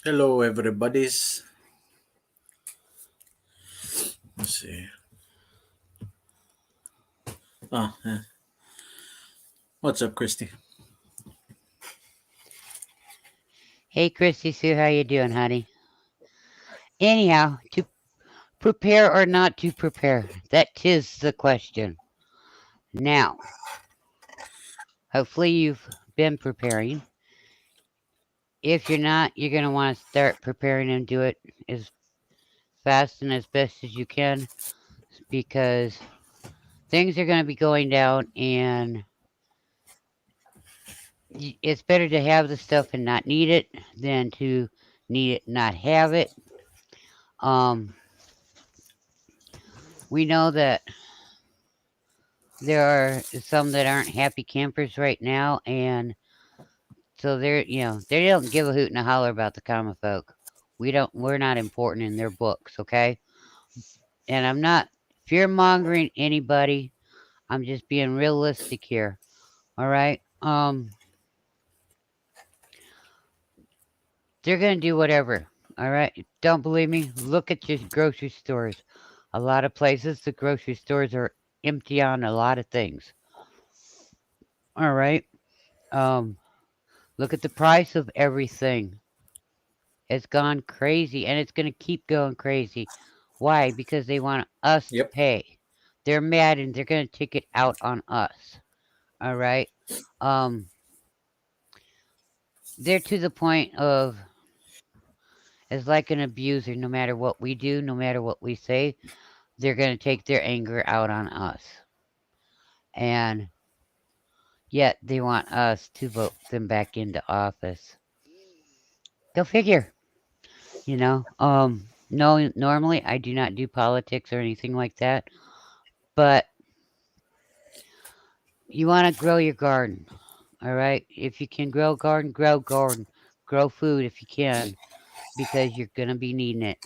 Hello, everybody's. Let's see. Yeah. What's up, Christy? Hey, Christy Sue, how you doing, honey? Anyhow, to prepare or not to prepare, that is the question. Now, hopefully you've been preparing. If you're not, you're going to want to start preparing and do it as fast and as best as you can because things are going to be going down and it's better to have the stuff and not need it than to need it and not have it. Um, we know that there are some that aren't happy campers right now, and so they don't give a hoot and a holler about the common folk. We're not important in their books, okay? And I'm not fear mongering anybody. I'm just being realistic here. All right. They're gonna do whatever. All right. Don't believe me? Look at your grocery stores. A lot of places the grocery stores are empty on a lot of things. All right. Um, look at the price of everything. It's gone crazy and it's going to keep going crazy. Why? Because they want us to Yep. pay. They're mad and they're going to take it out on us. All right. Um, they're to the point of it's like an abuser. No matter what we do, no matter what we say, they're going to take their anger out on us. And yet they want us to vote them back into office. Go figure. No, normally I do not do politics or anything like that, but you want to grow your garden. All right. If you can grow garden, grow garden. Grow food if you can, because you're going to be needing it.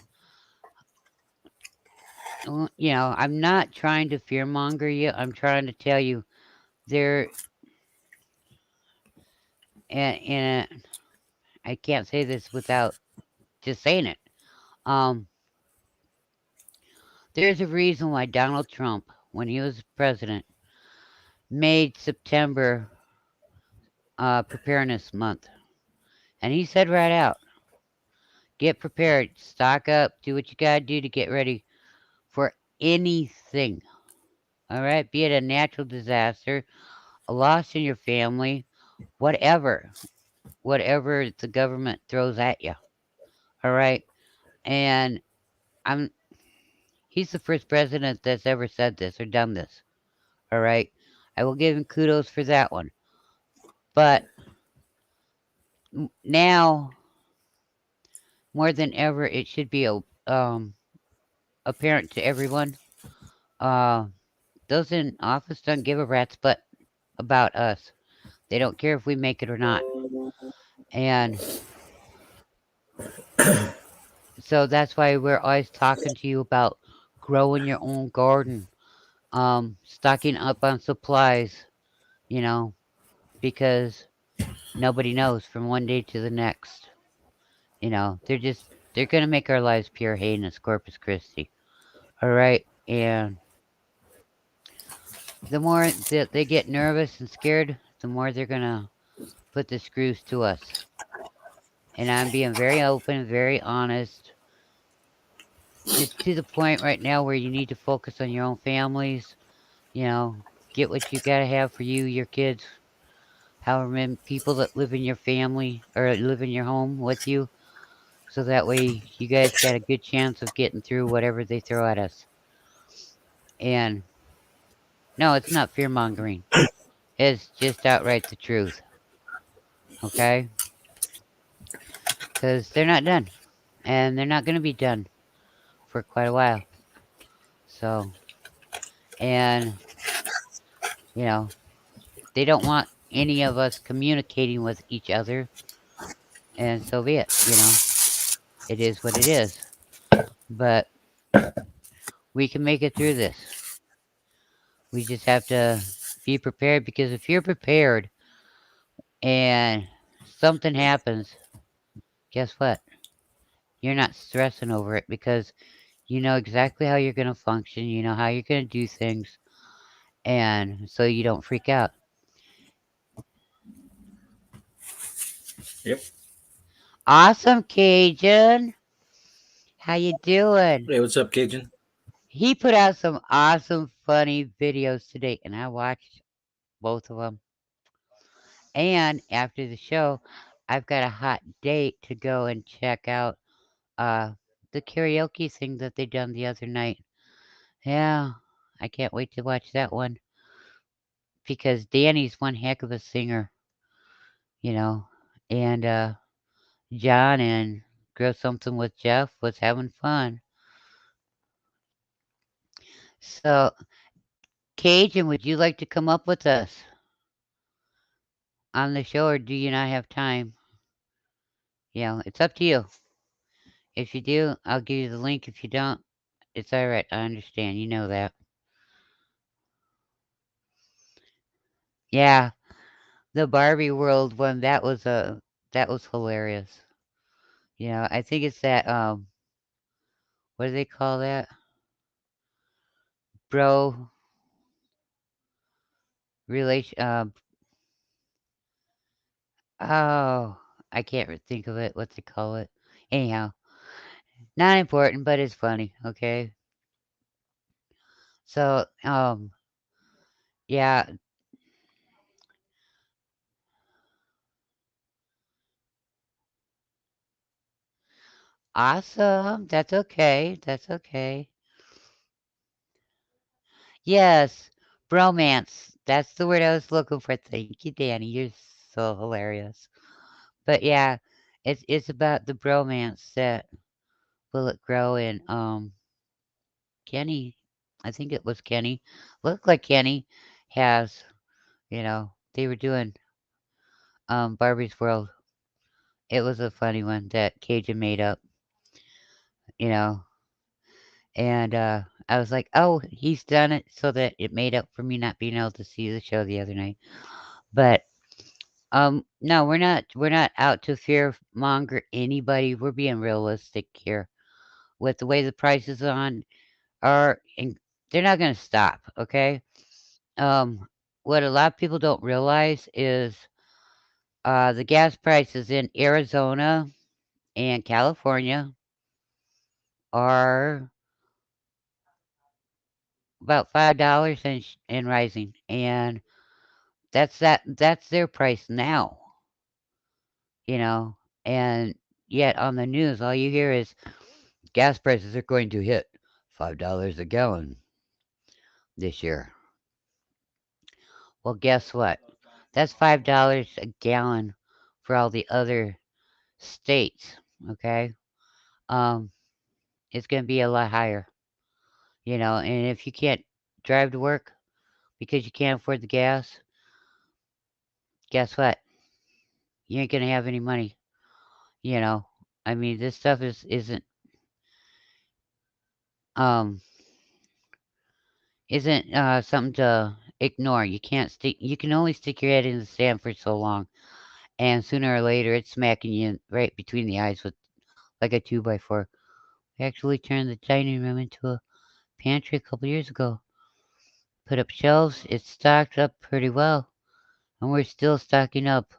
I'm not trying to fearmonger you. I'm trying to tell you there, and I can't say this without just saying it. Um, there's a reason why Donald Trump, when he was president, made September Preparedness Month. And he said right out, get prepared, stock up, do what you got to do to get ready for anything. All right, be it a natural disaster, a loss in your family, whatever, whatever the government throws at you. All right, and I'm he's the first president that's ever said this or done this. All right, I will give him kudos for that one. But now more than ever, it should be apparent to everyone. Uh, those in office don't give a rat's butt about us. They don't care if we make it or not. And so that's why we're always talking to you about growing your own garden, stocking up on supplies, you know, because nobody knows from one day to the next. They're gonna make our lives pure heinous, Corpus Christi. All right, and the more that they get nervous and scared, the more they're gonna put the screws to us. And I'm being very open, very honest. It's to the point right now where you need to focus on your own families. You know, get what you gotta have for you, your kids, however many people that live in your family or live in your home with you, so that way you guys got a good chance of getting through whatever they throw at us. And no, it's not fear mongering. It's just outright the truth. Okay? Because they're not done. And they're not going to be done for quite a while. So, and, you know, they don't want any of us communicating with each other. And so be it. It is what it is. But we can make it through this. We just have to be prepared because if you're prepared and something happens, guess what? You're not stressing over it because you know exactly how you're going to function, you know how you're going to do things, and so you don't freak out. Yep. Awesome, Cajun. How you doing? Hey, what's up, Cajun? He put out some awesome, funny videos today, and I watched both of them. And after the show, I've got a hot date to go and check out uh, the karaoke thing that they done the other night. Yeah, I can't wait to watch that one because Danny's one heck of a singer, you know. And John and Grow Something with Jeff was having fun. So, Cajun, would you like to come up with us on the show, or do you not have time? You know, it's up to you. If you do, I'll give you the link. If you don't, it's all right. I understand. You know that. Yeah, the Barbie World one. That was hilarious. You know, I think it's that what do they call that? Bro relation. Oh, I can't think of it. What they call it? Anyhow, not important, but it's funny. Okay, so yeah, awesome. That's okay. That's okay. Yes, bromance. That's the word I was looking for. Thank you, Danny. You're so hilarious. But yeah, it's about the bromance that will it grow in Kenny. I think it was Kenny. Looked like Kenny has, you know, they were doing Barbie's World. It was a funny one that Cajun made up, you know. And I was like, "Oh, he's done it so that it made up for me not being able to see the show the other night." But no, we're not out to fear monger anybody. We're being realistic here. With the way the prices on are, and they're not going to stop. Okay. Um, what a lot of people don't realize is the gas prices in Arizona and California are about $5 and rising, and that's their price now. You know, and yet on the news, all you hear is gas prices are going to hit $5 a gallon this year. Well, guess what? That's $5 a gallon for all the other states. Okay, um, it's going to be a lot higher. You know, and if you can't drive to work because you can't afford the gas, guess what? You ain't going to have any money. You know, I mean, this stuff um isn't something to ignore. You can't stick. You can only stick your head in the sand for so long, and sooner or later, it's smacking you right between the eyes with like a 2x4. We actually turned the dining room into a pantry a couple years ago. Put up shelves. It's stocked up pretty well, and we're still stocking up.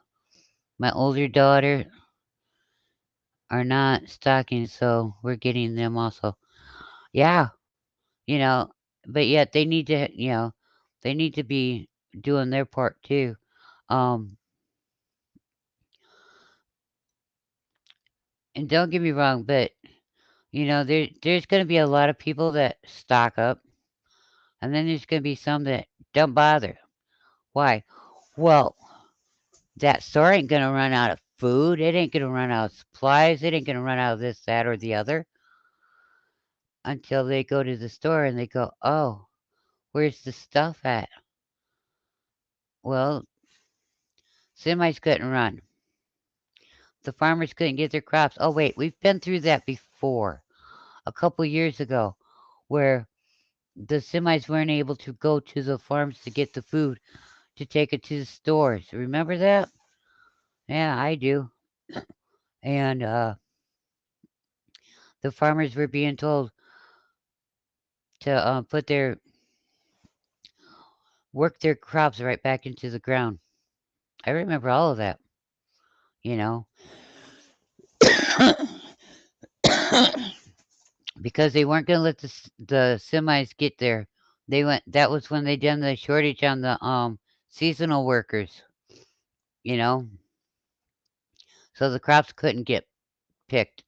My older daughter are not stocking, so we're getting them also. Yeah, you know, but yet they need to, they need to be doing their part too. Um, and don't get me wrong, but there's going to be a lot of people that stock up, and then there's going to be some that don't bother. Why? Well, that store ain't going to run out of food. It ain't going to run out of supplies. It ain't going to run out of this, that, or the other until they go to the store and they go, oh, where's the stuff at? Well, semis couldn't run. The farmers couldn't get their crops. Oh, wait, we've been through that before a couple years ago where the semis weren't able to go to the farms to get the food to take it to the stores. Remember that? Yeah, I do. And The farmers were being told to put their work their crops right back into the ground. I remember all of that, you know, because they weren't going to let the semis get there. They went. That was when they done the shortage on the seasonal workers, you know, so the crops couldn't get picked.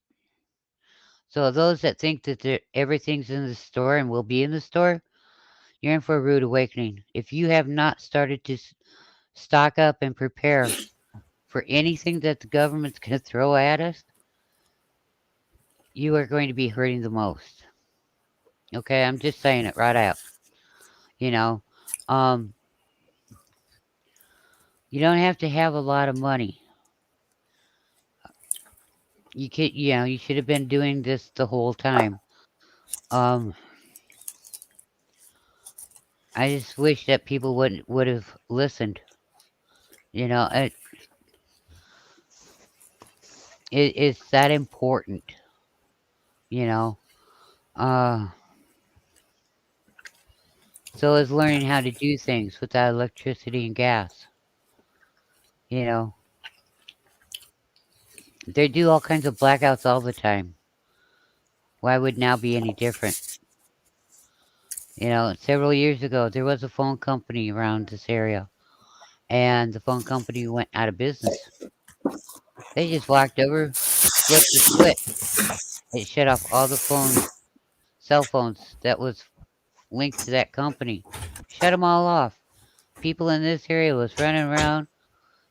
So those that think that everything's in the store and will be in the store, you're in for a rude awakening. If you have not started to stock up and prepare for anything that the government's going to throw at us, you are going to be hurting the most. Okay, I'm just saying it right out. You know, um, you don't have to have a lot of money. You should have been doing this the whole time. Um, I just wish that people would have listened. You know, it's that important. You know, uh, so is learning how to do things without electricity and gas. You know, they do all kinds of blackouts all the time. Why would now be any different? Several years ago, there was a phone company around this area, and the phone company went out of business. They just walked over, flipped the switch. It shut off all the cell phones that was linked to that company. Shut them all off. People in this area was running around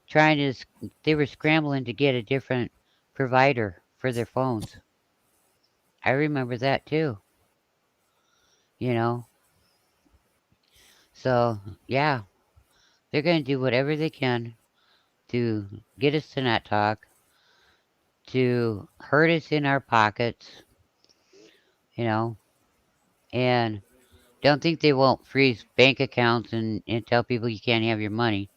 trying to. They were scrambling to get a different provider for their phones. I remember that too. You know, so yeah, they're gonna do whatever they can to get us to not talk, to hurt us in our pockets, you know, and don't think they won't freeze bank accounts and tell people you can't have your money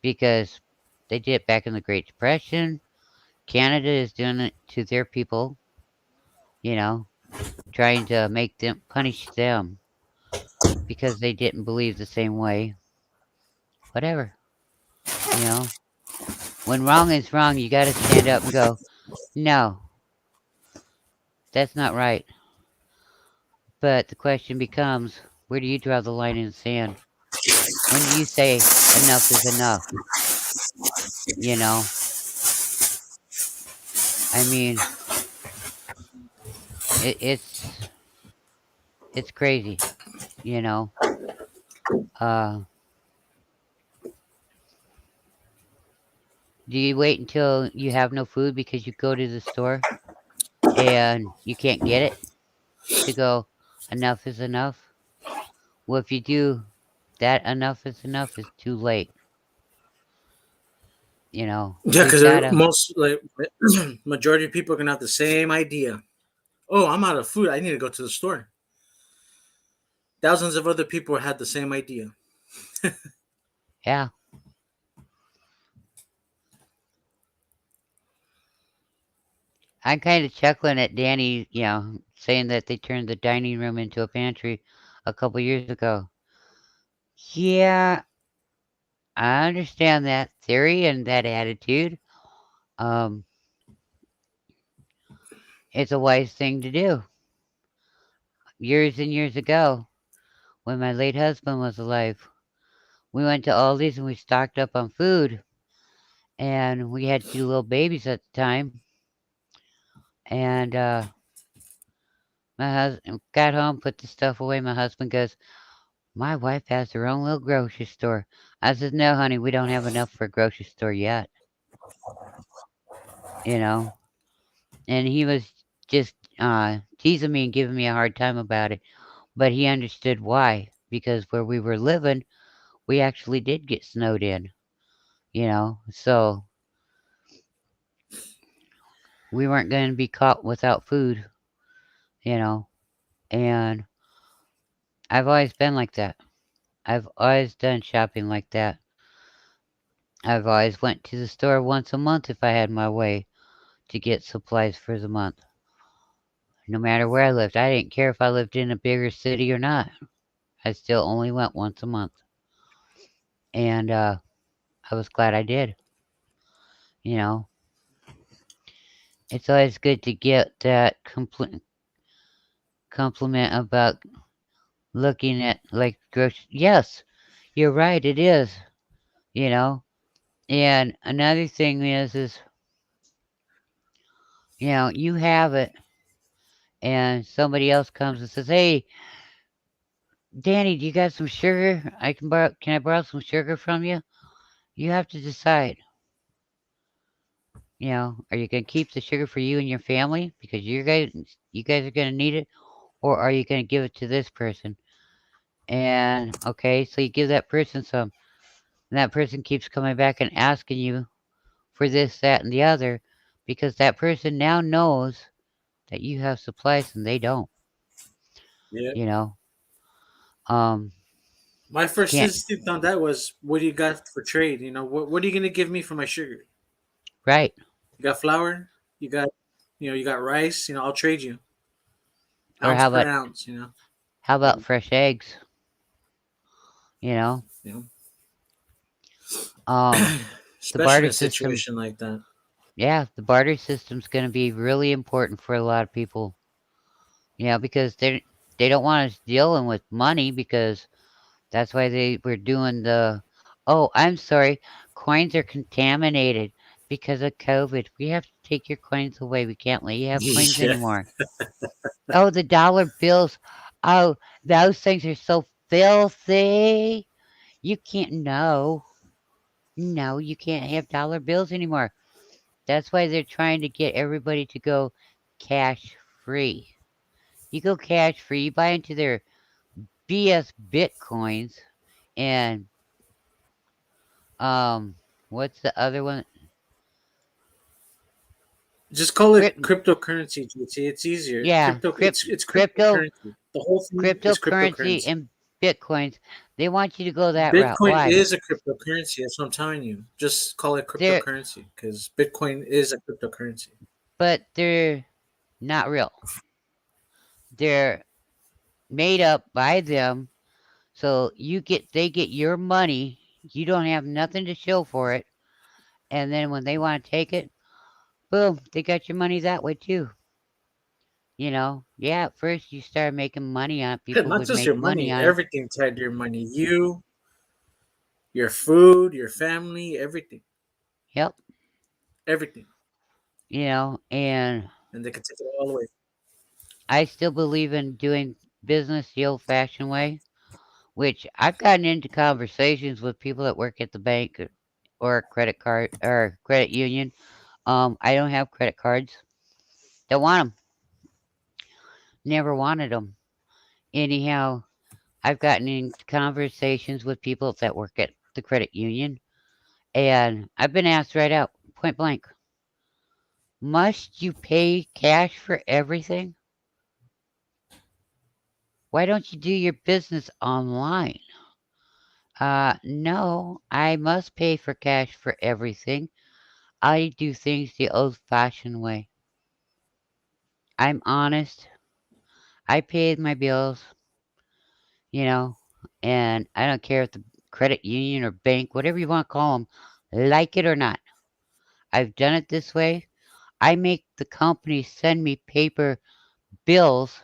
because they did it back in the Great Depression. Canada is doing it to their people, you know, trying to make them punish them because they didn't believe the same way. Whatever, you know. When wrong is wrong, you got to stand up and go, no, that's not right. But the question becomes, where do you draw the line in the sand? When do you say enough is enough? You know, I mean, it's crazy. You know, uh, do you wait until you have no food because you go to the store and you can't get it to go enough is enough? Well, if you do that, enough is enough is too late. Yeah, We've because gotta, most like majority of people are gonna have the same idea. Oh, I'm out of food. I need to go to the store. Thousands of other people had the same idea. yeah. I'm kind of chuckling at Danny, saying that they turned the dining room into a pantry a couple years ago. Yeah, I understand that theory and that attitude. Um, it's a wise thing to do. Years and years ago, when my late husband was alive, we went to Aldi's and we stocked up on food, and we had two little babies at the time. And my husband got home, put the stuff away. My husband goes, "My wife has her own little grocery store." I said, "No, honey, we don't have enough for a grocery store yet." You know, and he was just teasing me and giving me a hard time about it. But he understood why, because where we were living, we actually did get snowed in. You know, so we weren't going to be caught without food. You know, and I've always been like that. I've always done shopping like that. I've always went to the store once a month if I had my way to get supplies for the month. no matter where I lived. I didn't care if I lived in a bigger city or not. I still only went once a month. And I was glad I did. You know, it's always good to get that compliment about looking at like grocery. Yes, you're right. It is. You know, and another thing is you have it, and somebody else comes and says, "Hey, Danny, do you got some sugar? I can borrow. Can I borrow some sugar from you?" You have to decide. Are you gonna keep the sugar for you and your family because you guys are gonna need it, or are you gonna give it to this person? And okay, so you give that person some, and that person keeps coming back and asking you for this, that, and the other, because that person now knows that you have supplies and they don't. Yeah. You know, um, My first can't instinct on that was, what do you got for trade? What are you gonna give me for my sugar? right? You got flour? You got, you got rice? I'll trade you Or ounce per ounce. how about fresh eggs? You know, You know, um, the especially in barter a system. situation like that. Yeah, the barter system's going to be really important for a lot of people. Because they don't want us dealing with money because that's why they were doing the. Oh, I'm sorry, coins are contaminated because of COVID. We have to take your coins away. We can't let you have coins Yeah. anymore. Oh, the dollar bills. Oh, those things are so filthy. You can't. No, no, you can't have dollar bills anymore. That's why they're trying to get everybody to go cash free. You go cash free, you buy into their BS bitcoins and um what's the other one? Just call it Crypt cryptocurrency, GT. It's easier. yeah, Crypto. It's crypto cryptocurrency. The whole thing is cryptocurrency cryptocurrency. and bitcoins. They want you to go that route. Bitcoin Why? is a cryptocurrency. That's what I'm telling you. Just call it They're cryptocurrency because Bitcoin is a cryptocurrency. but they're not real. They're made up by them. So they get your money. You don't have nothing to show for it. And then when they want to take it, boom, they got your money that way too. Yeah, at first you start making money on it. Yeah, People not would just make your money money. on it. Everything tied to your money. You, your food, your family, everything, Yep. everything, And and they can take it all away. I still believe in doing business the old fashioned way, which I've gotten into conversations with people that work at the bank or a credit card or credit union. I don't have credit cards. Don't want them. Never wanted them. Anyhow, I've gotten into conversations with people that work at the credit union, and I've been asked right out, point blank, must you pay cash for everything? Why don't you do your business online? No, I must pay for cash for everything. I do things the old fashioned way. I'm honest. I paid my bills, you know, and I don't care if the credit union or bank, whatever you want to call them, like it or not. I've done it this way. I make the company send me paper bills,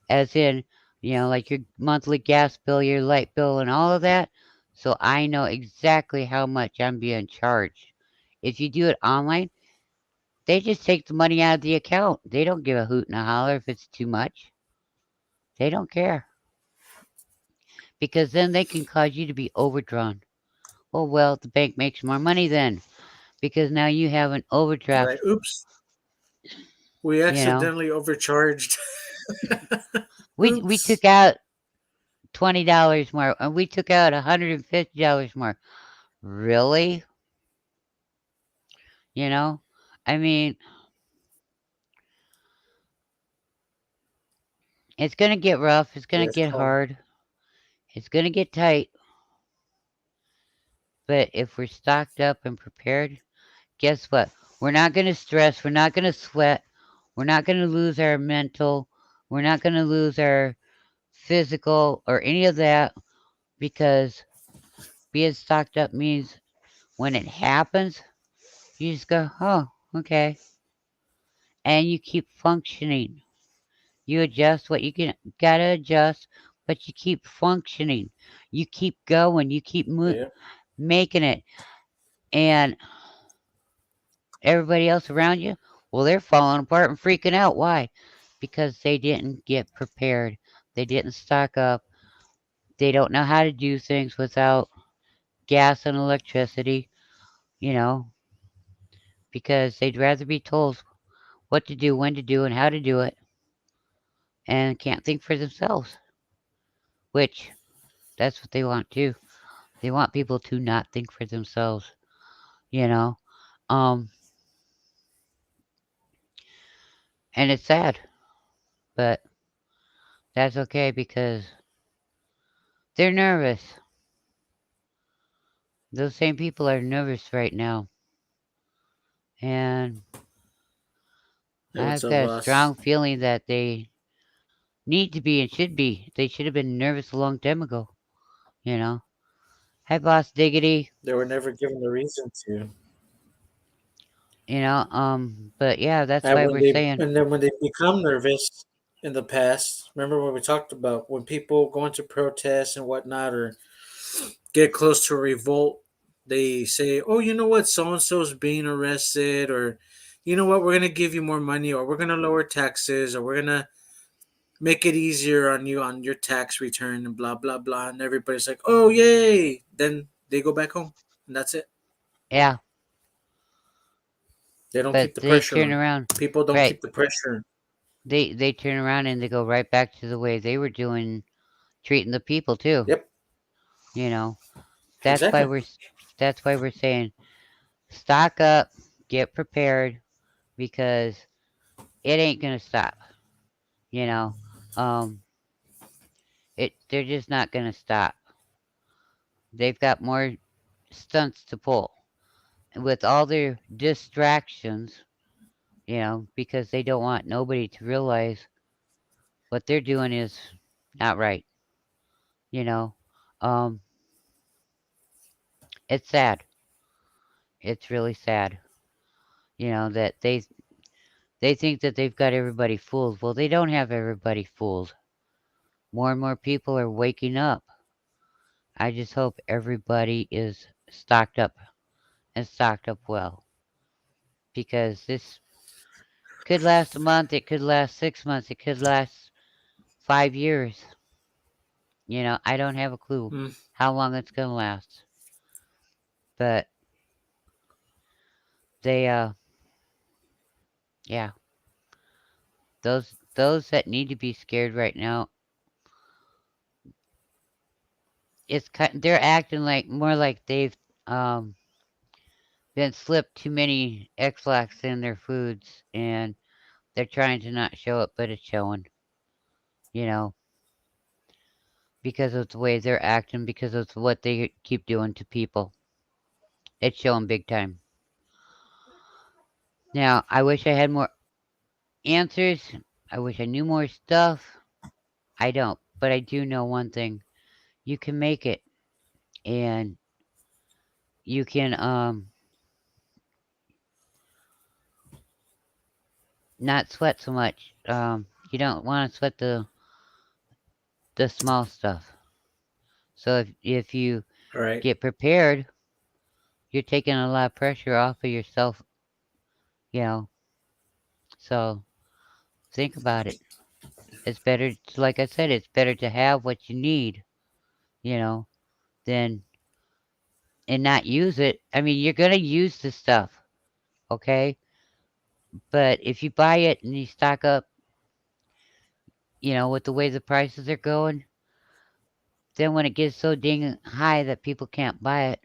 as in, like your monthly gas bill, your light bill, and all of that. So I know exactly how much I'm being charged. If you do it online, they just take the money out of the account. They don't give a hoot and a holler if it's too much. They don't care because then they can cause you to be overdrawn. Well, the bank makes more money then because now you have an Like, overdraft. oops, we You know, accidentally overcharged. we Oops. took out $20 more, and we took out $150 more. Really? You know, I mean, it's gonna get rough. It's gonna Yeah, it's get called. hard. It's gonna get tight. But if we're stocked up and prepared, guess what? We're not gonna stress. We're not gonna sweat. We're not going to lose our mental. We're not going to lose our physical or any of that because being stocked up means when it happens, you just go, oh, okay. And you keep functioning. You adjust what you can, gotta adjust, but you keep functioning. You keep going. You keep Yeah. making it. And everybody else around you, well, they're falling apart and freaking out. Why? Because they didn't get prepared. They didn't stock up. They don't know how to do things without gas and electricity, you know, because they'd rather be told what to do, when to do, and how to do it, and can't think for themselves, which that's what they want too. They want people to not think for themselves, you know. Um, and it's sad, but that's okay because they're nervous. Those same people are nervous right now, and Hey, what's I've up, got a boss? strong feeling that they need to be and should be. They should have been nervous a long time ago, you know. Hi, Boss Diggity. They were never given the reason to. But yeah, that's And why when we're they saying, and then when they become nervous in the past, remember what we talked about when people go into protests and whatnot, or get close to a revolt, they say, "Oh, you know what? So and so's being arrested," or "You know what? We're gonna give you more money, or we're gonna lower taxes, or we're gonna make it easier on you on your tax return," and blah blah blah. And everybody's like, "Oh, yay!" Then they go back home, and that's it. yeah, They don't but keep the they pressure turn on. around, People don't right? keep the pressure. They turn around and they go right back to the way they were doing, treating the people too. Yep, You know, that's why exactly. that's why we're saying, stock up, get prepared, because it ain't gonna stop. You know, um, they're just not gonna stop. They've got more stunts to pull with all their distractions. Because they don't want nobody to realize what they're doing is not right. You know, um, it's sad. It's really sad. That they think that they've got everybody fooled. Well, they don't have everybody fooled. More and more people are waking up. I just hope everybody is stocked up and stocked up well, because this could last a month, it could last 6 months, it could last 5 years. I don't have a clue Mm. how long it's gonna last, but they yeah, those that need to be scared right now, they're acting like more like they've um been slipped too many X-lax in their foods, and they're trying to not show it, but it's showing, you know, because of the way they're acting, because of what they keep doing to people. It's showing big time. Now, I wish I had more answers. I wish I knew more stuff. I don't, but I do know one thing. You can make it, and you can not sweat so much. You don't want to sweat the small stuff. So if you All right. get prepared, you're taking a lot of pressure off of yourself, you know. So think about it. It's better, like I said, it's better to have what you need, you know, than and not use it. I mean, you're gonna use the stuff, okay? But if you buy it and you stock up, with the way the prices are going, then when it gets so dang high that people can't buy it,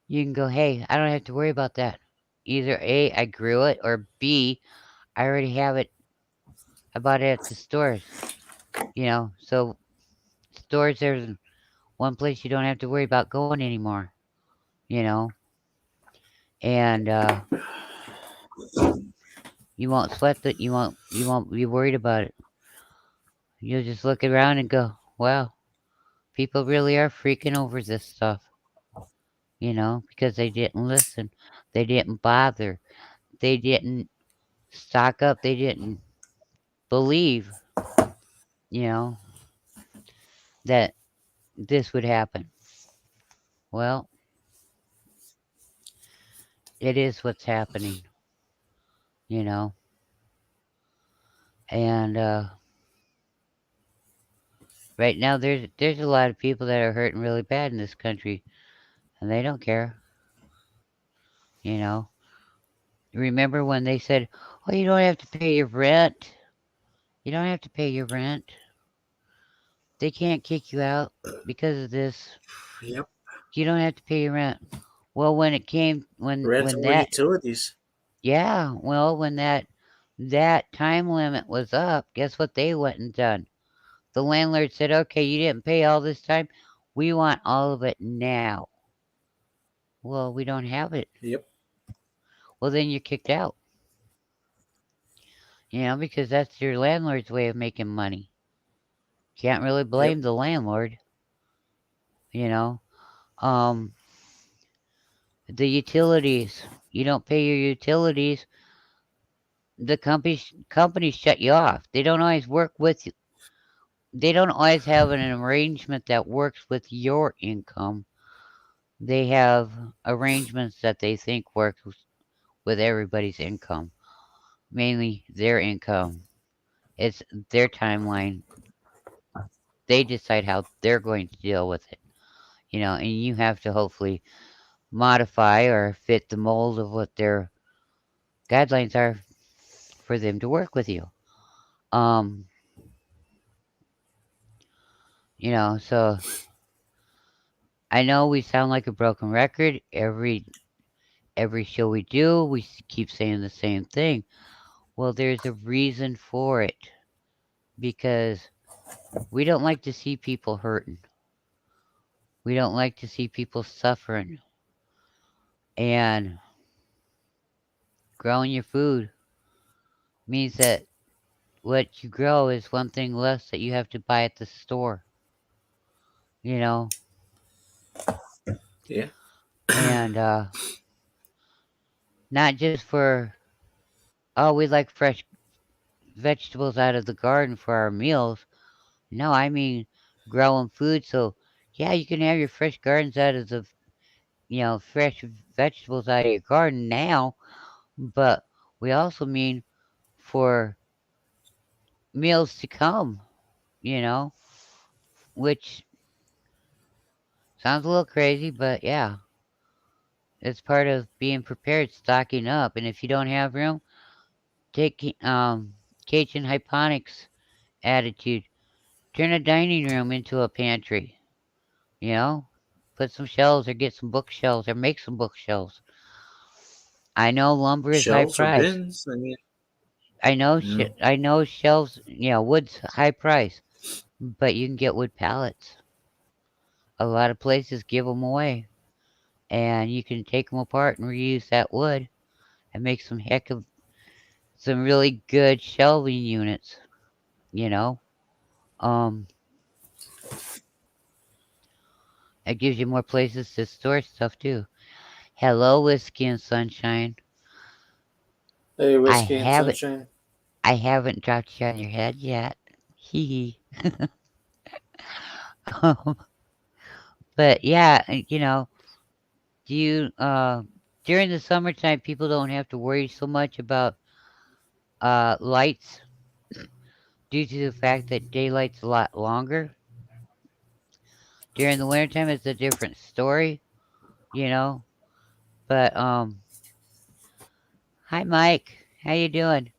you can go, hey, I don't have to worry about that. Either A, I grew it, or B, I already have it. I bought it at the stores, So stores, there's one place you don't have to worry about going anymore, you know. And You won't sweat it. You won't be worried about it. You'll just look around and go, wow, people really are freaking over this stuff, because they didn't listen. They didn't bother. They didn't stock up. They didn't believe, you know, that this would happen. Well, it is what's happening, you know. And right now, there's a lot of people that are hurting really bad in this country, and they don't care, you know. Remember when they said, "Oh, you don't have to pay your rent. You don't have to pay your rent. They can't kick you out because of this. Yep. You don't have to pay your rent." Well, when it came Rent when or that utilities. yeah, well, when that time limit was up, guess what they went and done? The landlord said, "Okay, you didn't pay all this time. We want all of it now." Well, we don't have it. Yep. Well, then you're kicked out. Because that's your landlord's way of making money. Can't really Yep. blame the landlord, you know. Um the utilities. You don't pay your utilities, the companies shut you off. They don't always work with you. They don't always have an arrangement that works with your income. They have arrangements that they think work with everybody's income, mainly their income. It's their timeline. They decide how they're going to deal with it, and you have to hopefully modify or fit the mold of what their guidelines are for them to work with you. Um, so I know we sound like a broken record every show we do. We keep saying the same thing. Well, there's a reason for it because we don't like to see people hurting. We don't like to see people suffering. And growing your food means that what you grow is one thing less that you have to buy at the store, you know? Yeah. And not just for, oh, we like fresh vegetables out of the garden for our meals. No, I mean growing food. So, yeah, you can have your fresh gardens out of the, fresh vegetables out of your garden now, but we also mean for meals to come, you know, which sounds a little crazy, but yeah, it's part of being prepared, stocking up. And if you don't have room, take Cajun hyponics attitude. Turn a dining room into a pantry, you know? Put some shelves or get some bookshelves or make some bookshelves. I know lumber is high Shelves or price. bins. I mean, you I know shelves, wood's high price, but you can get wood pallets. A lot of places give them away, and you can take them apart and reuse that wood and make some really good shelving units. You know, um, it gives you more places to store stuff too. Hello, whiskey and sunshine. hey, I whiskey and haven't, sunshine. I haven't dropped you on your head yet. Hee hee. But yeah, do you during the summertime people don't have to worry so much about lights due to the fact that daylight's a lot longer. During the wintertime it's a different story, you know. But hi Mike, how you doing?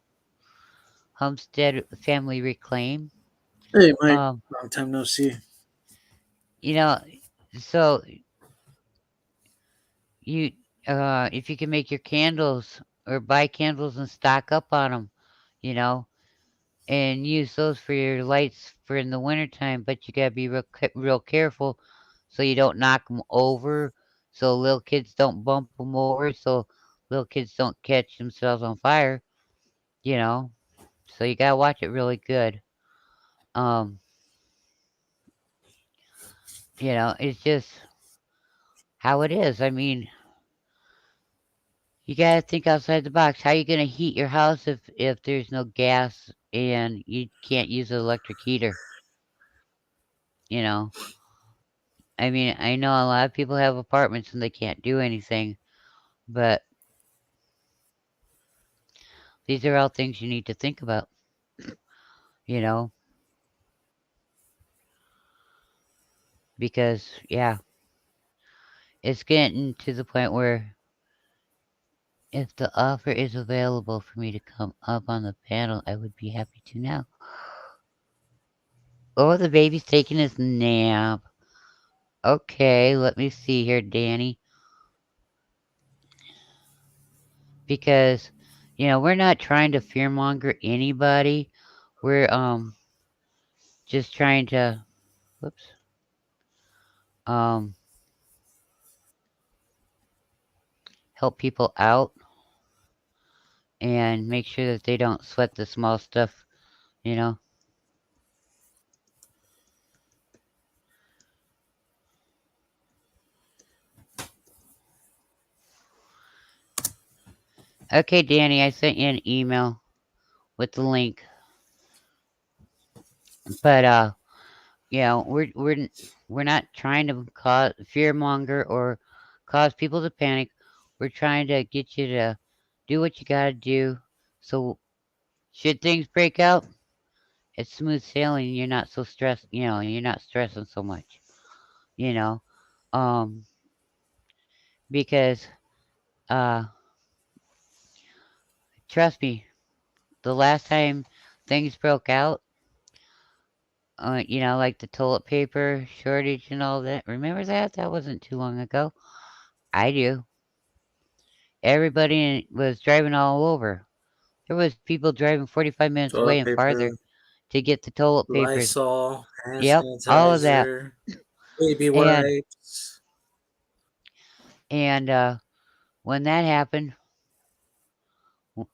Homestead Family Reclaim. Hey, Mike. Um, Long time no see. you know, so you if you can make your candles or buy candles and stock up on them, you know, and use those for your lights for in the wintertime, but you gotta be real careful so you don't knock them over, so little kids don't bump them over, so little kids don't catch themselves on fire. you know. So you gotta watch it really good. Um, it's just how it is. I mean, you gotta think outside the box. How you gonna heat your house if there's no gas and you can't use an electric heater? You know. I mean, I know a lot of people have apartments and they can't do anything, but these are all things you need to think about. You know, because yeah, it's getting to the point where if the offer is available for me to come up on the panel, I would be happy to now. Oh, the baby's taking his nap. Okay, let me see here, Danny. Because, we're not trying to fearmonger anybody. We're just trying to whoops. Um help people out and make sure that they don't sweat the small stuff, you know. Okay, Danny, I sent you an email with the link. But we're not trying to cause fearmonger or cause people to panic. We're trying to get you to do what you got to do. So should things break out, it's smooth sailing. You're not so stressed. You're not stressing so much. You know, um, because uh, trust me, the last time things broke out, like the toilet paper shortage and all that. Remember that? That wasn't too long ago. I do. Everybody was driving all over. There was people driving 45 minutes away Toilet and farther paper, to get the toilet papers. Lysol, hand Yep, all of that. sanitizer, baby And wipes. and when that happened,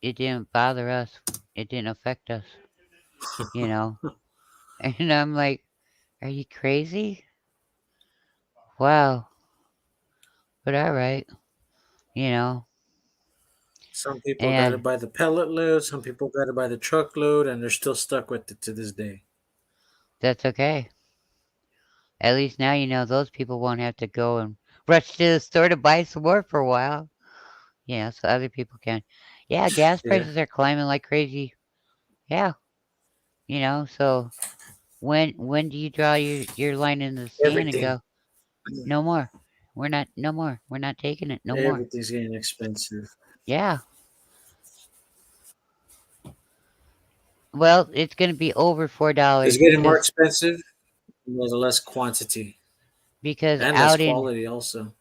it didn't bother us. It didn't affect us, you know. And I'm like, are you crazy? Wow. But all right, you know. Some people got And it by the pellet load, some people got it by the truckload, and they're still stuck with it to this day. that's okay. At least now you know those people won't have to go and rush to the store to buy some more for a while. So other people can. Yeah, gas Yeah, prices are climbing like crazy. Yeah, so when do you draw your line in the sand and everything. go, no more. We're not no more. We're not taking it no more. Everything's getting expensive. Yeah. Well, it's gonna be over It's $4 getting more because expensive, and there's less quantity because and less out in quality also.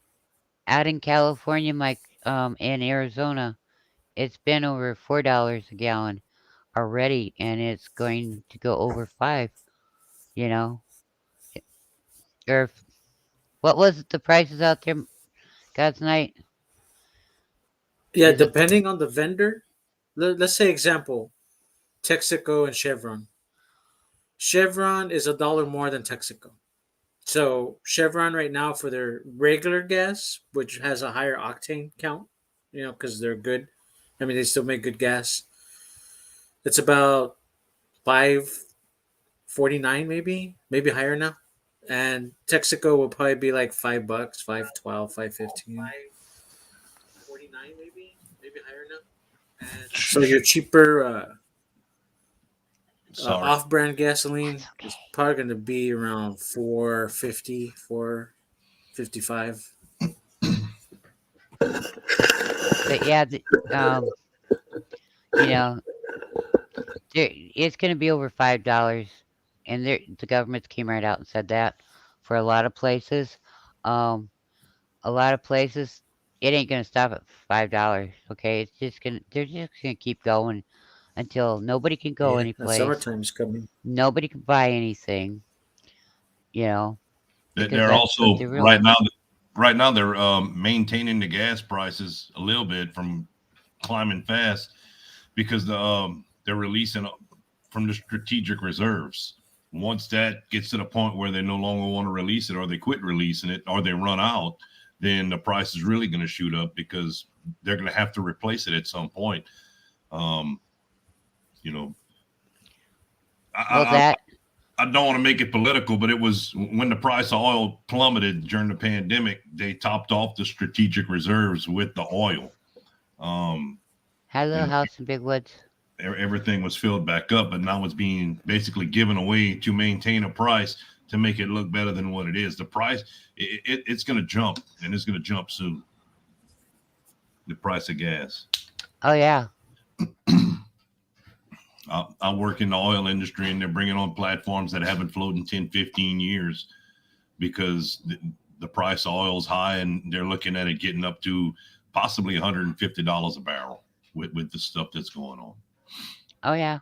out in California, Mike, and Arizona, it's been over $4 a gallon already, and it's going to go over five. You know, or what was it, the prices out there, God's night? Yeah, Is it depending on the vendor. Let's say example, Texaco and Chevron. Chevron is $1 more than Texaco. So Chevron right now for their regular gas, which has a higher octane count, because they're good. I mean, they still make good gas. It's about 5.49, maybe higher now. And Texaco will probably be like $5, 5.12, 5.15. So Sh- your cheaper Sorry. off-brand that's gasoline okay. is probably going to be around 4.50, 4.55. But yeah, um, you know, it's going to be over $5, and the government came right out and said that for a lot of places. Um, a lot of places, it ain't going to stop at $5. Okay, they're just gonna keep going until nobody can go Yeah, the anyplace, summertime's coming. nobody can buy anything. You know, because They're that's what also they're real. right now. Right now, they're maintaining the gas prices a little bit from climbing fast. because they're releasing from the strategic reserves. Once that gets to the point where they no longer want to release it, or they quit releasing it, or they run out, then the price is really going to shoot up because they're going to have to replace it at some point. Um, you know, Well, I, that I don't want to make it political, but it was when the price of oil plummeted during the pandemic, they topped off the strategic reserves with the oil. Um, had a little and house in Big Woods. everything was filled back up, but now it's being basically given away to maintain a price to make it look better than what it is. The price, it's going to jump, and it's going to jump soon. The price of gas. Oh yeah. I work in the oil industry, and they're bringing on platforms that haven't flowed in 10, 15 years because the price of oil is high, and they're looking at it getting up to possibly $150 a barrel with the stuff that's going on. Oh yeah.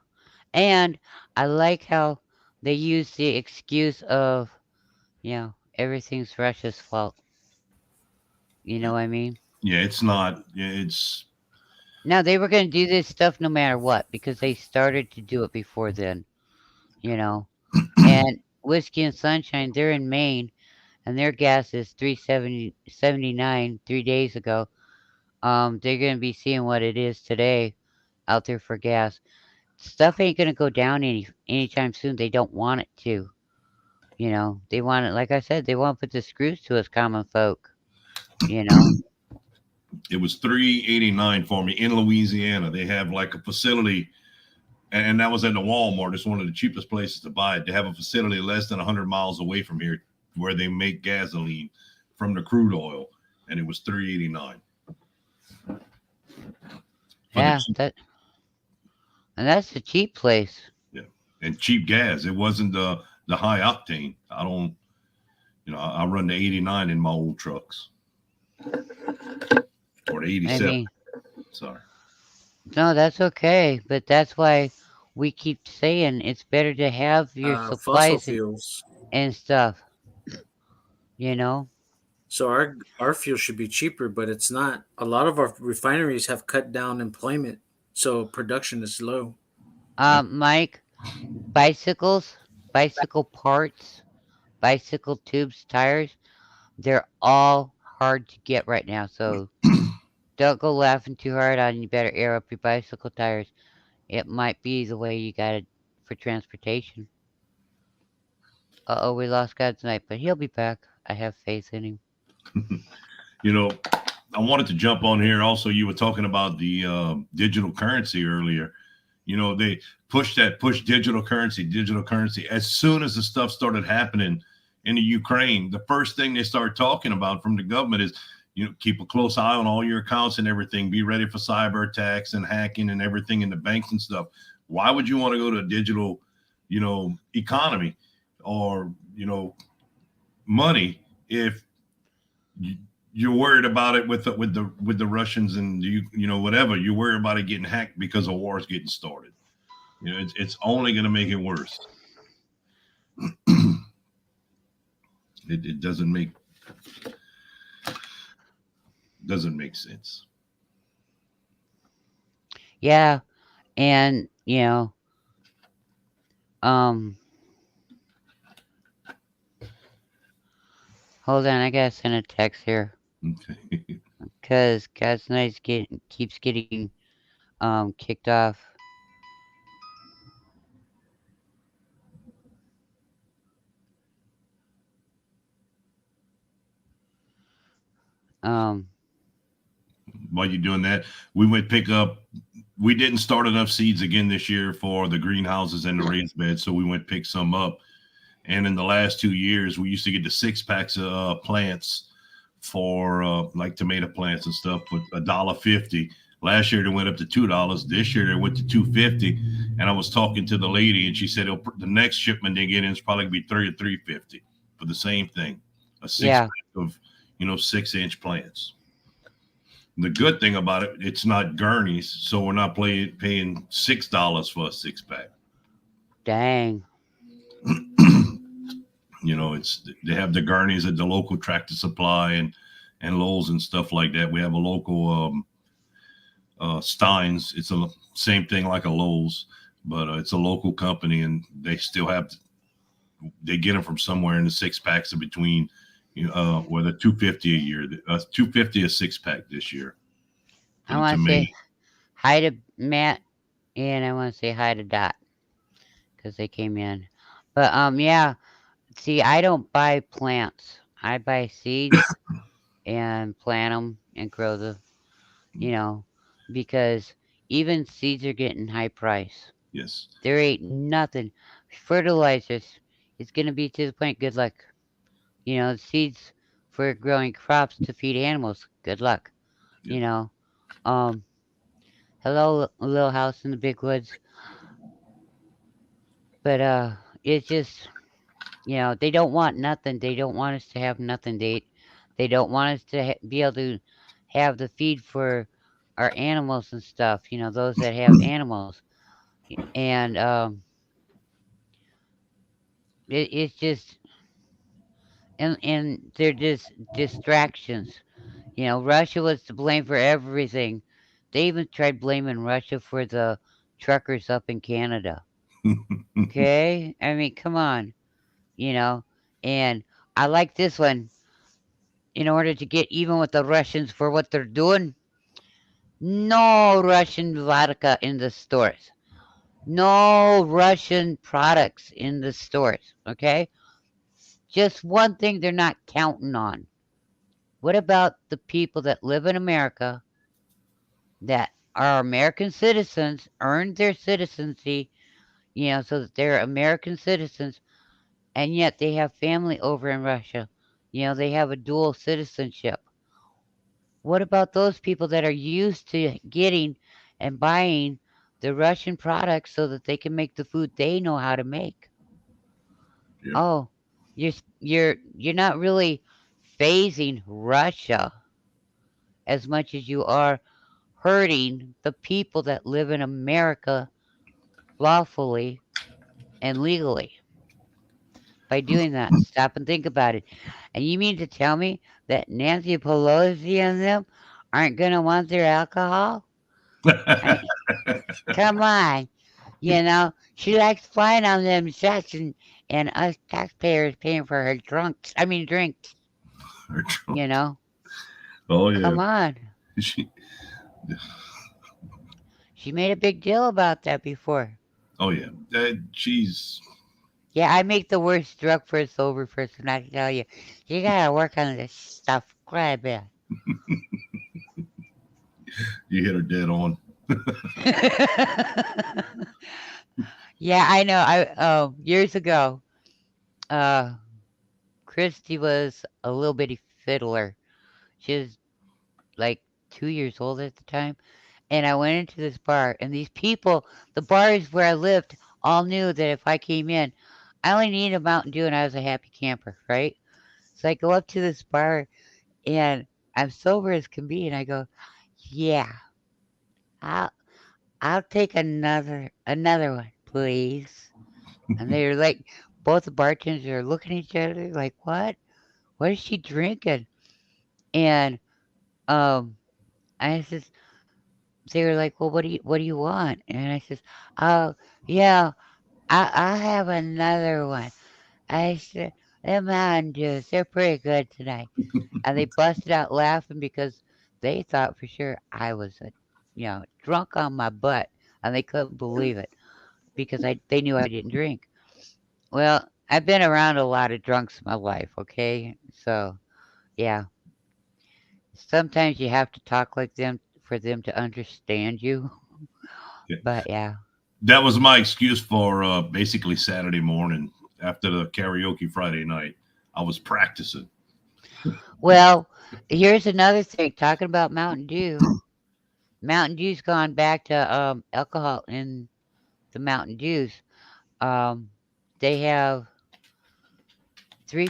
And I like how they use the excuse of, everything's Russia's fault. You know what I mean? Yeah, it's not. It's Now they were going to do this stuff no matter what because they started to do it before then, you know. And Whiskey and Sunshine, they're in Maine, and their gas is 379 3 days ago. They're going to be seeing what it is today out there for gas. Stuff ain't going to go down anytime soon. They don't want it to. They want it, like I said, they want to put the screws to us common folk. You know. it was 389 for me in Louisiana. They have like a facility, and that was at the Walmart. It's one of the cheapest places to buy it. They have a facility less than 100 miles away from here where they make gasoline from the crude oil, and it was 389 for the Yeah, cheap, and that's the cheap place. yeah, and cheap gas. It wasn't the high octane. I don't, I run the 89 in my old trucks, or the I 87. mean, Sorry. no, that's okay, but that's why we keep saying it's better to have your Fossil supplies fuels. and stuff. You know. So our fuel should be cheaper, but it's not. A lot of our refineries have cut down employment, so production is low. Mike, bicycles, bicycle parts, bicycle tubes, tires, they're all hard to get right now. So don't go laughing too hard on. You better air up your bicycle tires. It might be the way you got it for transportation. We lost God tonight, but he'll be back. I have faith in him. You know, I wanted to jump on here. Also, you were talking about the digital currency earlier. They push digital currency. As soon as the stuff started happening in the Ukraine, the first thing they started talking about from the government is, keep a close eye on all your accounts and everything. Be ready for cyber attacks and hacking and everything in the banks and stuff. Why would you want to go to a digital, economy or, money if you're worried about it with the Russians and whatever. You're worried about it getting hacked because a war is getting started. It's only going to make it worse. It doesn't make sense. Yeah, and um, hold on, I gotta send a text here Okay. because God's night keeps getting kicked off. Um, While you're doing that, we went pick up. We didn't start enough seeds again this year for the greenhouses and the raised beds, so we went pick some up. And in the last 2 years, we used to get the 6 packs of plants for like tomato plants and stuff for $1.50. Last year they went up to $2. This year they went to $2.50. And I was talking to the lady, and she said the next shipment they get in is probably gonna be $3 or $3.50 for the same thing, a six yeah, pack of 6-inch plants. The good thing about it, it's not gurneys, so we're not paying $6 for a 6 pack. dang. It's they have the gurneys at the local Tractor Supply and Lowe's and stuff like that. We have a local Steins. It's a same thing like a Lowe's, but it's a local company, and they get them from somewhere in the six packs of between, where the 250 a year, 250 a six pack this year for I the want to tomato. say hi to Matt, and I want to say hi to Dot because they came in. But yeah. See, I don't buy plants. I buy seeds and plant them and grow you know, because even seeds are getting high price. Yes. There ain't nothing. Fertilizers is going to be to the point. Good luck. Seeds for growing crops to feed animals. Good luck. Yep. You know, um, hello, little house in the big woods. But it's just they don't want nothing. They don't want us to have nothing. They don't want us to be able to have the feed for our animals and stuff. Those that have animals, and it's just and they're just distractions. Russia was to blame for everything. They even tried blaming Russia for the truckers up in Canada. Okay, I mean, come on, you know. And I like this one. In order to get even with the Russians for what they're doing, no Russian vodka in the stores. No Russian products in the stores, okay? Just one thing they're not counting on. What about the people that live in America that are American citizens, earned their citizenship, so that they're American citizens, and yet they have family over in Russia? They have a dual citizenship. What about those people that are used to getting and buying the Russian products so that they can make the food they know how to make? Yep. Oh, you're not really phasing Russia as much as you are hurting the people that live in America lawfully and legally by doing that. Stop and think about it. And you mean to tell me that Nancy Pelosi and them aren't going to want their alcohol? I mean, come on. She likes flying on them jets and us taxpayers paying for her drinks, you know? Oh yeah. Come on. She, She made a big deal about that before. oh yeah. She's Yeah, I make the worst drug for a sober person, I can tell you. You gotta work on this stuff quite a bit. you hit her dead on. Yeah, I know. Years ago, uh Christy was a little bitty fiddler. She was like 2 years old at the time. And I went into this bar, and these people, the bars where I lived, all knew that if I came in, I only needed a Mountain Dew and I was a happy camper, right? So I go up to this bar and I'm sober as can be, and I go, "Yeah, I'll I'll take another one, please." And they're like, both the bartenders are looking at each other like, "What? What is she drinking?" And um, I says, they were like, "Well, what do you want?" And I says, "Oh, yeah, I'll have another one." I said, "Them Mountain Dews, they're pretty good tonight." And they busted out laughing because they thought for sure I was drunk on my butt, and they couldn't believe it because they knew I didn't drink. Well, I've been around a lot of drunks in my life, okay? So, yeah, sometimes you have to talk like them for them to understand you. Yeah. But yeah. That was my excuse for basically Saturday morning after the karaoke Friday night. I was practicing. Well, here's another thing. Talking about Mountain Dew. Mountain Dew's gone back to alcohol in the Mountain Dews. Um, they have three,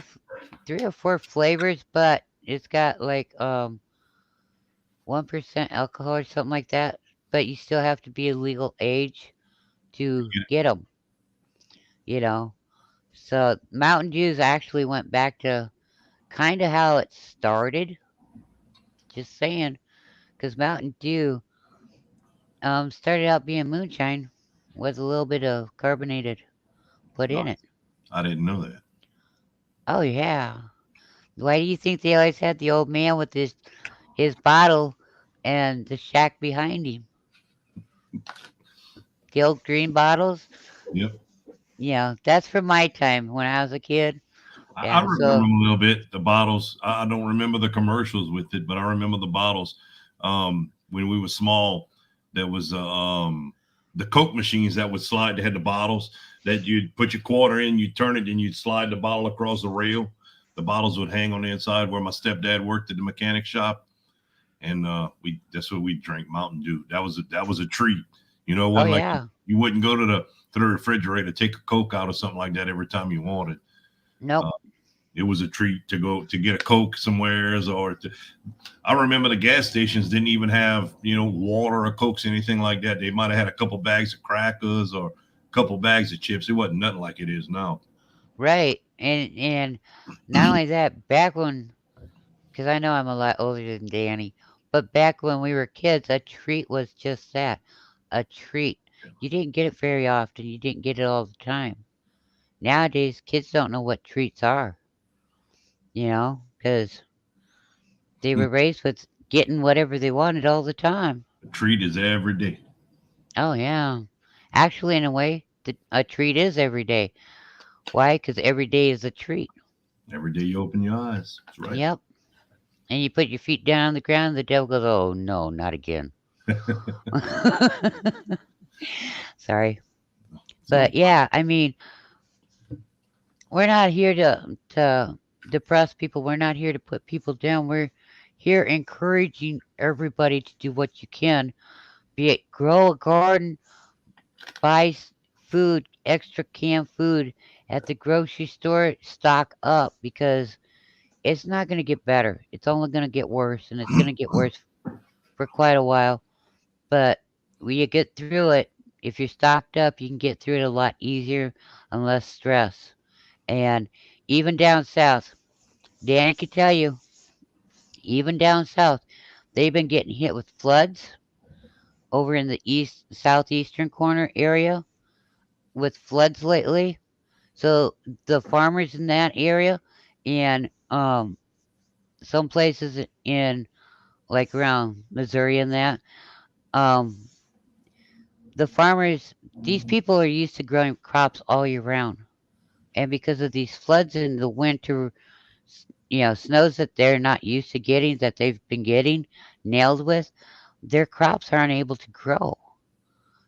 three or four flavors, but it's got like 1% alcohol or something like that. But you still have to be a legal age to get them. You know. So Mountain Dews actually went back to kind of how it started. Just saying, because Mountain Dew Started out being moonshine with a little bit of carbonated put No, in it. I didn't know that. Oh yeah. Why do you think they always had the old man with his bottle and the shack behind him? The old green bottles? Yep. Yeah, that's from my time when I was a kid. I Yeah, remember so a little bit the bottles. I don't remember the commercials with it, but I remember the bottles. When we were small, there was the Coke machines that would slide. They had the bottles that you'd put your quarter in, you'd turn it, and you'd slide the bottle across the rail. The bottles would hang on the inside where my stepdad worked at the mechanic shop, and we that's what we drank Mountain Dew. That was a treat. It oh wasn't like yeah. you wouldn't go to the refrigerator, take a Coke out or something like that every time you wanted. Nope. Uh, it was a treat to go to get a Coke somewheres I remember the gas stations didn't even have, water or Cokes, anything like that. They might have had a couple bags of crackers or a couple bags of chips. It wasn't nothing like it is now. Right. And not only that, back when, because I know I'm a lot older than Danny, but back when we were kids, a treat was just that, a treat. You didn't get it very often. You didn't get it all the time. Nowadays, kids don't know what treats are, because they were raised with getting whatever they wanted all the time. A treat is every day. Oh, yeah. Actually, in a way, a treat is every day. Why? Because every day is a treat. Every day you open your eyes. That's right. Yep. And you put your feet down on the ground, the devil goes, "Oh, no, not again." Sorry. So But yeah, I mean, we're not here to depress people. We're not here to put people down. We're here encouraging everybody to do what you can. Be it grow a garden, buy food, extra canned food at the grocery store, stock up because it's not going to get better. It's only going to get worse, and it's going to get worse for quite a while. But when you get through it, if you're stocked up, you can get through it a lot easier and less stress. And even down south, Danny can tell you, even down south, they've been getting hit with floods over in the southeastern corner area with floods lately. So the farmers in that area and some places in like around Missouri and that, um, the farmers, these people are used to growing crops all year round. And because of these floods in the winter, snows that they're not used to getting, that they've been getting nailed with, their crops aren't able to grow.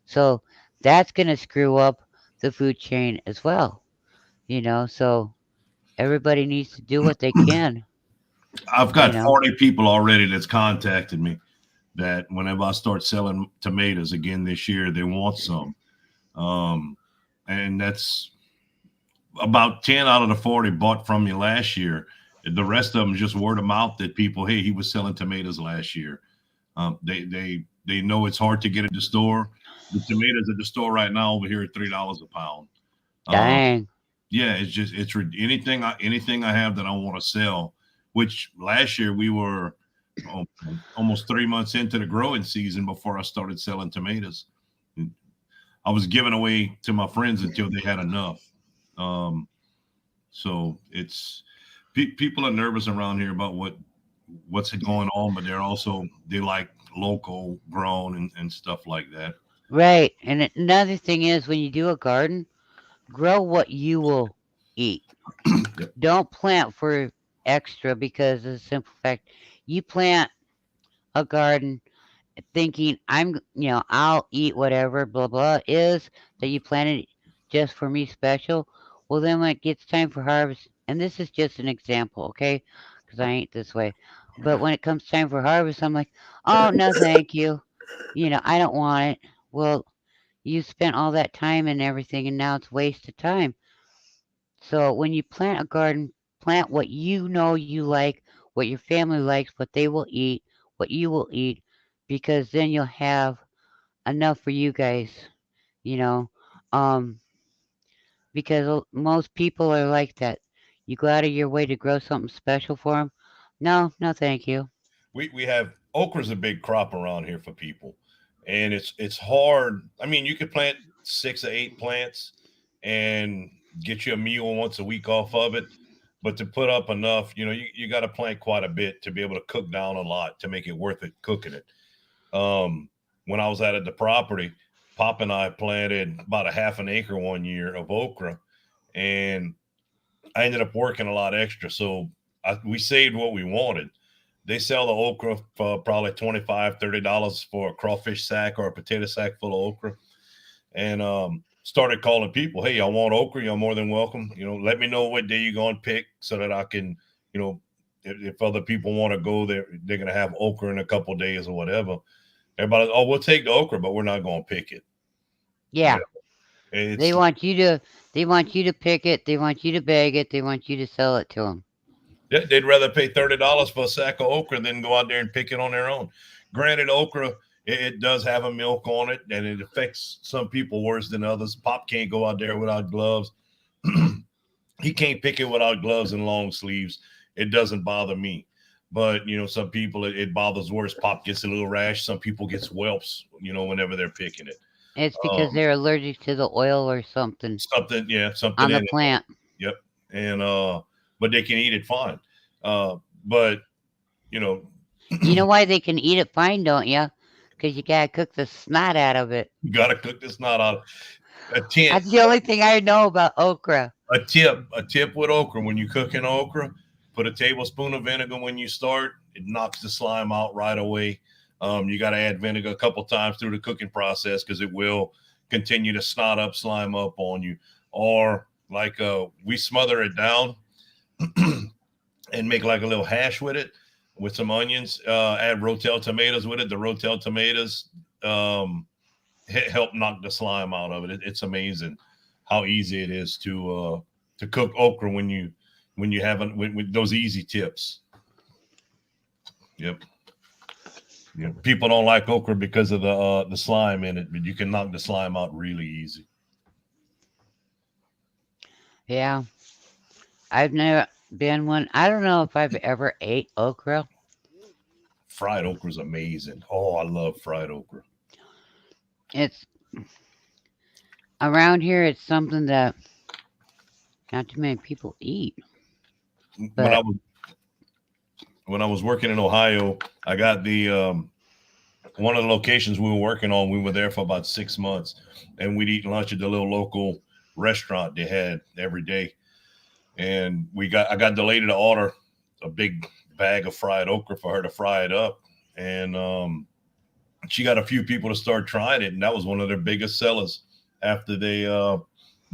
So that's going to screw up the food chain as well. So everybody needs to do what they can, I've you got know. 40 people already that's contacted me that whenever I start selling tomatoes again this year, they want some. Um, and that's about 10 out of the 40 bought from me last year. The rest of them just word of mouth that people, hey, he was selling tomatoes last year. They know it's hard to get at the store. The tomatoes at the store right now over here are $3 a pound. Um, Dang. yeah, anything I have that I want to sell. Which last year we were oh, almost 3 months into the growing season before I started selling tomatoes. I was giving away to my friends until they had enough. Um, so people are nervous around here about what's going on, but they like local grown and stuff like that. Right. And another thing is when you do a garden, grow what you will eat. Yep. Don't plant for extra because of the simple fact you plant a garden thinking I'll eat whatever blah blah is that you planted just for me special. Well, then when it gets time for harvest, and this is just an example, okay? Because I ain't this way. But when it comes time for harvest, I'm like, oh no, thank you. I don't want it. Well, you spent all that time and everything, and now it's wasted time. So when you plant a garden, plant what you know you like, what your family likes, what they will eat, what you will eat, because then you'll have enough for you guys, you know. Um, because most people are like that. You go out of your way to grow something special for them. No, no, thank you. We have okra's a big crop around here for people, and it's hard. I mean, you could plant 6 or 8 plants and get you a meal once a week off of it, but to put up enough, you got to plant quite a bit to be able to cook down a lot to make it worth it cooking it. When I was out at the property, Pop and I planted about a half an acre one year of okra, and I ended up working a lot extra. So we saved what we wanted. They sell the okra for probably $25, $30 for a crawfish sack or a potato sack full of okra. And started calling people, hey, y'all want okra? You're more than welcome. Let me know what day you're going to pick so that I can, if other people want to go, they're going to have okra in a couple of days or whatever. Everybody, oh, we'll take the okra, but we're not going to pick it. Yeah. It's They want you to pick it, they want you to bag it, they want you to sell it to them. they'd rather pay $30 for a sack of okra than go out there and pick it on their own. Granted, okra it does have a milk on it, and it affects some people worse than others. Pop can't go out there without gloves. He can't pick it without gloves and long sleeves. It doesn't bother me. But some people it bothers worse. Pop gets a little rash. Some people gets whelps, whenever they're picking it. It's because they're allergic to the oil or something Something on the in it. plant. Yep. And but they can eat it fine. But you know, You know why they can eat it fine, don't you? Because you gotta cook the snot out of it. you gotta cook this not out. A tip, That's the only thing I know about okra. a tip with okra. When you cooking okra, put a tablespoon of vinegar when you start. It knocks the slime out right away. You got to add vinegar a couple times through the cooking process because it will continue to snot up, slime up on you. Or like we smother it down and make like a little hash with it with some onions. Add Rotel tomatoes with it. The Rotel tomatoes help knock the slime out of it. It's amazing how easy it is to cook okra when you haven't with those easy tips. Yep. Yeah. People don't like okra because of the slime in it, but you can knock the slime out really easy. Yeah, I've never been one. I don't know if I've ever ate okra. Fried okra is amazing. Oh, I love fried okra. It's around here. It's something that not too many people eat. When I But was when I was working in Ohio, I got the one of the locations we were working on. We were there for about 6 months, and we'd eat lunch at the little local restaurant they had every day. And I got the lady to order a big bag of fried okra for her to fry it up, and she got a few people to start trying it, and that was one of their biggest sellers. After they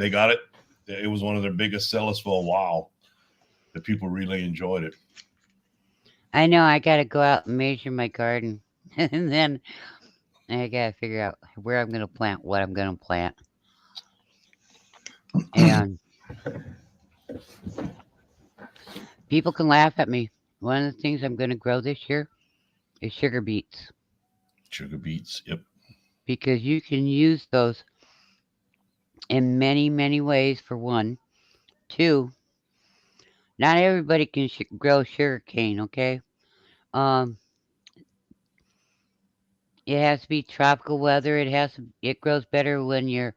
got it, it was one of their biggest sellers for a while. The people really enjoyed it. I know I gotta go out and measure my garden, and then I gotta figure out where I'm gonna plant, what I'm gonna plant, and people can laugh at me. One of the things I'm gonna grow this year is sugar beets Sugar beets, yep. because you can use those in many, many ways. For one, two, not everybody can grow sugar cane. Okay, um, it has to be tropical weather. It grows better when your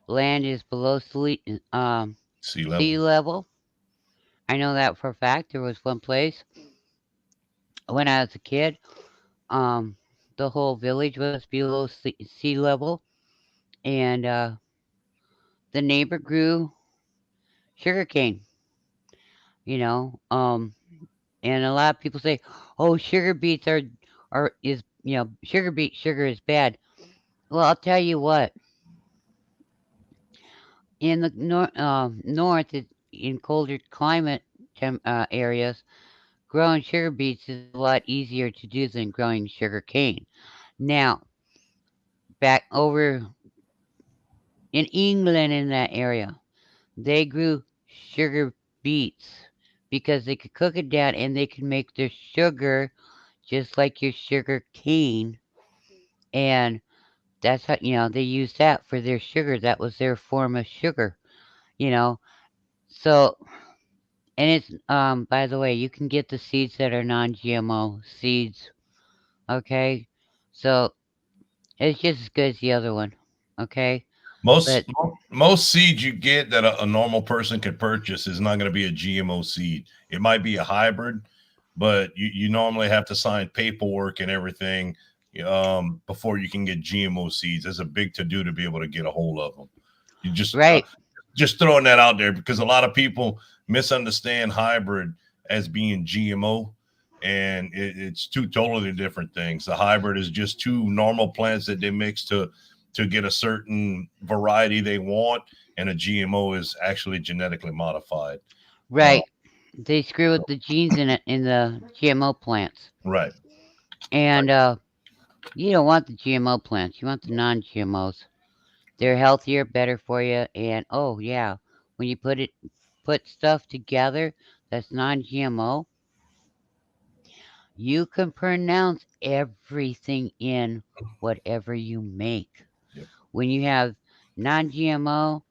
land is below Sea level. sea level. I know that for a fact. There was one place when I was a kid. Um, the whole village was below sea level, and the neighbor grew sugarcane. You know, and a lot of people say, "Oh, sugar beets are is sugar is bad." Well, I'll tell you what. In the north, in colder climate areas, growing sugar beets is a lot easier to do than growing sugar cane. Now, back over in England, in that area, they grew sugar beets because they could cook it down and they could make their sugar just like your sugar cane. And that's how, they used that for their sugar. That was their form of sugar, you know. So, and it's, by the way, you can get the seeds that are non GMO seeds, okay? So, It's just as good as the other one. Okay, but Most seeds you get that a normal person can purchase is not going to be a GMO seed. It might be a hybrid, but you normally have to sign paperwork and everything before you can get GMO seeds. There's a big to do to be able to get a hold of them. You right, just throwing that out there because a lot of people misunderstand hybrid as being GMO, and it's two totally different things. The hybrid is just two normal plants that they mix to get a certain variety they want, and a GMO is actually genetically modified. Uh, right. They screw with the genes in the GMO plants, right. and you don't want the GMO plants. You want the non-GMOs. They're healthier, better for you, and oh yeah, when you put stuff together that's non-GMO, you can pronounce everything in whatever you make. Yep. When you have non-GMO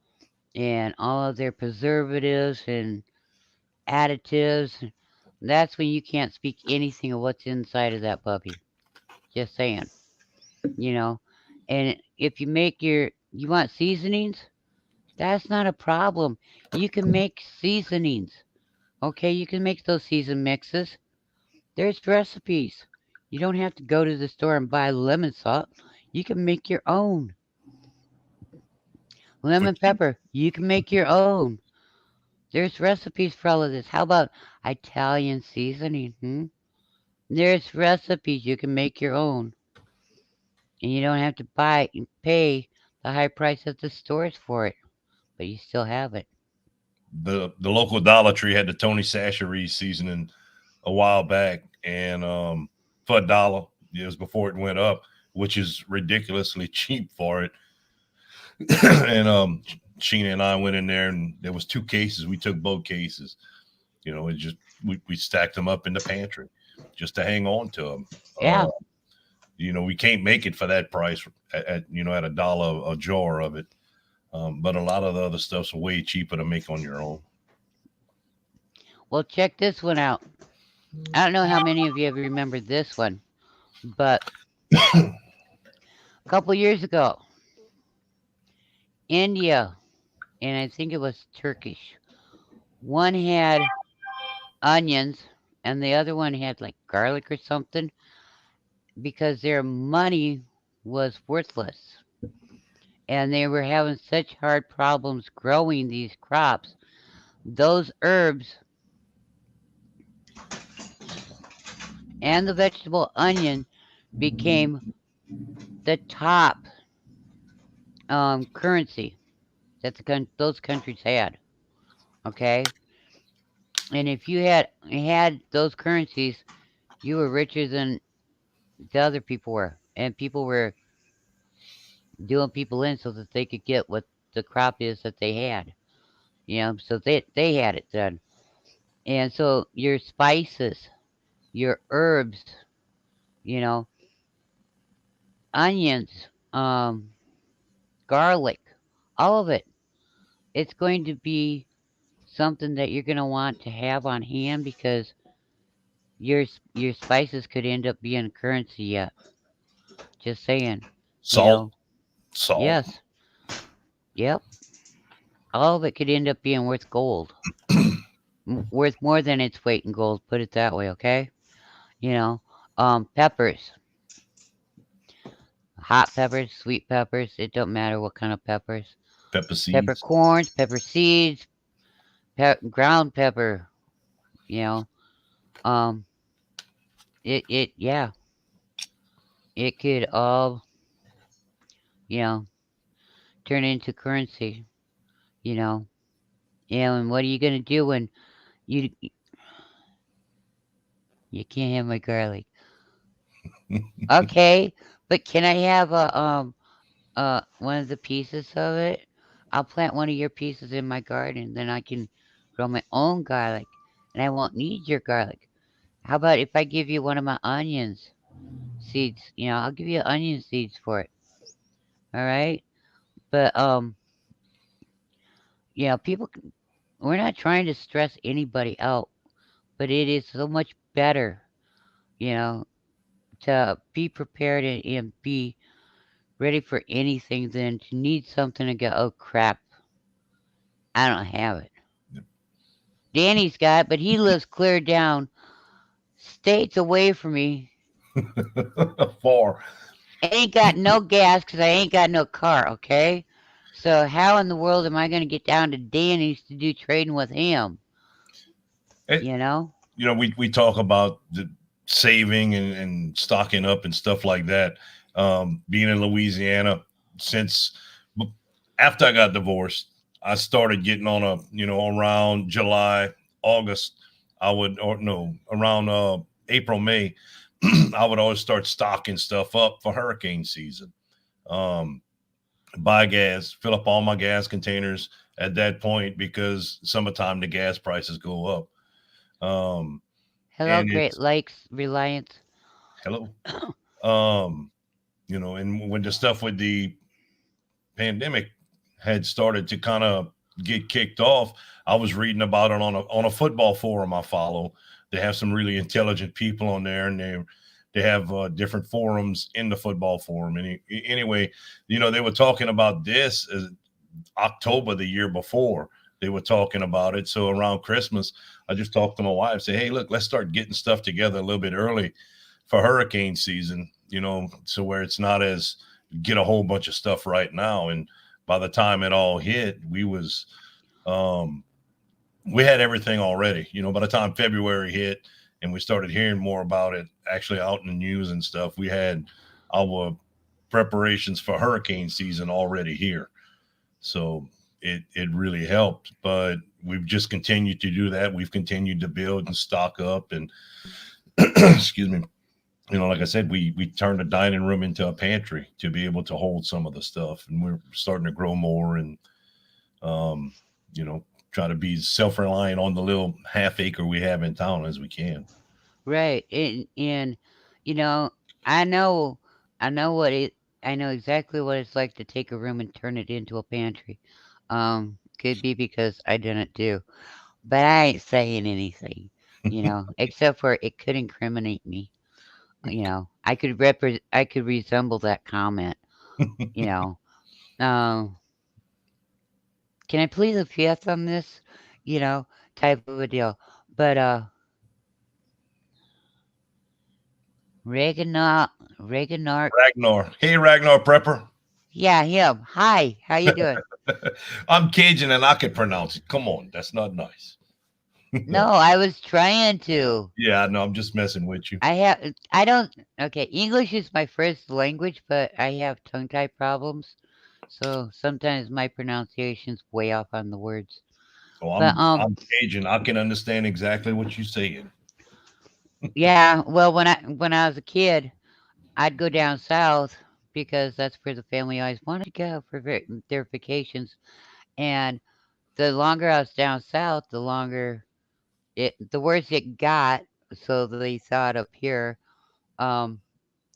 and all of their preservatives and additives, that's when you can't speak anything of what's inside of that puppy. Just saying, you know. And if you want seasonings, that's not a problem. You can make seasonings. Okay, you can make those season mixes. There's recipes. You don't have to go to the store and buy lemon salt. You can make your own. But Lemon pepper, you can make your own. There's recipes for all of this. How about Italian seasoning? There's recipes you can make your own. And you don't have to buy and pay the high price at the stores for it. But you still have it. the local Dollar Tree had the Tony Chachere's seasoning a while back, and for $1, it was before it went up, which is ridiculously cheap for it. And Sheena and I went in there, and there was two cases. We took both cases. It just we stacked them up in the pantry just to hang on to them. Yeah. We can't make it for that price at $1 a jar of it. But a lot of the other stuff's way cheaper to make on your own. Well, check this one out. I don't know how many of you have remembered this one, but a couple years ago, India, and I think it was Turkish, one had onions and the other one had like garlic or something because their money was worthless. And they were having such hard problems growing these crops. Those herbs and the vegetable onion became the top currency that those countries had. Okay, and if you had those currencies, you were richer than the other people were, and people were doing people in so that they could get what the crop is that they had. So they had it done, and so your spices, your herbs, you know, onions, um, garlic, all of it. It's going to be something that you're going to want to have on hand because your spices could end up being currency yet. Just saying, you Salt, know. salt, Yes, yep. All of it could end up being worth gold, worth more than its weight in gold. Put it that way, okay? You know, peppers, hot peppers, sweet peppers. It don't matter what kind of peppers. pepper seeds. Peppercorns, pepper seeds, ground pepper. You know, um, yeah, it could all you know turn into currency. You know, and what are you gonna do when you you can't have my garlic? Okay, but can I have a one of the pieces of it? I'll plant one of your pieces in my garden, then I can grow my own garlic, and I won't need your garlic. How about if I give you one of my onions seeds? I'll give you onion seeds for it. All right, but people, we're not trying to stress anybody out, but it is so much better, you know, to be prepared and be ready for anything than to need something to go, oh crap, I don't have it. Danny's got it, but he lives clear down states away from me. Far. Ain't got no gas because I ain't got no car, okay? So how in the world am I going to get down to Danny's to do trading with him? It, You know? we talk about the saving and stocking up and stuff like that. Being in Louisiana since after I got divorced, I started getting on a around July, August. I would or no around April, May. I would always start stocking stuff up for hurricane season. Um, Buy gas, fill up all my gas containers at that point because summertime the gas prices go up. Um, Hello, and Great it's Lakes Reliance. hello. Um, and when the stuff with the pandemic had started to kind of get kicked off, I was reading about it on a football forum I follow. They have some really intelligent people on there, and they have different forums in the football forum. And anyway, they were talking about this as October the year before. They were talking about it. So around Christmas, I just talked to my wife, say, hey, look, let's start getting stuff together a little bit early for hurricane season, so where it's not as get a whole bunch of stuff right now. And by the time it all hit, um, we had everything already. By the time February hit and we started hearing more about it actually out in the news and stuff, we had our preparations for hurricane season already here. So it really helped. But we've just continued to do that. We've continued to build and stock up and excuse me. Like I said, we turned the dining room into a pantry to be able to hold some of the stuff, and we're starting to grow more and um, you know, try to be self reliant on the little half acre we have in town as we can. Right. And you know, I know I know what it I know exactly what it's like to take a room and turn it into a pantry. Could be because I didn't do. But I ain't saying anything, except for it could incriminate me. I could resemble that comment, you know. Um, can I plead the fifth on this? You know, type of a deal. But Reaganart, Ragnar. Hey, Ragnar Prepper. yeah, him. Hi, how you doing? I'm Cajun and I can pronounce it. Come on, that's not nice. No, I was trying to. Yeah, no, I'm just messing with you. I don't, okay, English is my first language, but I have tongue tie problems. So sometimes my pronunciation's way off on the words. So But I'm Cajun. I can understand exactly what you're saying. yeah, well when I was a kid, I'd go down south because that's where the family always wanted to go for their vacations. And the longer I was down south, the worse it got. So they thought up here, um,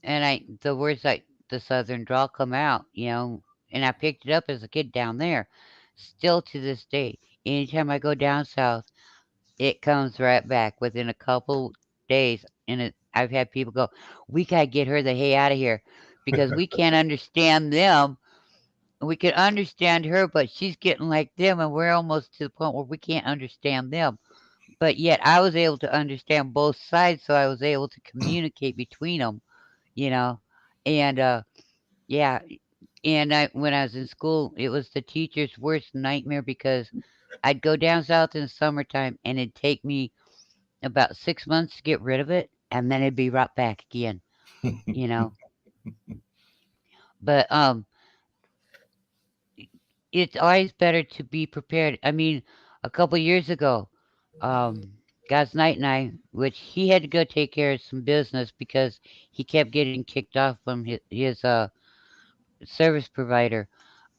and the words like the southern drawl come out, and I picked it up as a kid down there. Still to this day, anytime I go down south, it comes right back within a couple days. And I've had people go, "We gotta get her the hay out of here because we can't understand them. We can understand her, but she's getting like them, and we're almost to the point where we can't understand them." But yet, I was able to understand both sides, so I was able to communicate between them. You know, and yeah, and when I was in school, it was the teacher's worst nightmare because I'd go down south in the summertime, and it'd take me about 6 months to get rid of it, and then it'd be right back again. You know, but it's always better to be prepared. I mean, a couple years ago, um, God's Night and I, which he had to go take care of some business because he kept getting kicked off from his service provider,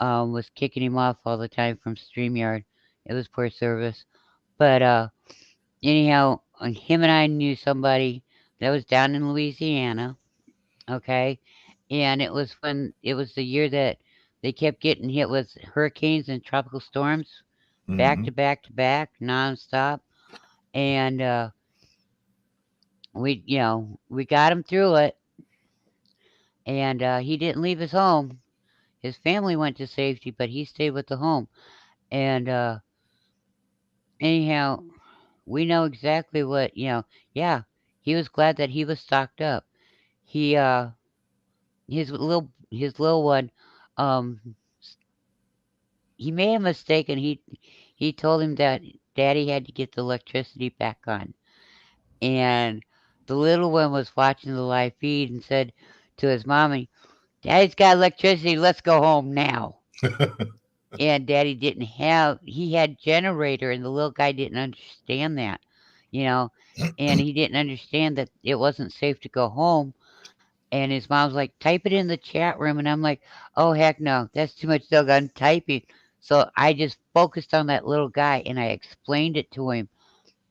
was kicking him off all the time from StreamYard. It was poor service. But anyhow, him and I knew somebody that was down in Louisiana, okay? And it was the year that they kept getting hit with hurricanes and tropical storms back Hmm. to back to back, nonstop. And we got them through it. and he didn't leave his home. His family went to safety, but he stayed with the home. And anyhow, we know exactly what. Yeah, he was glad that he was stocked up. He his little one, um, he made a mistake, and he told him that Daddy had to get the electricity back on, and the little one was watching the live feed and said to his mommy, "Daddy's got electricity. Let's go home now." And Daddy didn't have. He had generator, and the little guy didn't understand that, you know, and he didn't understand that it wasn't safe to go home. And his mom's like, type it in the chat room. And I'm like, oh, heck no. That's too much doggone typing. So I just focused on that little guy and I explained it to him.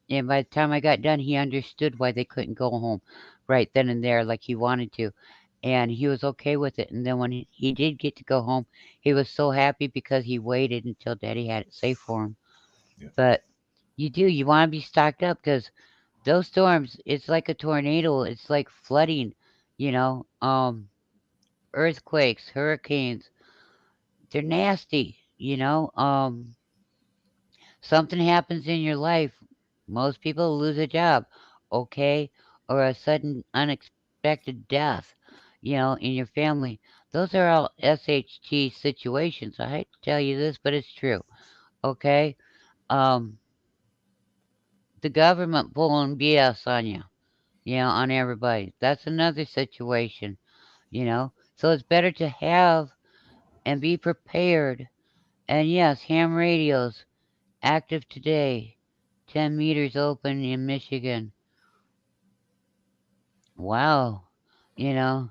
And by the time I got done, he understood why they couldn't go home right then and there like he wanted to. And he was okay with it. And then when he did get to go home, he was so happy because he waited until Daddy had it safe for him. Yeah. But you want to be stocked up because those storms, it's like a tornado, it's like flooding, you know, earthquakes, hurricanes, they're nasty. Something happens in your life, most people lose a job, okay, or a sudden unexpected death, in your family. Those are all SHT situations. I hate to tell you this, but it's true, okay? Um, the government pulling BS on you, on everybody. That's another situation. So it's better to have and be prepared. And yes, ham radios active today. 10 meters open in Michigan. Wow. You know,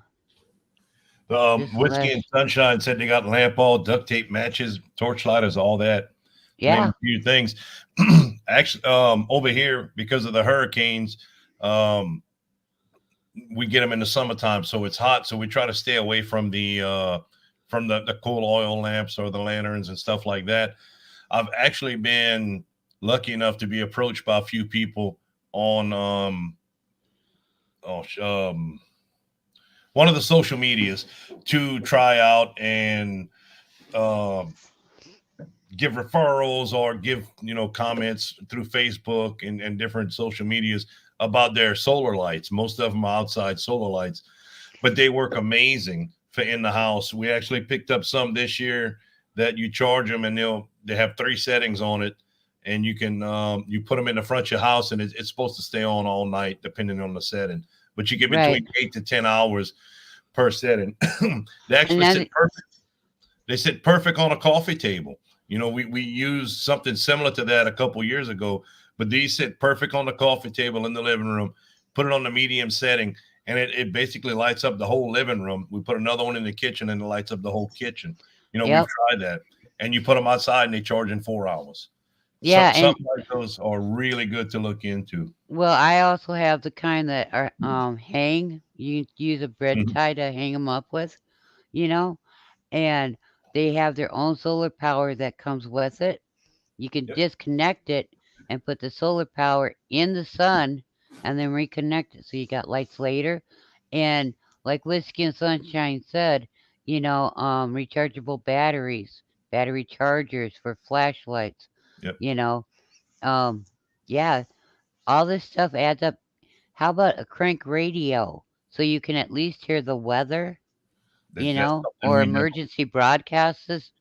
this Whiskey last, and Sunshine said they got lamp oil, duct tape matches, torchlighters, all that, to name yeah, a few things. Actually, over here, because of the hurricanes, um, we get them in the summertime, so it's hot. So we try to stay away from the coal oil lamps or the lanterns and stuff like that. I've actually been lucky enough to be approached by a few people on oh, one of the social medias to try out and um, give referrals or give comments through Facebook and different social medias about their solar lights. Most of them are outside solar lights, but they work amazing for in the house. We actually picked up some this year that you charge them and they have 3 settings on it, and you can you put them in the front of your house, and it's supposed to stay on all night depending on the setting. But you get right. between 8 to 10 hours per setting. They And actually then, sit perfect. They sit perfect on a coffee table. We used something similar to that a couple years ago, but these sit perfect on the coffee table in the living room. Put it on the medium setting, and it basically lights up the whole living room. We put another one in the kitchen, and it lights up the whole kitchen. We've yep. tried that, and you put them outside, and they charge in 4 hours. Yeah. And Something like those are really good to look into. well, I also have the kind that are hang. You can use a bread Mhm. tie to hang them up with, you know, and they have their own solar power that comes with it. You can Yep. disconnect it and put the solar power in the sun and then reconnect it so you got lights later. And like Whiskey and Sunshine said, rechargeable batteries, battery chargers for flashlights, Yep. you know. Um, yeah, all this stuff adds up. How about a crank radio so you can at least hear the weather, That's something or we never. emergency broadcasts,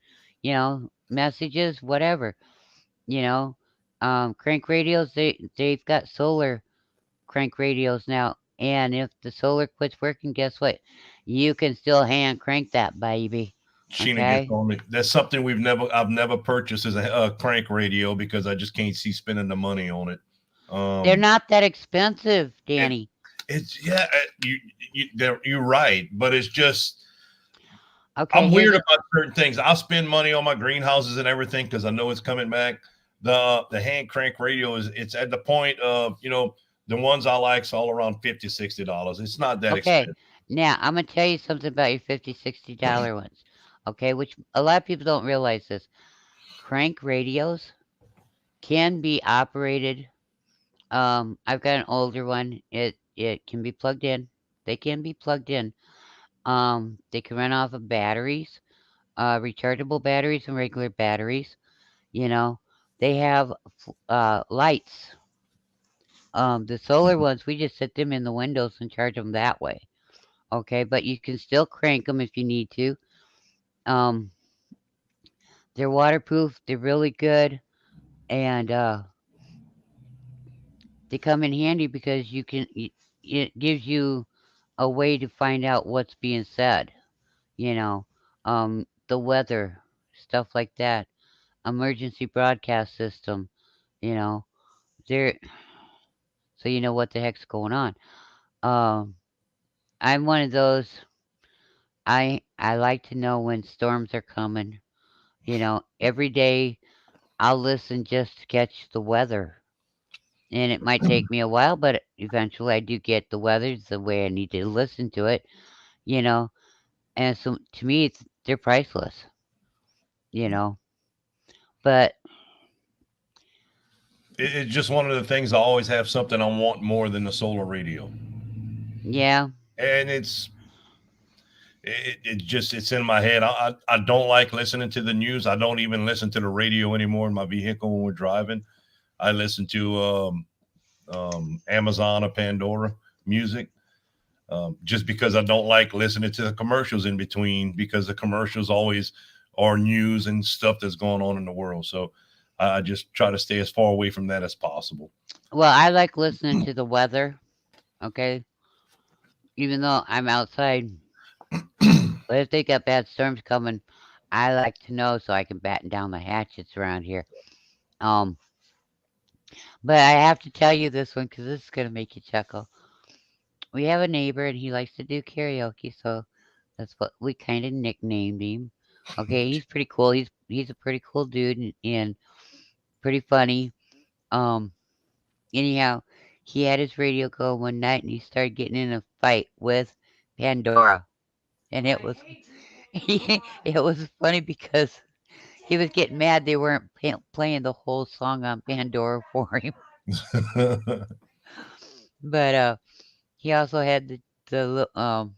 you know, messages, whatever. You know, crank radios, they've got solar crank radios now, and if the solar quits working, guess what? You can still hand crank that baby. Sheena gets Okay, on me. That's something I've never purchased as a crank radio because I just can't see spending the money on it. they're Um, not that expensive, it, Danny. it's yeah, you're right, but it's just Okay, I'm here's weird a about certain things. I'll spend money on my greenhouses and everything because I know it's coming back. The hand crank radio it's at the point of the ones I like's all around $50-$60. It's not that okay. expensive. Now I'm gonna tell you something about your $50, $60 ones. Okay, which a lot of people don't realize this. Crank radios can be operated. I've got an older one. It can be plugged in. They can be plugged in. They can run off of batteries, rechargeable batteries and regular batteries. You know, they have lights. The solar ones, we just set them in the windows and charge them that way. Okay, but you can still crank them if you need to. Um, they're waterproof. They're really good, and they come in handy because it gives you a way to find out what's being said. You know, the weather, stuff like that. Emergency broadcast system. You know, there, so you know what the heck's going on. Um, I'm one of those. I like to know when storms are coming. You know, every day I'll listen just to catch the weather. And it might take me a while, but eventually I do get the weather the way I need to listen to it, you know. And so to me, they're priceless, you know. But It's just one of the things. I always have something I want more than the solar radio, yeah, and it just it's in my head. I don't like listening to the news. I don't even listen to the radio anymore in my vehicle when we're driving. I listen to Amazon or Pandora music, just because I don't like listening to the commercials in between, because the commercials always are news and stuff that's going on in the world. So I just try to stay as far away from that as possible. well, I like listening to the weather, okay, even though I'm outside. But if they got bad storms coming, I like to know so I can batten down the hatches around here. Um, but I have to tell you this one because this is gonna make you chuckle. We have a neighbor and he likes to do karaoke, so that's what we kind of nicknamed him. Okay, he's pretty cool. He's a pretty cool dude and pretty funny. Um, anyhow, he had his radio go one night and he started getting in a fight with Pandora, and it was it was funny because he was getting mad they weren't playing the whole song on Pandora for him. But he also had the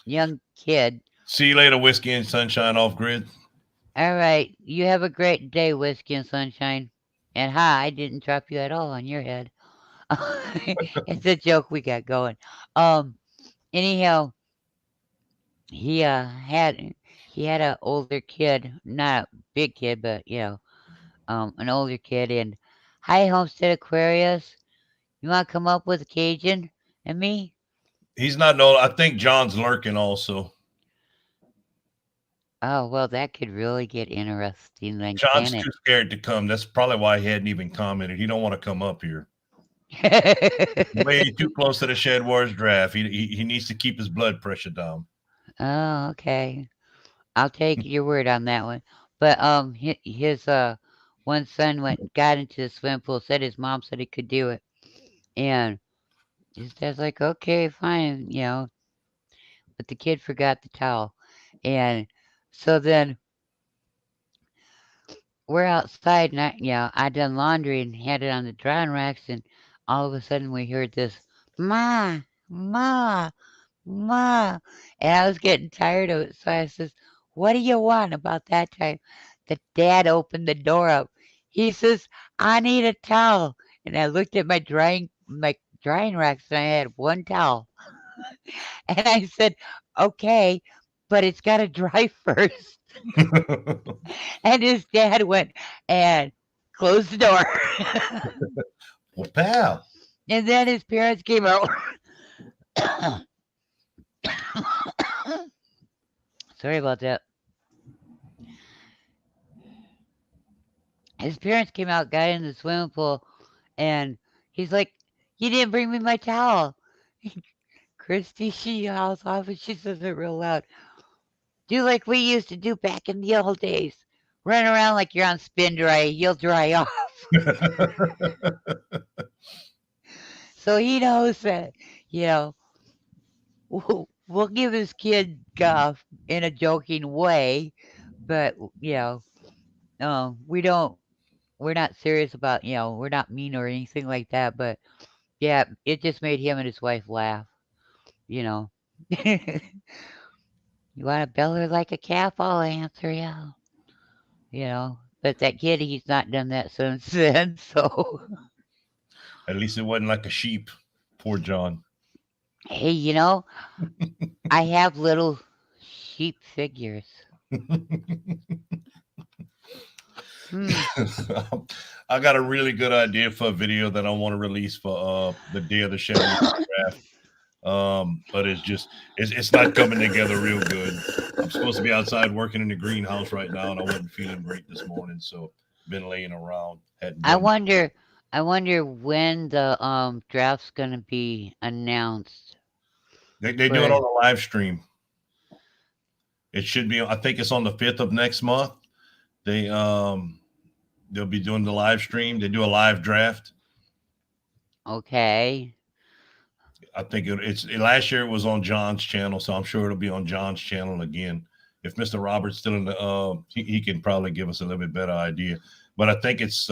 young kid. See you later, whiskey and sunshine off grid. All right, you have a great day, Whiskey and Sunshine. And hi, I didn't drop you at all on your head. It's a joke we got going. Um, anyhow, he he had a older kid, not a big kid, but an older kid. And hi, Homestead Aquarius, you want to come up with a Cajun and me? He's not no. I think John's lurking also. Oh well, that could really get interesting, then, John's can too scared to come. That's probably why he hadn't even commented. He don't want to come up here. Way it? too close to the Shed Wars draft. He needs to keep his blood pressure down. Oh, okay. I'll take your word on that one. But his one son went and got into the swimming pool. Said his mom said he could do it, and his dad's like, okay, fine, But the kid forgot the towel, and so then we're outside, and I done laundry and had it on the drying racks, and all of a sudden we heard this, ma, ma, ma, and I was getting tired of it, so I says, "What do you want?" About that time, the dad opened the door up. He says, "I need a towel," and I looked at my drying racks, and I had one towel, and I said, "Okay, but it's got to dry first." And his dad went and closed the door, Well, pal. and then his parents came out. Sorry about that. His parents came out, got in the swimming pool, and he's like, "You didn't bring me my towel." Christy, she howls off and she says it real loud. Do like we used to do back in the old days. Run around like you're on spin dry, you'll dry off. So he knows that, you know, we'll give his kid guff in a joking way, but, we don't, we're not serious about, we're not mean or anything like that, but yeah, it just made him and his wife laugh, you know. You want to bell her like a calf? I'll answer you. You know, but that kid, he's not done that since then. So, At least it wasn't like a sheep. Poor John. hey, I have little sheep figures. Hmm. I got a really good idea for a video that I want to release for the day of the Chevrolet draft. But it's not coming together real good. I'm supposed to be outside working in the greenhouse right now, and I wasn't feeling great this morning, so been laying around, hadn't I done. wonder, I wonder when the draft's gonna be announced They do it for. on a live stream. It should be. I think it's on the 5th of next month. They they'll be doing the live stream. They do a live draft. Okay. I think it's last year it was on John's channel, so I'm sure it'll be on John's channel again. If Mr. Robert's still in the, he can probably give us a little bit better idea. But I think it's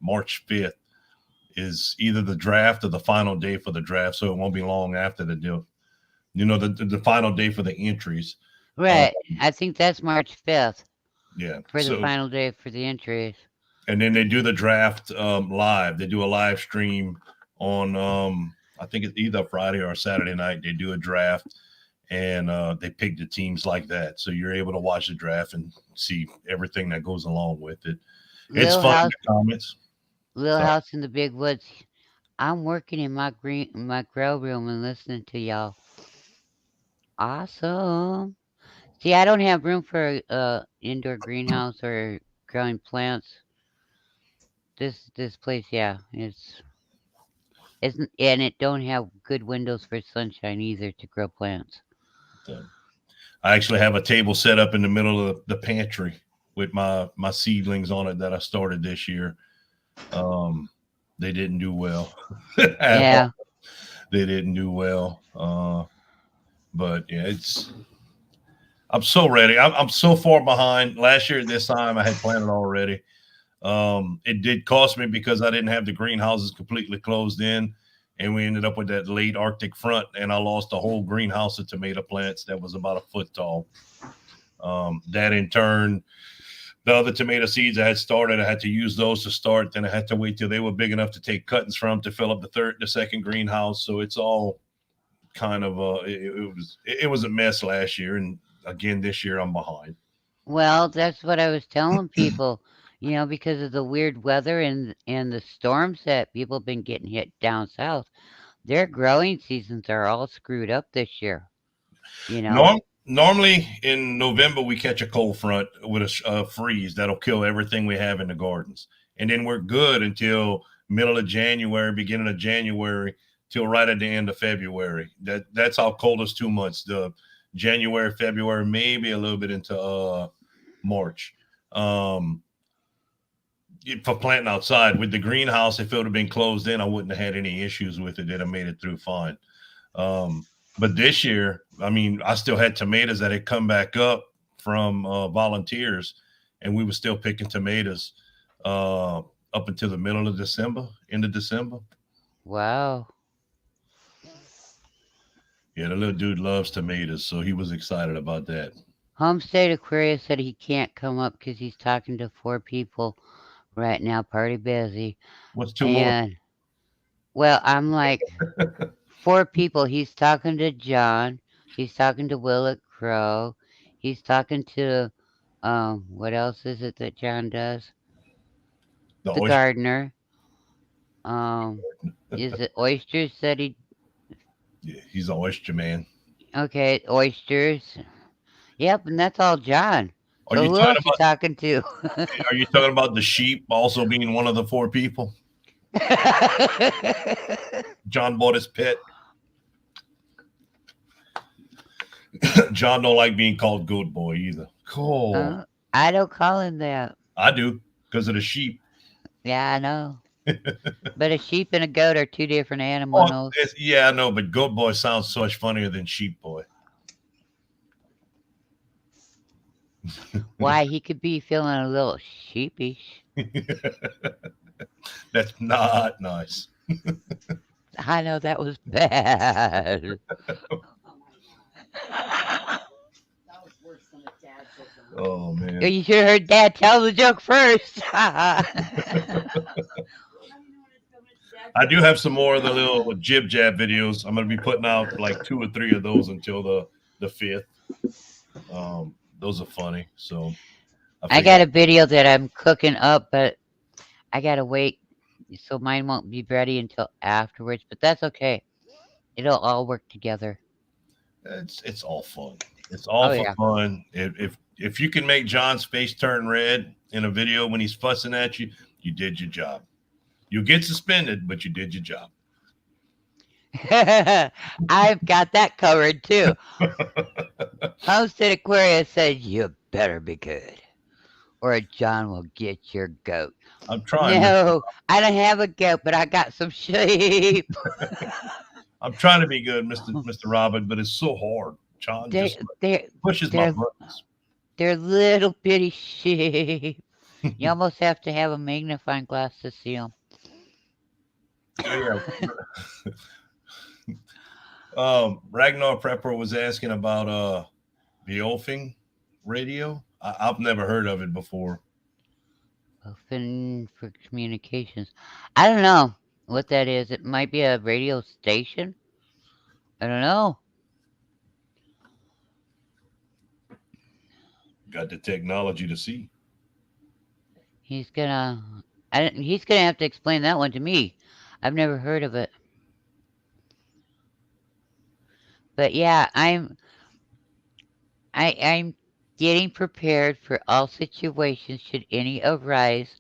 March 5th is either the draft or the final day for the draft, so it won't be long after the deal. The final day for the entries. Right. I think that's March 5th Yeah. for the So final day for the entries. and then they do the draft live. They do a live stream on I think it's either Friday or Saturday night. They do a draft and they pick the teams like that. So you're able to watch the draft and see everything that goes along with it. It's Little fun in house, the comments. little Sorry. house in the big woods. I'm working in my grow room and listening to y'all. Awesome. See, I don't have room for indoor greenhouse or growing plants. This place, yeah, isn't, and it don't have good windows for sunshine either to grow plants. So, I actually have a table set up in the middle of the pantry with my seedlings on it that I started this year. They didn't do well at all. Yeah. They didn't do well. But yeah, I'm so ready. I'm so far behind. Last year at this time, I had planted already. It did cost me because I didn't have the greenhouses completely closed in, and we ended up with that late Arctic front, and I lost a whole greenhouse of tomato plants that was about a foot tall. That in turn, the other tomato seeds I had started, I had to use those to start. Then I had to wait till they were big enough to take cuttings from to fill up the second greenhouse. So it's all kind of it was a mess last year, and again this year I'm behind. Well, that's what I was telling people. Because of the weird weather and the storms that people have been getting hit down south, their growing seasons are all screwed up this year. You know. Normally in November we catch a cold front with a freeze that'll kill everything we have in the gardens, and then we're good until middle of January, beginning of January, till right at the end of February. That's our coldest 2 months. The January, February, maybe a little bit into March. For planting outside with the greenhouse, if it would have been closed in, I wouldn't have had any issues with it. That I made it through fine. But this year, I mean, I still had tomatoes that had come back up from volunteers, and we were still picking tomatoes up until the middle of December, end of December. Wow. Yeah, the little dude loves tomatoes, so he was excited about that. Homestead Aquarius said he can't come up because he's talking to 4 people right now, party busy. What's two more? And, well, I'm like, 4 people. He's talking to John. He's talking to Willet Crow. He's talking to, what else is it that John does? The The oyster. gardener. Is it oysters that he? Yeah, he's an oyster man. Okay, oysters. Yep, and that's all John. Are So you who talking else you about? talking to? Are you talking about the sheep also being one of the 4 people? John bought his pet. John don't like being called good boy either. Cool. I don't call him that. I do because of the sheep. Yeah, I know. But a sheep and a goat are 2 different animals. Yeah, I know, but goat boy sounds so much funnier than sheep boy. Why, he could be feeling a little sheepish. That's not nice. I know that was bad. Oh Oh, man. you should have heard Dad tell the joke first. I do have some more of the little jib jab videos. I'm gonna be putting out like 2 or 3 of those until the fifth. Those are funny. So I I figure got a video that I'm cooking up, but I gotta wait, so mine won't be ready until afterwards. But that's okay. It'll all work together. it's all fun. It's all Oh for yeah. fun. If you can make John's face turn red in a video when he's fussing at you, you did your job. You'll get suspended, but you did your job. I've got that covered too. Homestead Aquarius said, "You better be good, or John will get your goat." I'm trying, Mister. No, I don't have a goat, but I got some sheep. I'm trying to be good, Mister Robin, but it's so hard. John They just they pushes my they're buttons. they're little bitty sheep. You almost have to have a magnifying glass to see them. Yeah. Ragnar Prepper was asking about the Olfing radio. I've never heard of it before. Open for communications. I don't know what that is. It might be a radio station. I don't know. Got the technology to see. He's gonna. He's gonna have to explain that one to me. I've never heard of it. But yeah, I'm getting prepared for all situations should any arise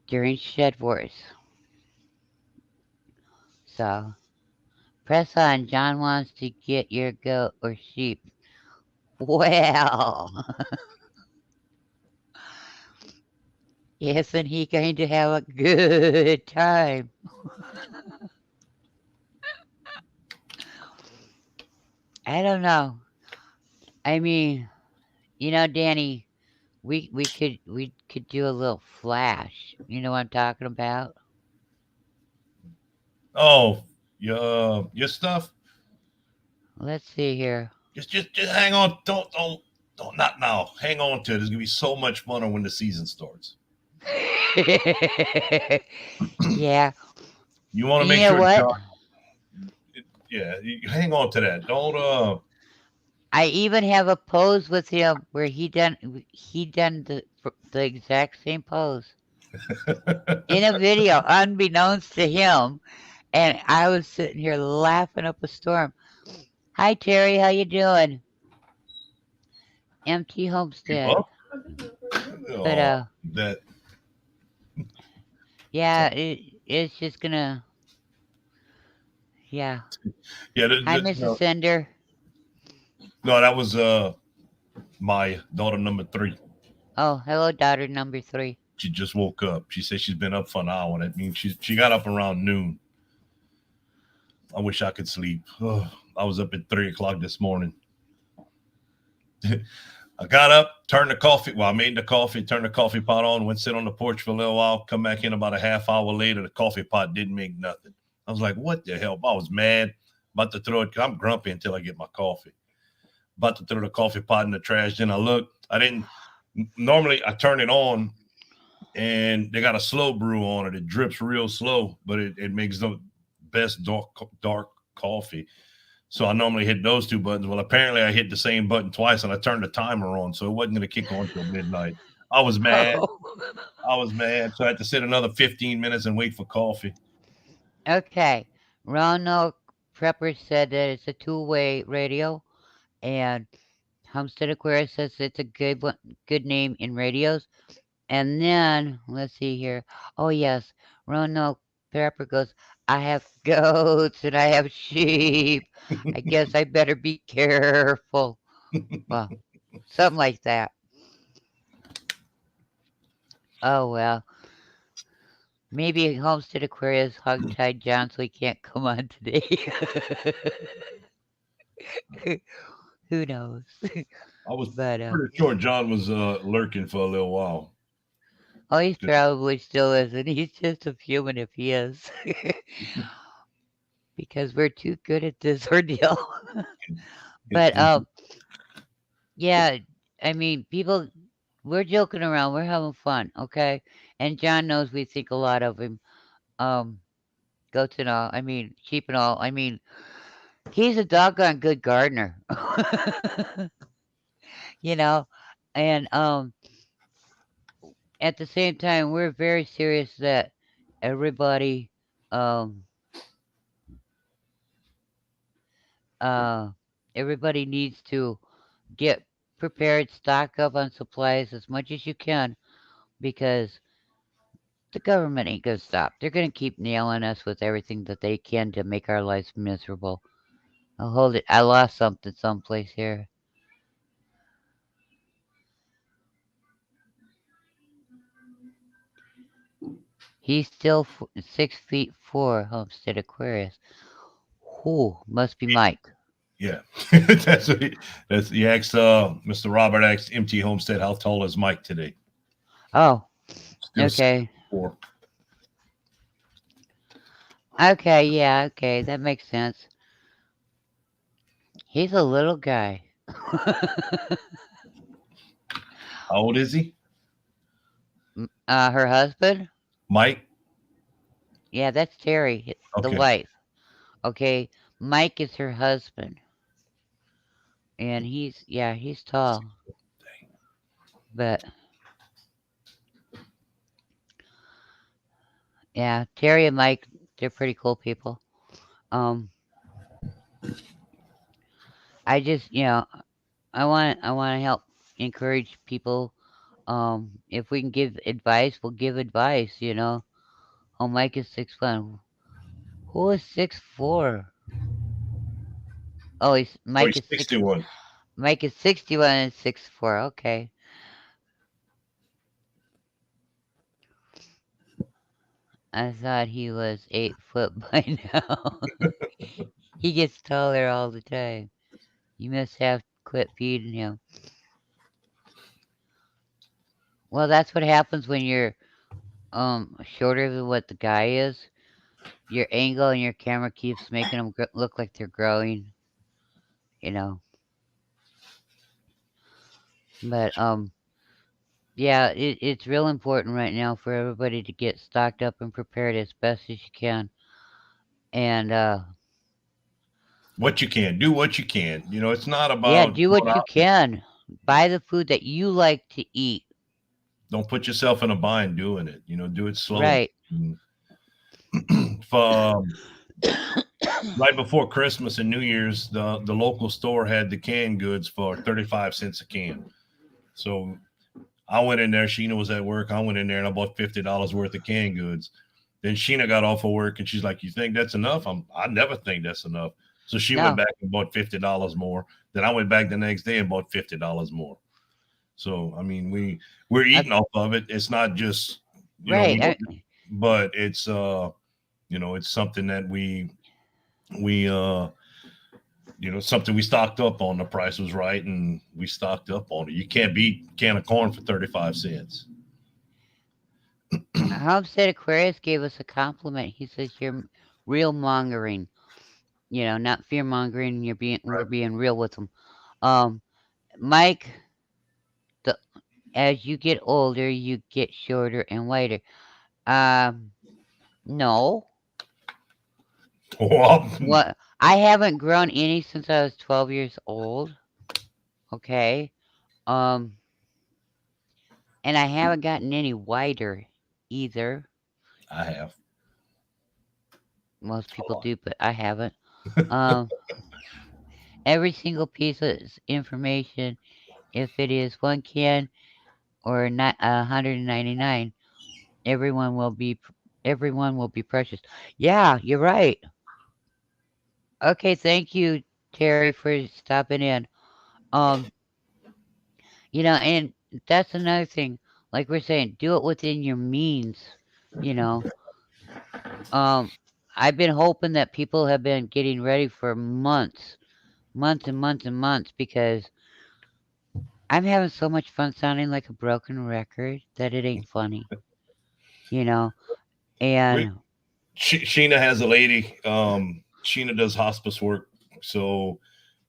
during Shed Wars. So press on. John wants to get your goat or sheep. Well, isn't he going to have a good time? I don't know. I mean, Danny, we could do a little flash. You know what I'm talking about? Oh, your stuff. Let's see here. Just hang on. Don't not now. Hang on to it. It's gonna be so much funner when the season starts. Yeah. You want to You make know sure, what? John. Yeah, you hang on to that. Don't. I even have a pose with him where he done the exact same pose in a video, unbeknownst to him, and I was sitting here laughing up a storm. Hi Terry, how you doing? Empty Keep homestead. up. But Oh, that. yeah, it's just gonna yeah. Yeah. Hi Mrs. No, Sender. no, that was my daughter number 3. Oh, hello, daughter number 3. She just woke up. She said she's been up for an hour. That means she got up around noon. I wish I could sleep. Oh, I was up at 3 o'clock this morning. I got up, turned the coffee. Well, I made the coffee, turned the coffee pot on, went sit on the porch for a little while, come back in about a half hour later. The coffee pot didn't make nothing. I was like, what the hell? I was mad, about to throw it. I'm grumpy until I get my coffee. About to throw the coffee pot in the trash. Then I looked. I didn't. Normally, I turn it on, and they got a slow brew on it. It drips real slow, but it makes the best dark coffee. So I normally hit those 2 buttons. Well, apparently I hit the same button twice, and I turned the timer on, so it wasn't going to kick on till midnight. I was mad. Oh. I was mad. So I had to sit another 15 minutes and wait for coffee. Okay. Ronald Prepper said that it's a two-way radio, and Homestead Aquarius says it's a good name in radios. And then let's see here. Oh yes, Ronald Prepper goes. I have goats and I have sheep. I guess I better be careful. Well, something like that. Oh well. Maybe Homestead Aquarius hog-tied John so he can't come on today. Who knows? I was But pretty sure John was lurking for a little while. oh, he's probably still isn't. He's just a human if he is, because we're too good at this ordeal. But yeah, I mean, people, we're joking around, we're having fun, okay? And John knows we think a lot of him. Um, goats and all. I mean, sheep and all. I mean, he's a doggone good gardener, you know. And at the same time, we're very serious that everybody, um, uh, everybody needs to get prepared, stock up on supplies as much as you can, because the government ain't gonna stop. They're gonna keep nailing us with everything that they can to make our lives miserable. I'll hold it. I lost something someplace here. He's still 6 feet 4, Homestead Aquarius. Who must be Mike? Yeah, that's what that's he asked. Mr. Robert asked MT Homestead, how tall is Mike today? Oh, Still okay. 4. Okay, yeah, okay, that makes sense. He's a little guy. How old is he? Her husband? Mike. Yeah, that's Terry, the Okay. wife. Okay, Mike is her husband, and he's tall, but yeah, Terry and Mike, they're pretty cool people. Um, I just, I want to help encourage people. If we can give advice, we'll give advice. Oh, Mike is 6'1". Who is 6'4"? Oh, he's Oh, Mike he's is six. 61. Mike is 61 and 6'4". Okay, I thought he was 8 foot by now. He gets taller all the time. You must have quit feeding him. Well, that's what happens when you're shorter than what the guy is. Your angle and your camera keeps making them look like they're growing. You know, but yeah, it's real important right now for everybody to get stocked up and prepared as best as you can. And What you can do, what you can. It's not yeah, about do going what you out. can. Buy the food that you like to eat. Don't put yourself in a bind doing it. Do it slowly. Right. For, right before Christmas and New Year's, the local store had the canned goods for 35 cents a can. So I went in there. Sheena was at work. I went in there and I bought $50 worth of canned goods. Then Sheena got off of work and she's like, "You think that's enough?" I never think that's enough. So she went No. back and bought $50 more. Then I went back the next day and bought $50 more. So I mean, we're Uh, eating off of it. It's not just we right. don't, but it's it's something that we something we stocked up on. The price was right, and we stocked up on it. You can't beat a can of corn for 35 cents. Homestead Aquarius gave us a compliment. He says you're real mongering. Not fear mongering. We're Right. being real with them. Um, Mike, the as you get older, you get shorter and whiter. Um, no. Well, What? I haven't grown any since I was 12 years old. Okay. Um, and I haven't gotten any whiter either. I have Most a people lot. do, but I haven't. Um, every single piece of information, if it is one can or not 199, everyone will be everyone will be precious. Yeah, you're right. Okay, thank you, Terry, for stopping in. Um, and that's another thing. Like we're saying, do it within your means. You know, um, I've been hoping that people have been getting ready for months, months and months and months, because I'm having so much fun sounding like a broken record that it ain't funny. You know, We and Sheena has a lady. Sheena does hospice work, so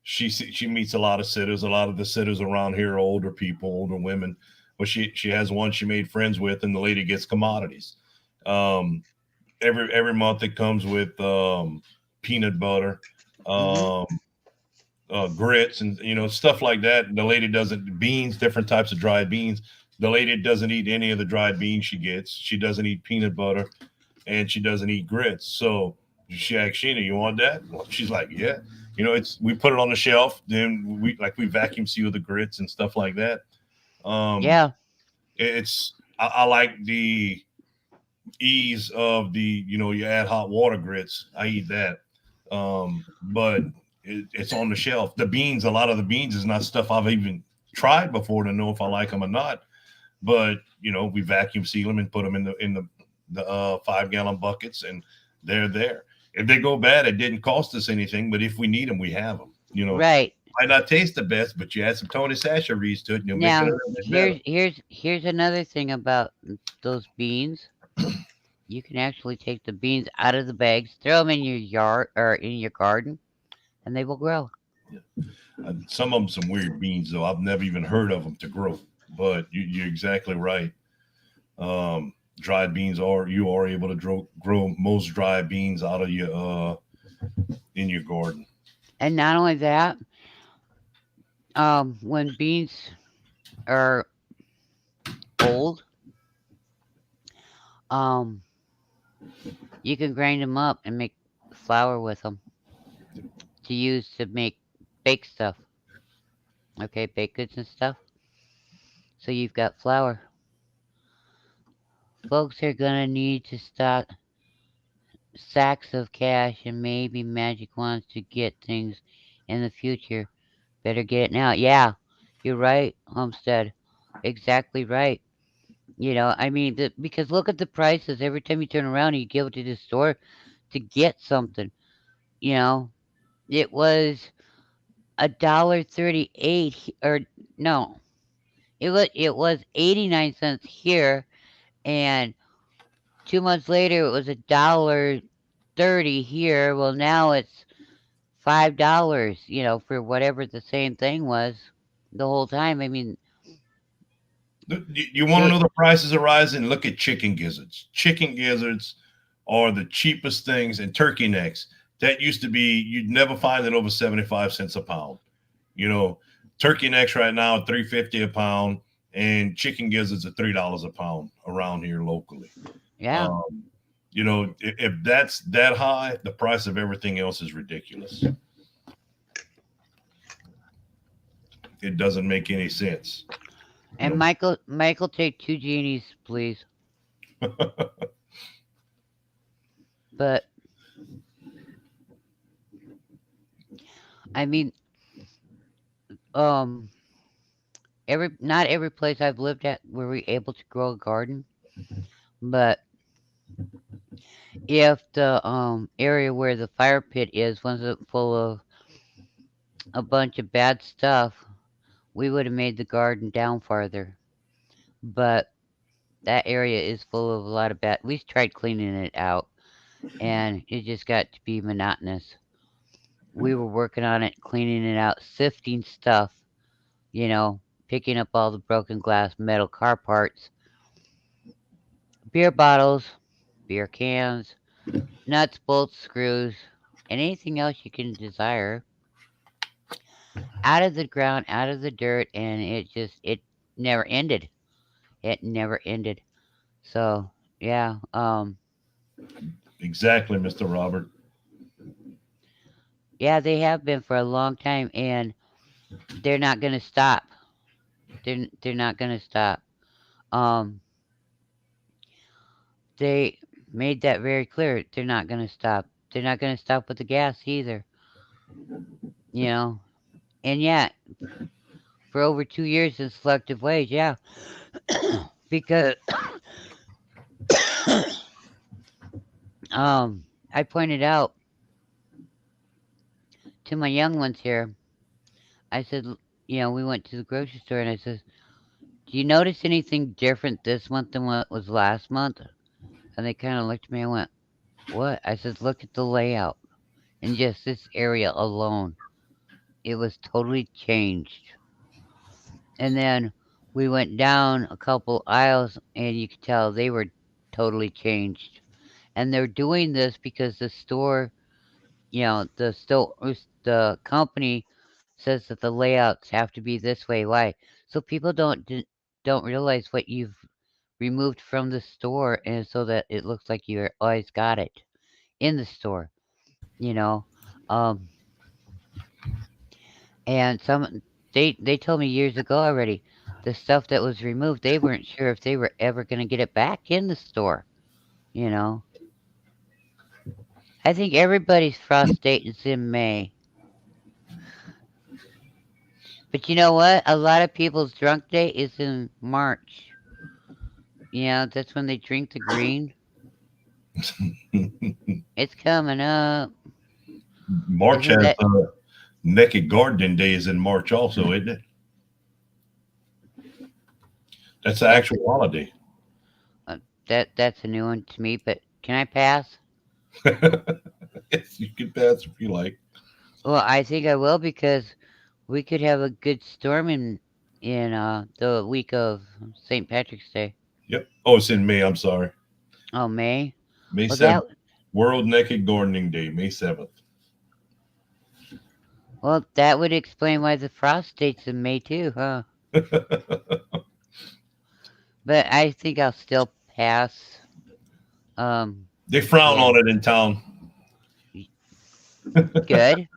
she meets a lot of sitters. A lot of the sitters around here are older people, older women. But she has one she made friends with, and the lady gets commodities. Um, every month it comes with peanut butter, Mm-hmm. um, grits, and stuff like that. The lady doesn't beans, different types of dried beans. The lady doesn't eat any of the dried beans she gets. She doesn't eat peanut butter, and she doesn't eat grits. So she asked Sheena, "You want that?" Well, she's like, "Yeah." It's we put it on the shelf. Then we vacuum seal the grits and stuff like that. Um, Yeah. it's I like the ease of the you add hot water grits. I eat that, but it's on the shelf. The beans, a lot of the beans is not stuff I've even tried before to know if I like them or not. But we vacuum seal them and put them in the 5 gallon buckets, and they're there. If they go bad, it didn't cost us anything. But if we need them, we have them. Right. Might not taste the best, but you add some Tony Sasha reeds to it, and you'll make it a Now, little bit better. here's another thing about those beans. You can actually take the beans out of the bags, throw them in your yard or in your garden, and they will grow. Some of them some weird beans though. I've never even heard of them to grow. But you're exactly right. Dried beans are you are able to grow most dried beans out of your in your garden. And not only that, when beans are old, um, you can grind them up and make flour with them to use to make bake stuff. Okay, baked goods and stuff. So you've got flour. Folks are gonna need to stock sacks of cash and maybe magic wands to get things in the future. Better get it now. Yeah, you're right, Homestead. Exactly right. I mean, because look at the prices. Every time you turn around and you go to the store to get something, you know, it was $1.38, or no, it was 89 cents here, and 2 months later it was $1.30 here. Well, now it's $5, for whatever the same thing was the whole time. I mean, You want to they know the prices are rising? Look at chicken gizzards. Chicken gizzards are the cheapest things, and turkey necks. That used to be you'd never find it over 75 cents a pound. You know, turkey necks right now at 3.50 a pound, and chicken gizzards at $3 a pound around here locally. yeah. Um, if that's that high, the price of everything else is ridiculous. It doesn't make any sense. You And Michael, take two genies, please. But I mean, um, every not every place I've lived at were we able to grow a garden. But if the area where the fire pit is wasn't full of a bunch of bad stuff, we would have made the garden down farther. But that area is full of a lot of bad. We tried cleaning it out, and it just got to be monotonous. We were working on it, cleaning it out, sifting stuff, you know, picking up all the broken glass, metal car parts, beer bottles, beer cans, nuts, bolts, screws, and anything else you can desire out of the ground, out of the dirt, and it never ended. It never ended. So yeah, Exactly, Mr. Robert. yeah, they have been for a long time, and they're not gonna stop. They're not gonna stop. Um, they made that very clear. They're not gonna stop. They're not gonna stop with the gas either. You know, and yeah, for over 2 years in selective wage, yeah, because I pointed out to my young ones here. I said, we went to the grocery store, and I said, "Do you notice anything different this month than what was last month?" And they kind of looked at me and went, "What?" I said, "Look at the layout in just this area alone. it was totally changed. And then we went down a couple aisles, and you could tell they were totally changed. And they're doing this because the store, the company says that the layouts have to be this way. Why? So people don't realize what you've removed from the store, and so that it looks like you always got it in the store. You know, um, and they told me years ago already, the stuff that was removed, they weren't sure if they were ever going to get it back in the store. You know, I think everybody's frost date is in May. But you know what? A lot of people's drunk day is in March. That's when they drink the green. It's coming up. March Isn't has that Naked Gardening Day is in March also, isn't it? That's the that's actual holiday. uh, that's a new one to me, but can I pass? Yes, you can pass if you like. Well, I think I will because we could have a good storm in the week of St. Patrick's Day. Yep. Oh, it's in May. I'm sorry. Oh, May. May Well, 7th. World Naked Gardening Day, May 7th. that would explain why the frost date's in May too, huh? But I think I'll still pass. Um, They frown yeah, on it in town. good.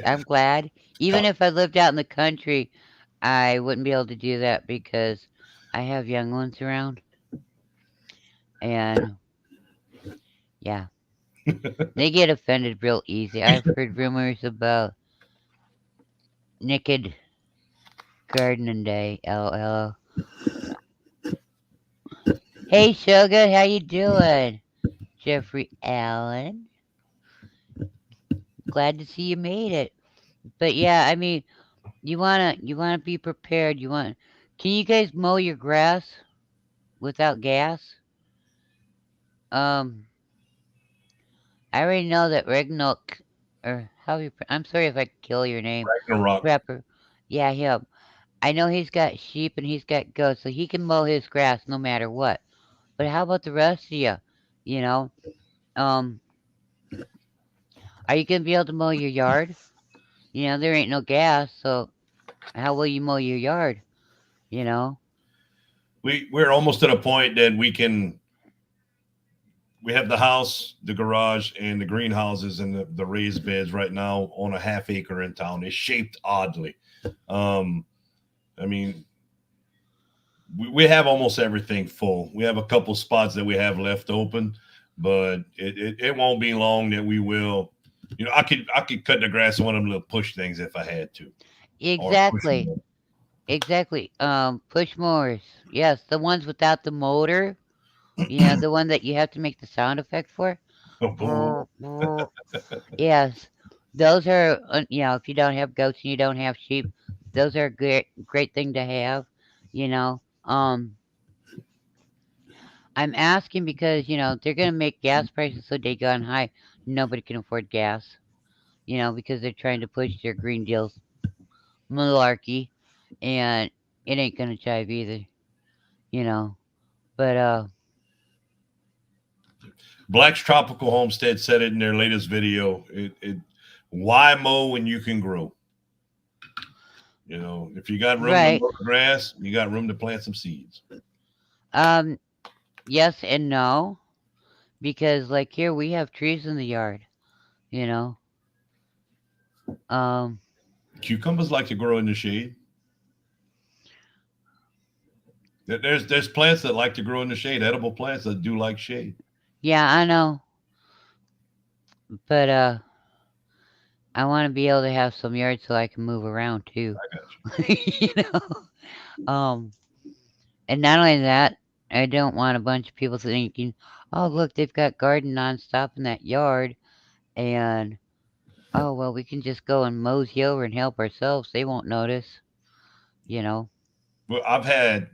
I'm glad. Even Town- if I lived out in the country, I wouldn't be able to do that because I have young ones around. And yeah, they get offended real easy. I've heard rumors about naked gardening day. LOL. Hey, Sugar, how you doing? Jeffrey Allen. Glad to see you made it. But yeah, I mean, you wanna be prepared. Can you guys mow your grass without gas? Um, I already know that Regnok, or I'm sorry if I kill your name, Ragnarok. Prepper. Yeah, him. I know he's got sheep and he's got goats, so he can mow his grass no matter what. But how about the rest of you? You know, um, are you gonna be able to mow your yard? There ain't no gas, so how will you mow your yard? You know, We're almost at a point that we have the house, the garage, and the greenhouses and the raised beds right now on a half acre in town. It's shaped oddly. Um, I mean, we have almost everything full. We have a couple spots that we have left open, but it won't be long that we will. I could cut the grass on one of them little push things if I had to, or push exactly, them. exactly. Push mowers. Yes, the ones without the motor. The one that you have to make the sound effect for. Yes, those are, if you don't have goats and you don't have sheep, those are a great thing to have. You know, I'm asking because they're gonna make gas prices so they gone high. Nobody can afford gas. Because they're trying to push their green deals malarkey, and it ain't gonna jive either. You know, but Black's Tropical Homestead said it in their latest video. Why mow when you can grow? If you got room to right. mow the grass, you got room to plant some seeds. Um, yes and no, because like here we have trees in the yard. You know, um. Cucumbers like to grow in the shade. There's plants that like to grow in the shade. Edible plants that do like shade. Yeah, I know, but I want to be able to have some yard so I can move around too. I got you. you um, and not only that, I don't want a bunch of people thinking, "Oh, look, they've got garden nonstop in that yard," and oh well, we can just go and mosey over and help ourselves. They won't notice, you know. Well, I've had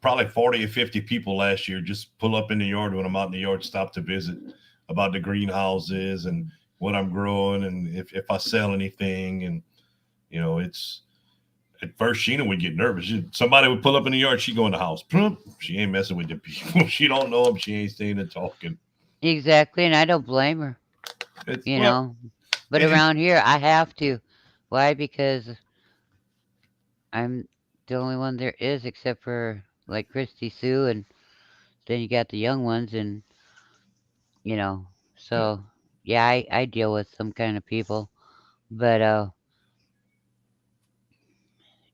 probably 40 or 50 people last year just pull up in the yard when I'm out in the yard, stop to visit about the greenhouses and what I'm growing and if I sell anything. And it's at first Sheena would get nervous. Somebody would pull up in the yard, she go in the house. Plump. She ain't messing with the people. She don't know them. She ain't staying and talking. Exactly, and I don't blame her, It's you well, know. But and around here, I have to. Why? Because I'm the only one there is, except for like Christy Sue, and then you got the young ones, and you know. yeah. So yeah, I deal with some kind of people, but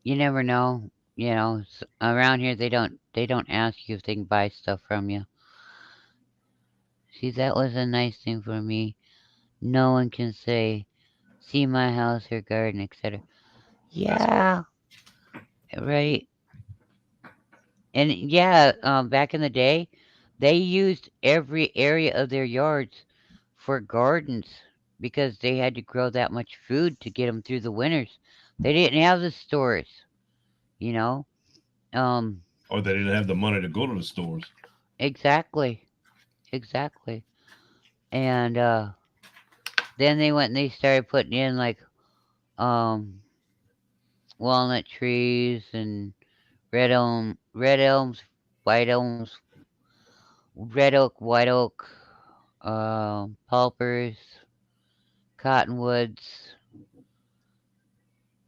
you never know. Around here they don't ask you if they can buy stuff from you. See, that was a nice thing for me. No one can say, "See my house or garden," etc. That's good. Yeah, right. And yeah, back in the day, they used every area of their yards for gardens because they had to grow that much food to get them through the winters. They didn't have the stores, you know. Um, Or they didn't have the money to go to the stores. exactly, exactly. And then they went and they started putting in like um walnut trees and red elms, white elms, red oak, white oak, pulpers, cottonwoods,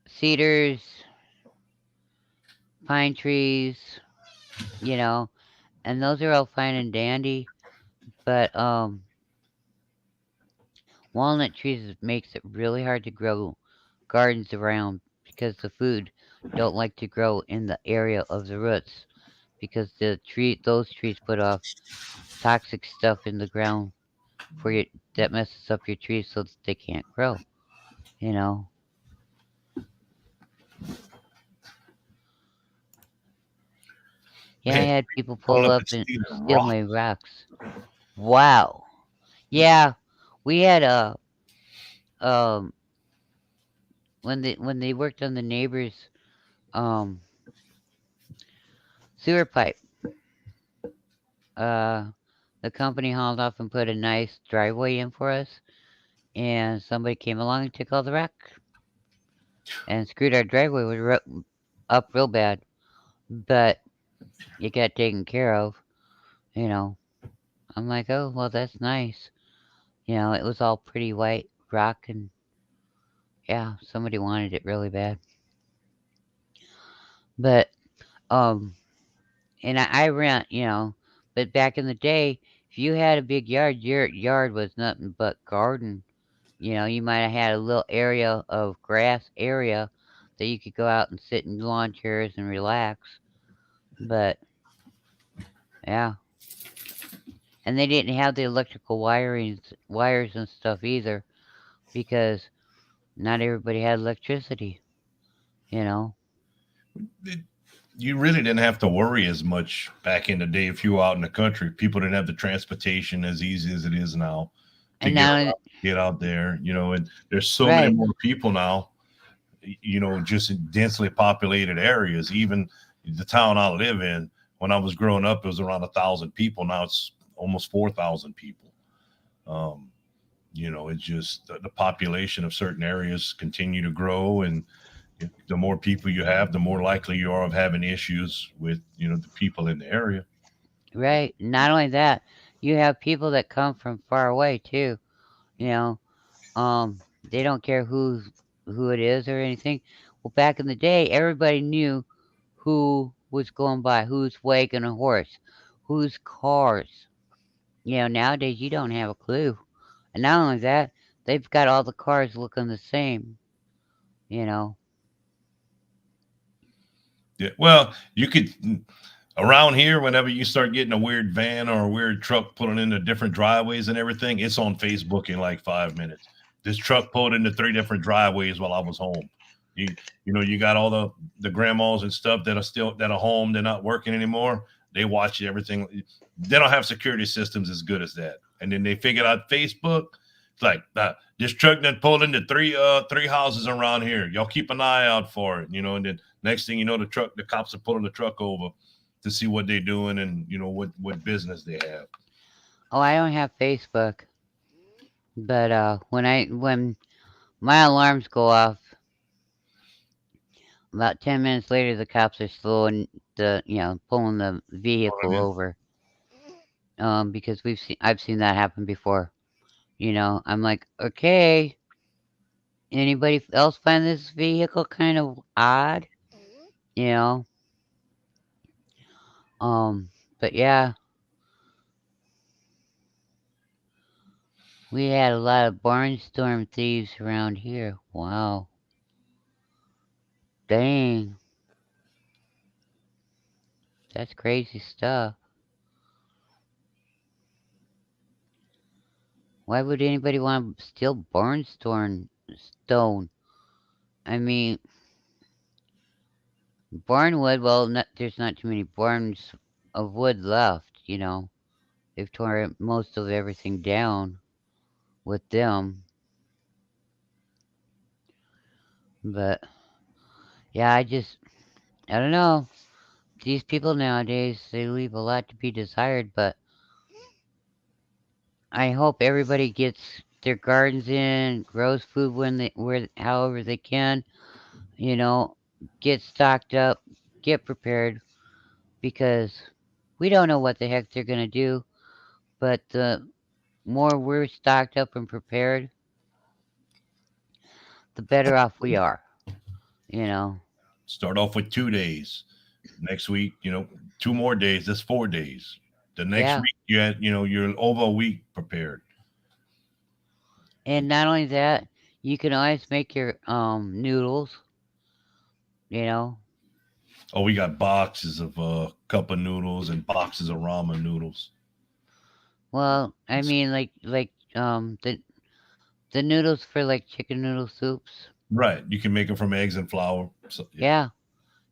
cedars, pine trees, you know, and those are all fine and dandy. But walnut trees makes it really hard to grow gardens around because the food don't like to grow in the area of the roots because those trees put off toxic stuff in the ground for you that messes up your trees so that they can't grow. You know. Yeah, I Man, had people pulling pull up up and and stealing steal rock. my rocks. Wow. Yeah, we had a um when they worked on the neighbor's um sewer pipe. Uh, the company hauled off and put a nice driveway in for us, and somebody came along and took all the rock and screwed our driveway up real bad. But it got taken care of. You know, I'm like, oh well, that's nice. It was all pretty white rock, and yeah, somebody wanted it really bad. But um, and I rent, but back in the day, if you had a big yard, your yard was nothing but garden. You might have had a little area of grass area that you could go out and sit in lawn chairs and relax. But yeah, and they didn't have the electrical wires and stuff either because not everybody had electricity. You know. It, you really didn't have to worry as much back in the day if you were out in the country. People didn't have the transportation as easy as it is now to And now, get out there. And there's so many right, more people now. Just in densely populated areas. Even the town I live in, when I was growing up, it was around 1,000 people. Now it's almost 4,000 people. Um, it's just the population of certain areas continue to grow, and the more people you have, the more likely you are of having issues with the people in the area. right. Not only that, you have people that come from far away too. You know, they don't care who it is or anything. Well, back in the day, everybody knew who was going by, who's wagging a horse, whose cars. Nowadays you don't have a clue. And not only that, they've got all the cars looking the same. You know, Yeah, well, you could around here, whenever you start getting a weird van or a weird truck pulling into different driveways and everything, it's on Facebook in like 5 minutes. This truck pulled into 3 different driveways while I was home. You got all the grandmas and stuff that are home, they're not working anymore. They watch everything. They don't have security systems as good as that. And then they figured out Facebook. It's like this truck that pulled into three houses around here. Y'all keep an eye out for it, and then next thing you know, the cops are pulling the truck over to see what they're doing and what business they have. oh, I don't have Facebook. But when my alarms go off, about 10 minutes later, the cops are slowing pulling the vehicle Well, over. Because I've seen that happen before. I'm like, okay, anybody else find this vehicle kind of odd? You know, um, but yeah, we had a lot of barnstorm thieves around here. Wow, dang, that's crazy stuff. Why would anybody want to steal barnstorm stone? I mean, barnwood. Well, there's not too many barns of wood left. They've torn most of everything down with them. But yeah, I don't know. These people nowadays, they leave a lot to be desired, but I hope everybody gets their gardens in, grows food however they can, you know, get stocked up, get prepared because we don't know what the heck they're going to do, but the more we're stocked up and prepared, the better off we are, you know. start off with 2 days. Next week, 2 more days. That's 4 days. The next Yeah. week, you're over a week prepared. And not only that, you can always make your noodles, you know. Oh, we got boxes of cup of noodles and boxes of ramen noodles. Well, I mean the noodles for like chicken noodle soups. Right. You can make them from eggs and flour. So, yeah.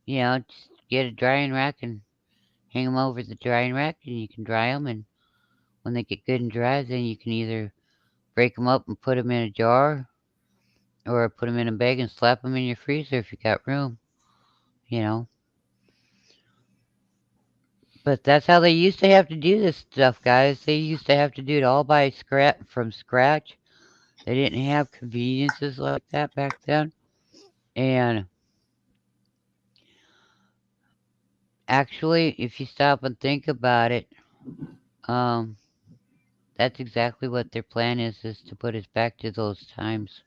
Yeah, just get a drying rack and hang them over the drying rack, and you can dry them. And when they get good and dry, then you can either break them up and put them in a jar, or put them in a bag and slap them in your freezer if you got room. You know. But that's how they used to have to do this stuff, guys. They used to have to do it all from scratch. They didn't have conveniences like that back then. And actually, if you stop and think about it, um, that's exactly what their plan is to put us back to those times,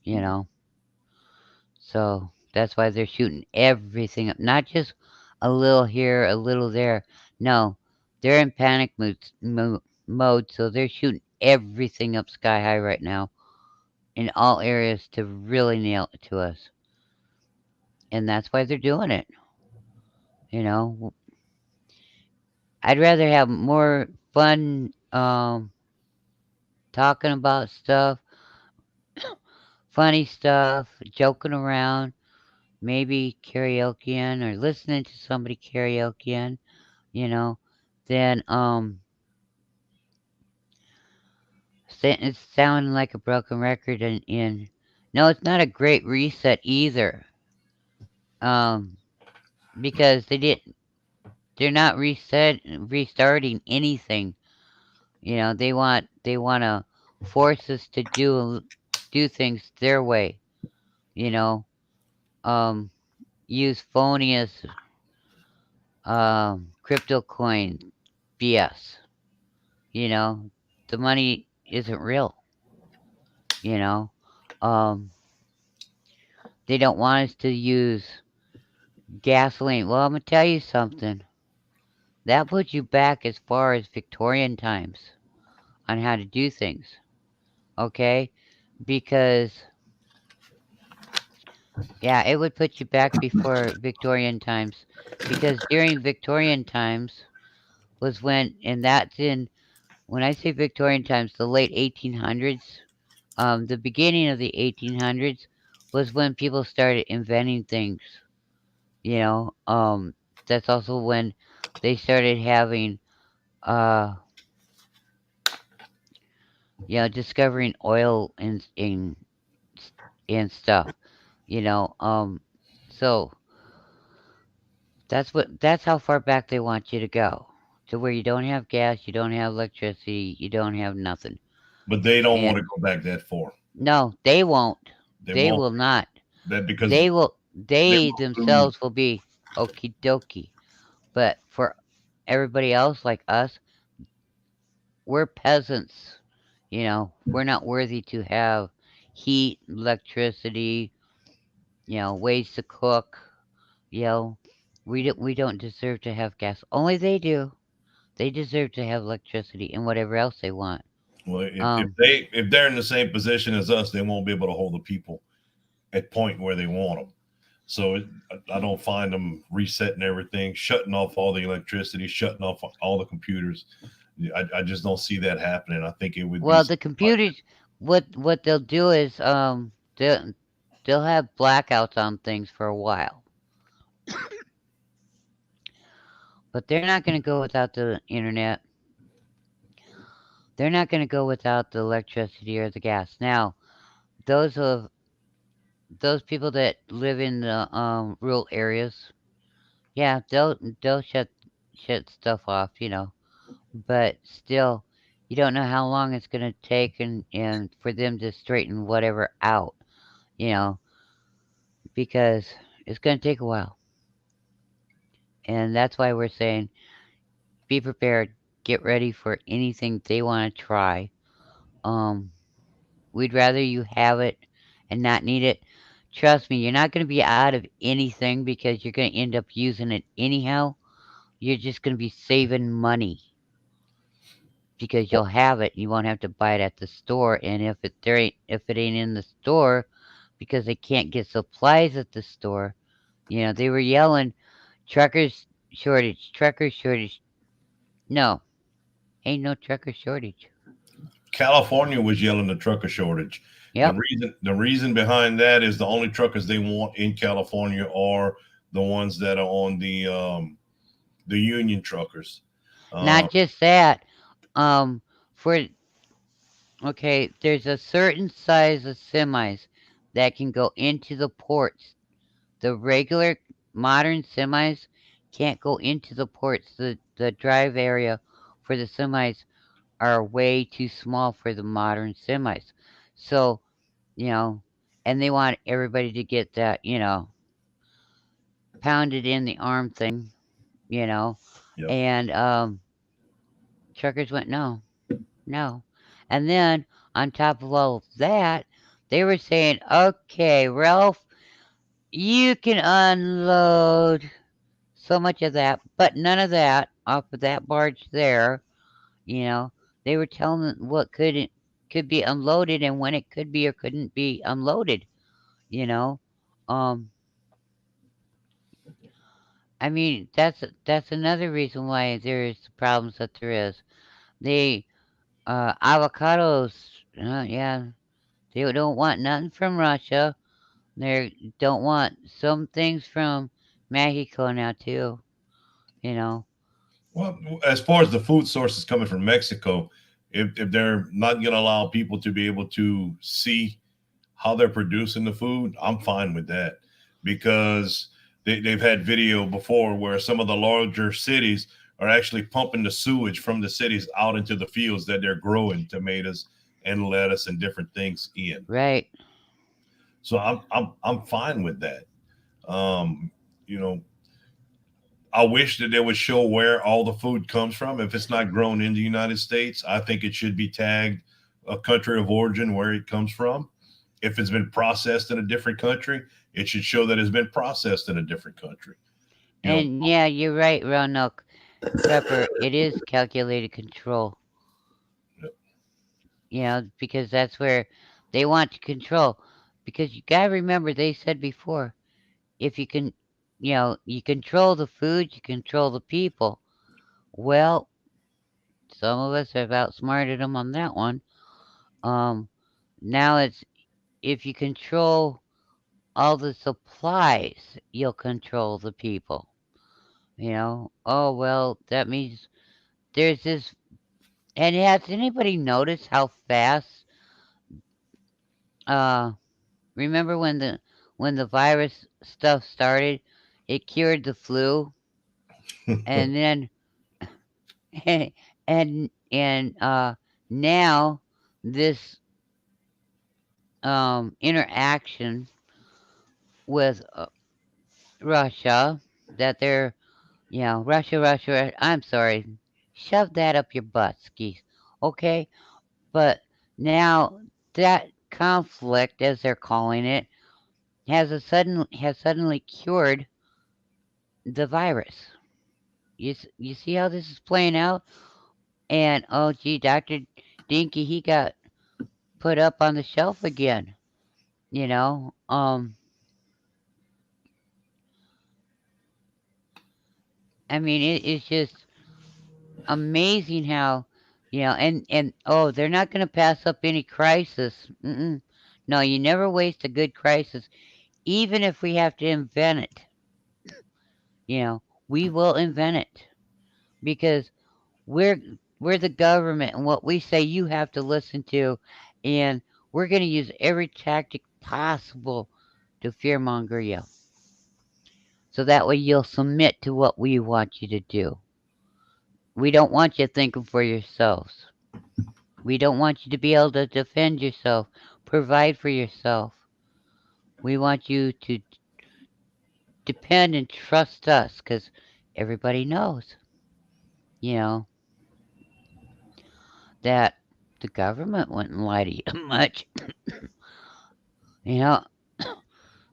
you know. So that's why they're shooting everything up, not just a little here, a little there. No, they're in mode, so they're shooting everything up sky high right now in all areas to really nail it to us. And that's why they're doing it, you know. I'd rather have more fun talking about stuff, funny stuff, joking around, maybe karaokeing or listening to somebody karaokeing, you know, than it's sounding like a broken record in no, it's not a great reset either. Um because they're not restarting anything. They want to force us to do things their way, you know. Um use phony as crypto coin BS. You know, the money isn't real. You know, um, they don't want us to use gasoline. Well, I'm gonna tell you something. That puts you back as far as Victorian times on how to do things. Okay, because yeah, it would put you back before Victorian times. Because during Victorian times was and that's in when I say Victorian times, the late 1800s. The beginning of the 1800s was when people started inventing things. You know, that's also when they started having, uh, discovering oil and stuff. You know, so that's how far back they want you to go, to where you don't have gas, you don't have electricity, you don't have nothing. but they don't And want to go back that far. no, they won't. They They won't will not. that because They will. they They will lose. themselves will be okie dokie. But for everybody else, like us, we're peasants. We're not worthy to have heat, electricity, ways to cook. You know, we don't deserve to have gas. Only they do. They deserve to have electricity and whatever else they want. Well, if Um, they're in the same position as us, they won't be able to hold the people at point where they want them. So I don't find them resetting everything, shutting off all the electricity, shutting off all the computers. I just don't see that happening. I think it would be well, the like computers, what they'll do is they'll have blackouts on things for a while, but they're not going to go without the internet. They're not going to go without the electricity or the gas. Now, those of those people that live in the rural areas, yeah, they'll shut stuff off, but still, you don't know how long it's going to take and for them to straighten whatever out, you know, because it's going to take a while. And that's why we're saying be prepared, get ready for anything they want to try. Um, we'd rather you have it and not need it. Trust me, you're not going to be out of anything because you're going to end up using it anyhow. You're just going to be saving money because you'll have it. You won't have to buy it at the store. And if it ain't in the store because they can't get supplies at the store, they were yelling truckers shortage, trucker shortage. No, ain't no trucker shortage. California was yelling the trucker shortage. The Yep. reason behind that is the only truckers they want in California are the ones that are on the union truckers. Uh, Not just that. For Okay, there's a certain size of semis that can go into the ports. The regular modern semis can't go into the ports. The drive area for the semis are way too small for the modern semis. So, you know, and they want everybody to get that, pounded in the arm thing, you know. yep. And truckers went, no, no. And then on top of all of that, they were saying, okay, Ralph, you can unload so much of that, but none of that off of that barge there. You know, they were telling them what could be unloaded and when it could be or couldn't be unloaded. You know, um, I mean that's another reason why there's the problems that there is. They avocados, yeah, they don't want nothing from Russia. They don't want some things from Mexico now too. You know, Well, as far as the food sources coming from Mexico, if they're not going to allow people to be able to see how they're producing the food, I'm fine with that because they've had video before where some of the larger cities are actually pumping the sewage from the cities out into the fields that they're growing tomatoes and lettuce and different things in. right? So I'm fine with that. Um, you know, I wish that they would show where all the food comes from. If it's not grown in the United States, I think it should be tagged a country of origin where it comes from. If it's been processed in a different country, it should show that it's been processed in a different country. You know, And yeah, you're right, Roanoke Pepper. It is calculated control. Because that's where they want to control. Because you gotta remember, they said before, if you can, you control the food, you control the people. Well, some of us have outsmarted them on that one. Um, Now it's if you control all the supplies, you'll control the people. Oh well, that means there's this. And has anybody noticed how fast? Uh, Remember when the virus stuff started? It cured the flu, and then and now this interaction with Russia, that they're, I'm sorry, shove that up your butt, skis, okay? But now that conflict, as they're calling it, has suddenly cured the virus. You see how this is playing out? And oh gee, Doctor Dinky, he got put up on the shelf again. You know, I mean, it's just amazing how, and oh, they're not going to pass up any crisis. Mm-mm. No, you never waste a good crisis, even if we have to invent it. You know, we will invent it because we're we're the government, and what we say you have to listen to, and we're going to use every tactic possible to fearmonger you, so that way you'll submit to what we want you to do. We don't want you thinking for yourselves. We don't want you to be able to defend yourself, provide for yourself. We want you to depend and trust us because everybody knows, you know, that the government wouldn't lie to you much. You know,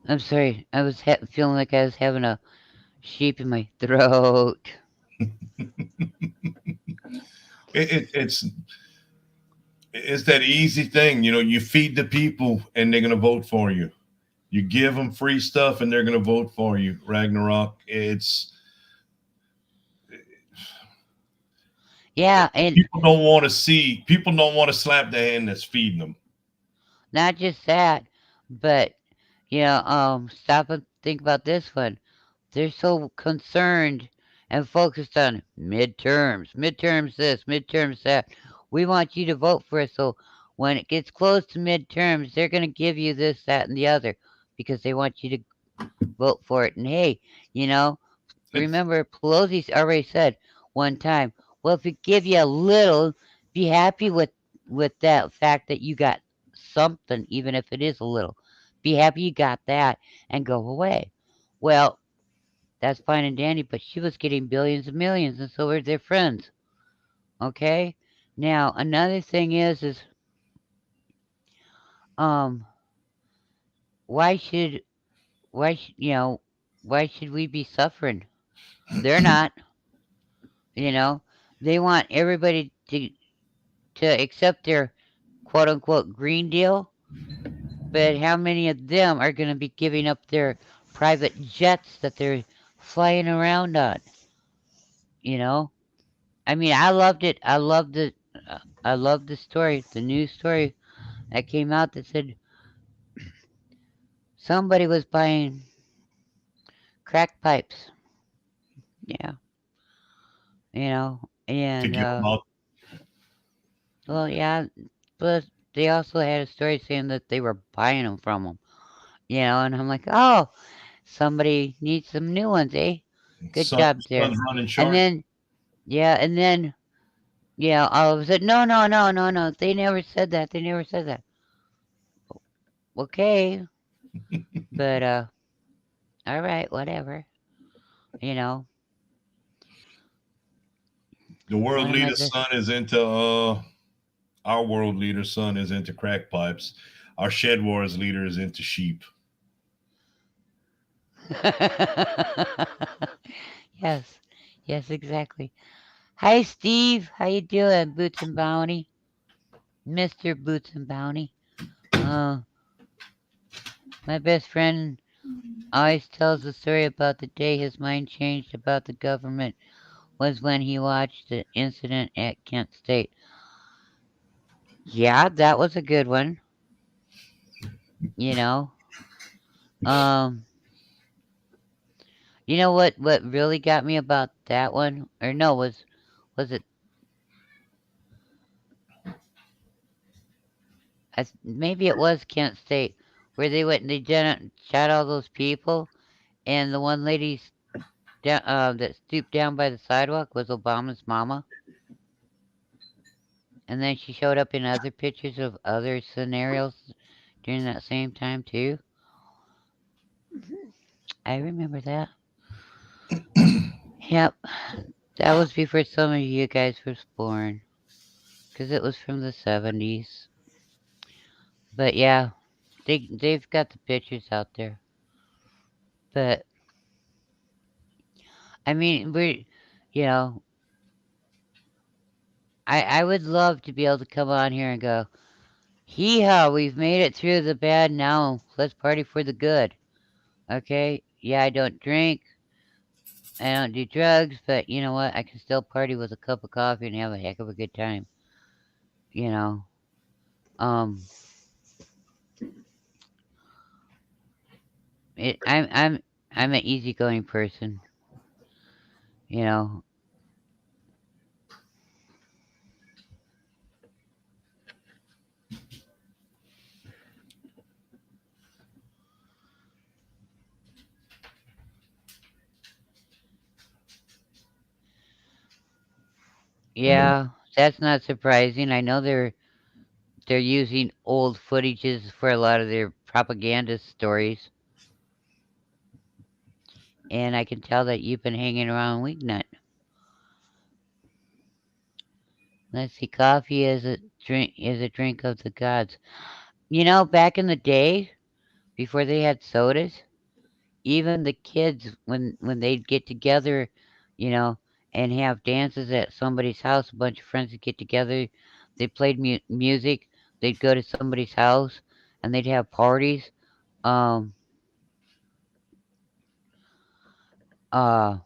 I'm sorry. I was feeling like I was having a sheep in my throat. It's that easy thing, you know. You feed the people, and they're gonna vote for you. You give them free stuff, and they're gonna vote for you. Ragnarok. It's Yeah, and people don't want to see. People don't want to slap the hand that's feeding them. not just that, but stop and think about this one. They're so concerned and focused on midterms this, midterms that. We want you to vote for us. So when it gets close to midterms, they're going to give you this, that, and the other because they want you to vote for it. And hey, you know, It's remember Pelosi's already said one time, well, if it give you a little, be happy with that fact that you got something, even if it is a little. Be happy you got that and go away. Well, that's fine and dandy, but she was getting billions and millions, and so were their friends. Okay. Now another thing is um why should you know why should we be suffering? They're not. You know, they want everybody to accept their quote unquote green deal, but how many of them are going to be giving up their private jets that they're flying around on? You know, I mean, I loved it. I loved the story, the news story that came out that said somebody was buying crack pipes. Yeah, to and give them out. well, yeah, but they also had a story saying that they were buying them from them. And I'm like, oh, somebody needs some new ones, eh? Good job Sun's there. running And short. then, yeah, and then, yeah, all of a sudden, no, no, no, no, no. They never said that. They never said that. Okay, but all right, whatever. You know, The world one of my leader's best. son is into our world leader's son is into crack pipes. Our shed wars leader is into sheep. Yes, yes, exactly. Hi, Steve. How you doing, Boots and Bounty, Mister Boots and Bounty? Uh, my best friend always tells the story about the day his mind changed about the government was when he watched the incident at Kent State. Yeah, that was a good one. You know, um, you know what really got me about that one, or no, was it? Maybe it was Kent State where they went and they shot all those people, and the one lady that stooped down by the sidewalk was Obama's mama. And then she showed up in other pictures of other scenarios during that same time too. I remember that. Yep, that was before some of you guys were born, because it was from the 70s. But yeah, they've got the pictures out there. But I mean, you know, I would love to be able to come on here and go, hee haw, we've made it through the bad. Now let's party for the good. Okay? Yeah, I don't drink. I don't do drugs, but you know what? I can still party with a cup of coffee and have a heck of a good time. You know, um, it, I'm an easygoing person. You know, yeah, that's not surprising. I know they're using old footages for a lot of their propaganda stories, and I can tell that you've been hanging around Weeknut. Let's see, coffee is a drink of the gods. You know, back in the day, before they had sodas, even the kids when they'd get together, you know, and have dances at somebody's house, a bunch of friends would get together, they played music, they'd go to somebody's house, and they'd have parties. Um, uh,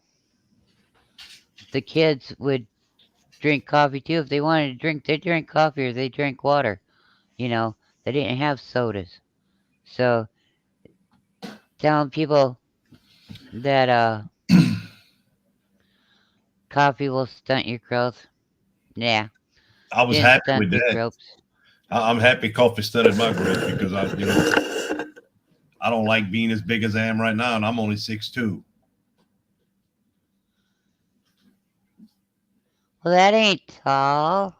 the kids would drink coffee too. If they wanted to drink, they drank coffee or they drank water. You know, they didn't have sodas. So telling people that coffee will stunt your growth, yeah, I was didn't happy stunt with the that. growth. I'm happy coffee studied my growth because I don't like being as big as I am right now, and I'm only 6'2". Well, that ain't tall.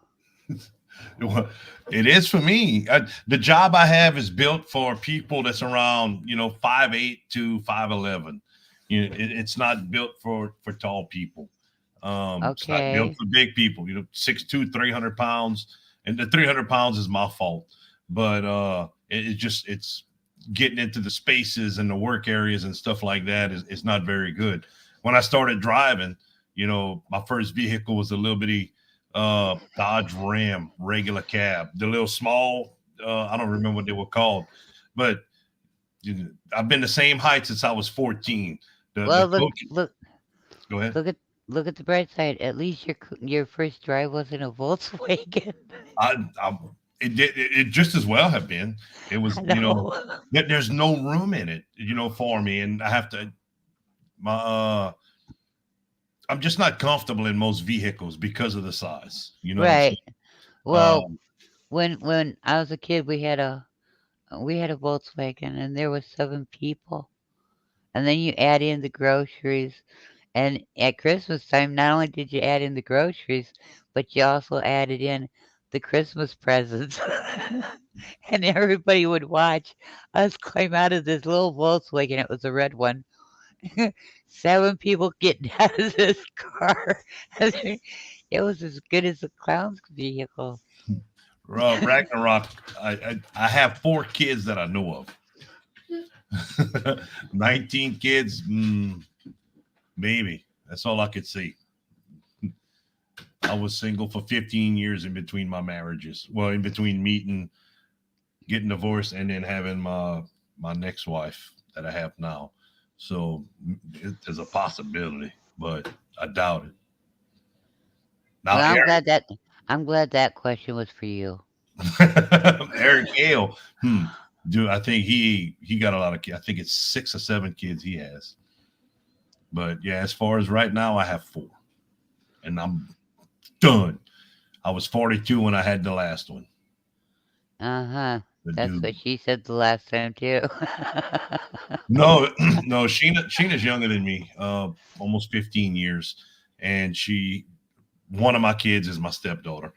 Well, it is for me. The job I have is built for people that's around 5'8" to 5'11". It's not built for tall people. It's not built Okay. for big people. 6'2", 300 pounds, and the 300 pounds is my fault. But it's getting into the spaces and the work areas and stuff like that is not very good. When I started driving, my first vehicle was a little bitty Dodge Ram regular cab, the little small. I don't remember what they were called, but I've been the same height since I was 14. The Well, look, coach, look, go ahead. look at look at the bright side. At least your first drive wasn't a Volkswagen. I it just as well have been. It was I know. there's no room in it, for me, and I have to my I'm just not comfortable in most vehicles because of the size. You know what I'm saying? Right. Well, Um, when I was a kid, we had a Volkswagen, and there was 7 people. And then you add in the groceries, and at Christmas time, not only did you add in the groceries, but you also added in the Christmas presents. And everybody would watch us climb out of this little Volkswagen. It was a red one. 7 people getting out of this car. It was as good as a clown's vehicle. Ragnarok. I have 4 kids that I know of. 19 kids, maybe. That's all I could see. I was single for 15 years in between my marriages. Well, in between meeting, getting divorced, and then having my next wife that I have now. So there's a possibility, but I doubt it. Now, Well, Eric, I'm glad that question was for you. Eric Hale, dude, I think he got a lot of kids. I think it's 6 or 7 kids he has. But yeah, as far as right now, I have 4, and I'm done. I was 42 when I had the last one. Uh-huh. The That's what dude. she said the last time too. No, no, Sheena's younger than me, almost 15 years, and one of my kids is my stepdaughter.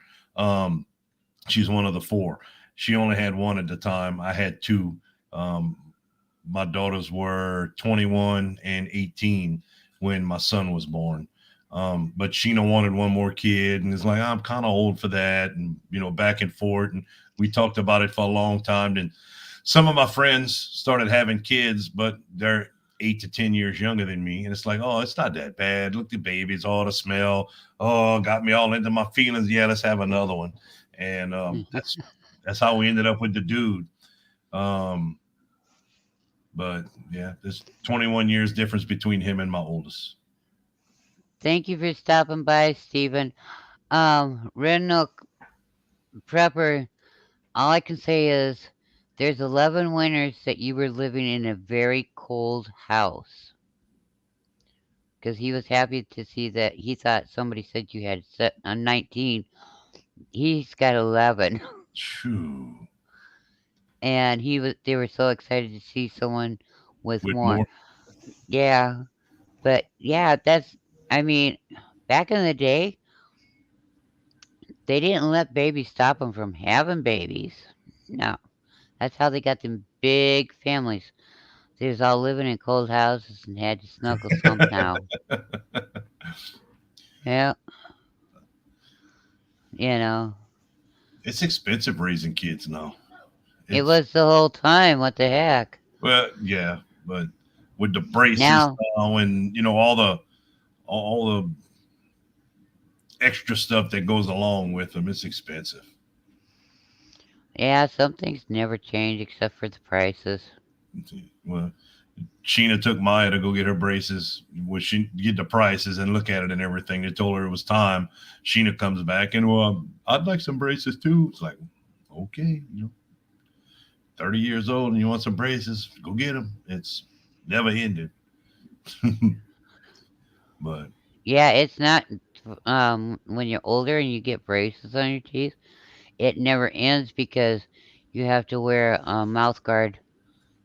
She's one of the four. She only had one at the time. I had two. Um, my daughters were 21 and 18 when my son was born. But Sheena wanted one more kid and is like, I'm kind of old for that. And, back and forth. And we talked about it for a long time. And some of my friends started having kids, but they're 8 to 10 years younger than me. And it's like, oh, it's not that bad. Look, the babies, all the smell. Oh, got me all into my feelings. Yeah, let's have another one. And that's how we ended up with the dude. Um, but yeah, there's 21 years difference between him and my oldest. Thank you for stopping by, Stephen. Renok Prepper, all I can say is there's 11 winters that you were living in a very cold house. Because he was happy to see that he thought somebody said you had 19. He's got 11. Shoo. And they were so excited to see someone with With more. more. Yeah. But yeah, I mean, back in the day, they didn't let babies stop them from having babies. No. That's how they got them big families. They was all living in cold houses and had to snuggle somehow. Yeah, you know. It's expensive raising kids now. It It's was the whole time. What the heck? well, yeah, but with the braces Now, now and all the extra stuff that goes along with them, it's expensive. yeah, some things never change except for the prices. Well, Sheena took Maya to go get her braces. When she get the prices and look at it and everything, they told her it was time. Sheena comes back and, well, I'd like some braces too. It's like, okay, 30 years old and you want some braces, go get them. It's never ended. But Yeah, it's not. When you're older and you get braces on your teeth, it never ends because you have to wear a mouth guard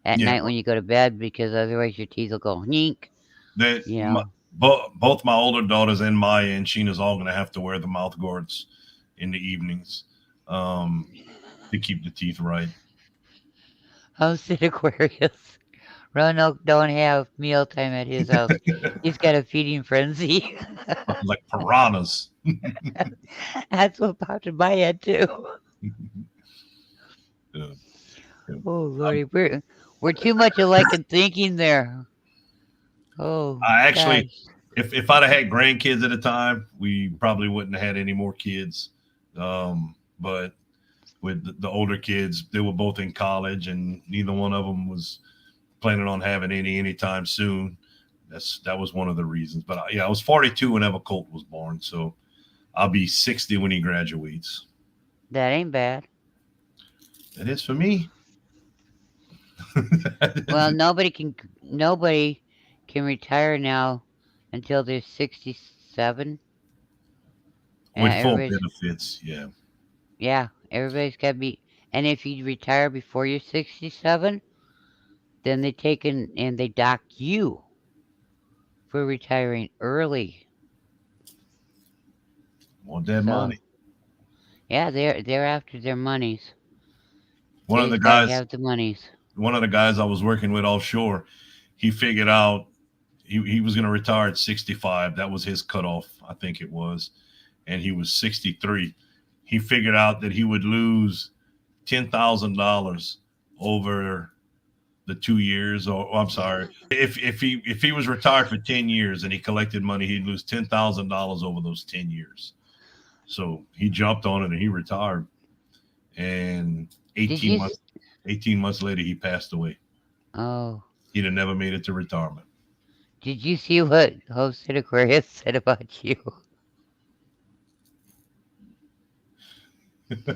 at yeah, night when you go to bed because otherwise your teeth will go hink. that You know. both my older daughters and Maya and Sheena's all going to have to wear the mouth guards in the evenings um, to keep the teeth right. Hosted Aquarius. Roanoke don't have mealtime at his house. He's got a feeding frenzy. Like piranhas. That's what popped in my head too. Yeah. Oh lordy, we're too much alike in thinking there. Oh I actually, gosh. if I'd have had grandkids at the time, we probably wouldn't have had any more kids. But with the older kids, they were both in college, and neither one of them was planning on having anytime soon. That was one of the reasons. But yeah, I was 42 whenever Colt was born, so I'll be 60 when he graduates. That ain't bad. That is for me. Well, nobody can retire now until they're 67. With full Everybody's benefits, yeah. yeah, everybody's got to be. And if you retire before you're 67, then they take and they dock you for retiring early. Want that So money. yeah, they're after their monies. One of the They's got to guys, have the monies. one of the guys I was working with offshore, he figured out he was going to retire at 65. That was his cutoff, I think it was. And he was 63. He figured out that he would lose $10,000 over the 2 years, or I'm sorry, if he was retired for 10 years and he collected money, he'd lose $10,000 over those 10 years. So he jumped on it and he retired. And Did 18 you? months 18 months later, he passed away. Oh, He'd have never made it to retirement. did you see what hosted Aquarius said about you? It's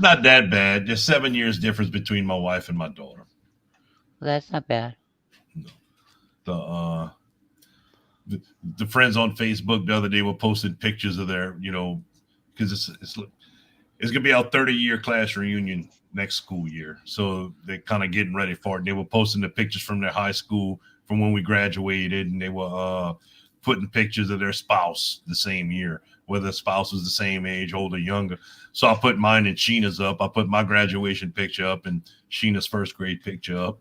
not that bad. There's 7 years difference between my wife and my daughter. Well, that's not bad. The the friends on Facebook the other day were posting pictures of their, because it's gonna be our 30-year class reunion next school year. So they're kind of getting ready for it. And they were posting the pictures from their high school from when we graduated, and they were putting pictures of their spouse the same year, whether the spouse was the same age, older, younger. So I put mine and Sheena's up. I put my graduation picture up and Sheena's first grade picture up.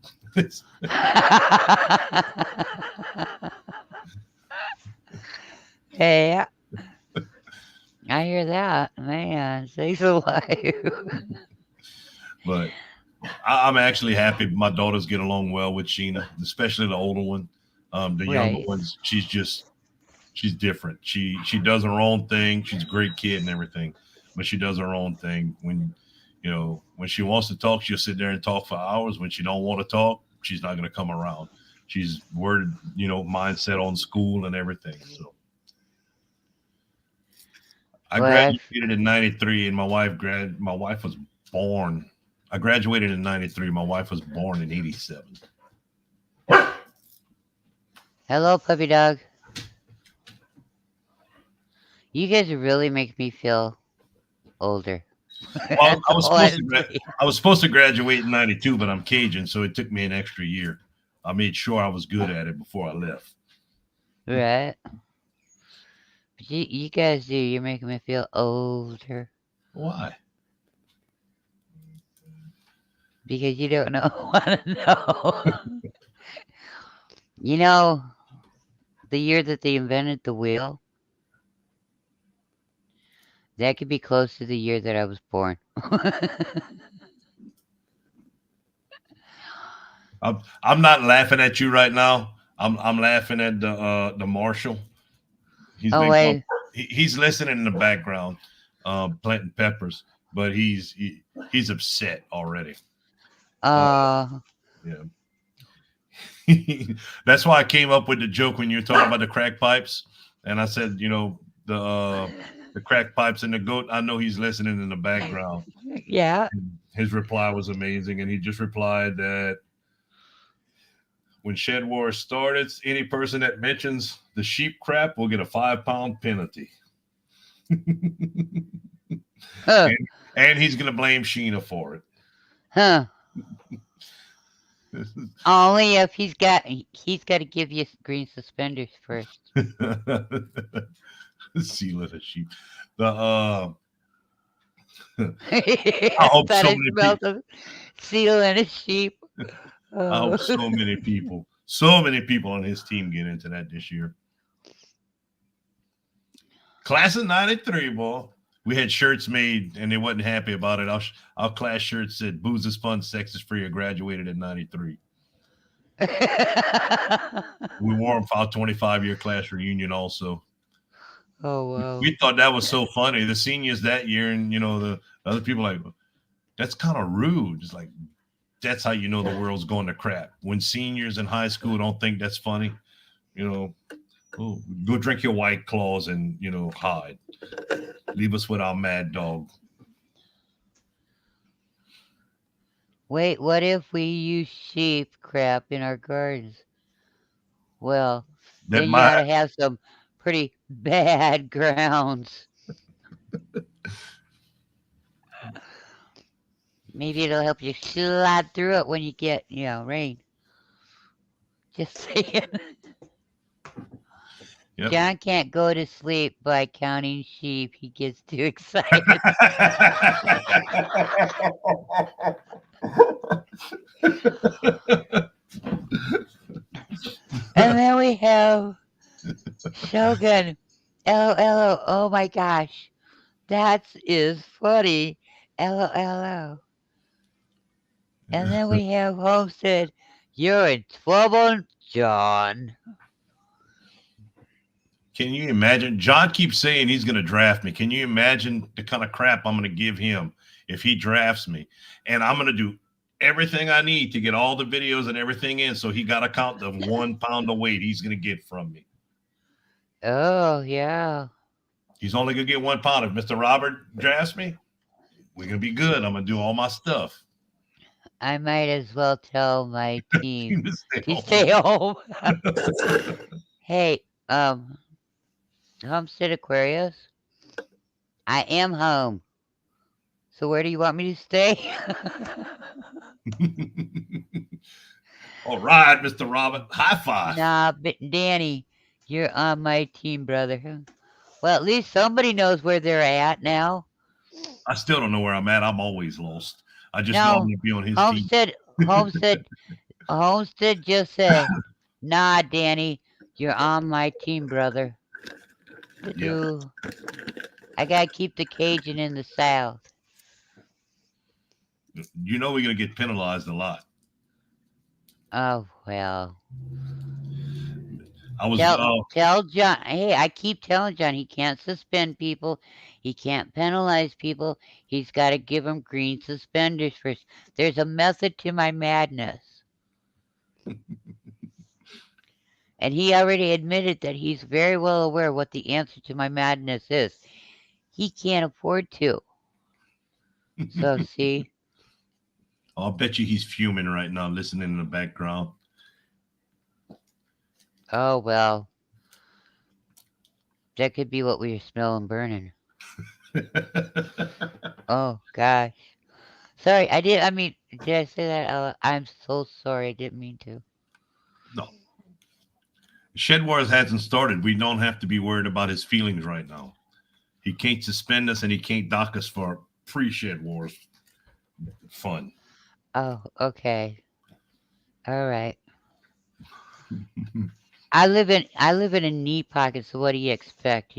Hey, I hear that. Man, sakes alive. But I'm actually happy my daughters get along well with Sheena, especially the older one. The younger Right. ones, she's different. She does her own thing. She's a great kid and everything, but she does her own thing. When she wants to talk, she'll sit there and talk for hours. When she don't want to talk, she's not going to come around. She's worded, mindset on school and everything. So I Well, that's graduated in '93, and my wife was born. I graduated in '93. My wife was born in '87. hello, puppy dog. You guys really make me feel older. Well, That's all I have to say. I was supposed to graduate in '92, but I'm Cajun, so it took me an extra year. I made sure I was good at it before I left. Right? But you guys do. You're making me feel older Why? because you don't know want to know. You know, the year that they invented the wheel, that could be close to the year that I was born. I'm not laughing at you right now. I'm laughing at the marshal. He's Oh, been wait. he's listening in the background, planting peppers, but he's upset already. Uh, Yeah. That's why I came up with the joke when you were talking about the crack pipes, and I said, the crack pipes and the goat. I know he's listening in the background. yeah. His reply was amazing, and he just replied that when Shed Wars started, any person that mentions the sheep crap will get a 5-pound penalty. Huh. And he's going to blame Sheena for it. Huh. Only if he's got to give you green suspenders first. Seal of the sheep. I I hope thought so I many smelled people. a seal and a sheep. I hope so many people on his team get into that this year. Class of '93, boy. We had shirts made and they wasn't happy about it. Our class shirt said "Booze is fun, sex is free." I graduated in '93. We wore them for our 25-year class reunion also. Oh wow. We thought that was so funny. The seniors that year, and the other people like, that's kind of rude. It's like, that's how you know the world's going to crap. When seniors in high school don't think that's funny, oh, go drink your White Claws and hide. Leave us with our mad dog. Wait, what if we use sheep crap in our gardens? Well, That then you might ought to have some pretty bad grounds. Maybe it'll help you slide through it when you get, rain. Just saying. Yep. John can't go to sleep by counting sheep. He gets too excited. And then we have Shogun. LOLO. Oh my gosh. That is funny. LOLO. And then we have Homestead. You're in trouble, John. Can you imagine? John keeps saying he's going to draft me. Can you imagine the kind of crap I'm going to give him if he drafts me? And I'm going to do everything I need to get all the videos and everything in. So he got to count the 1 pound of weight he's going to get from me. Oh, yeah. He's only going to get 1 pound. If Mr. Robert drafts me, we're going to be good. I'm going to do all my stuff. I might as well tell my team to stay home. Hey, Homestead Aquarius, I am home. So where do you want me to stay? All right, Mr. Robert. High five. Nah, but Danny, You're on my team, brother. Well, at least somebody knows where they're at now. I still don't know where I'm at. I'm always lost. I just know I'm No, gonna be on his team. Homestead just said, "Nah, Danny, you're on my team, brother." Yeah, Doo-doo. I gotta keep the Cajun in the South. you know we're gonna get penalized a lot. Oh well. I was Tell John. Hey, I keep telling John he can't suspend people. He can't penalize people. He's got to give them green suspenders first. There's a method to my madness. And he already admitted that he's very well aware what the answer to my madness is. He can't afford to. So, see? I'll bet you he's fuming right now, listening in the background. Oh, well, that could be what we were smelling burning. Oh, gosh. Sorry, did I say that? I'm so sorry. I didn't mean to. No, Shed Wars hasn't started. We don't have to be worried about his feelings right now. He can't suspend us and he can't dock us for pre-Shed Wars fun. Oh, okay. All right. I live in a knee pocket, so what do you expect?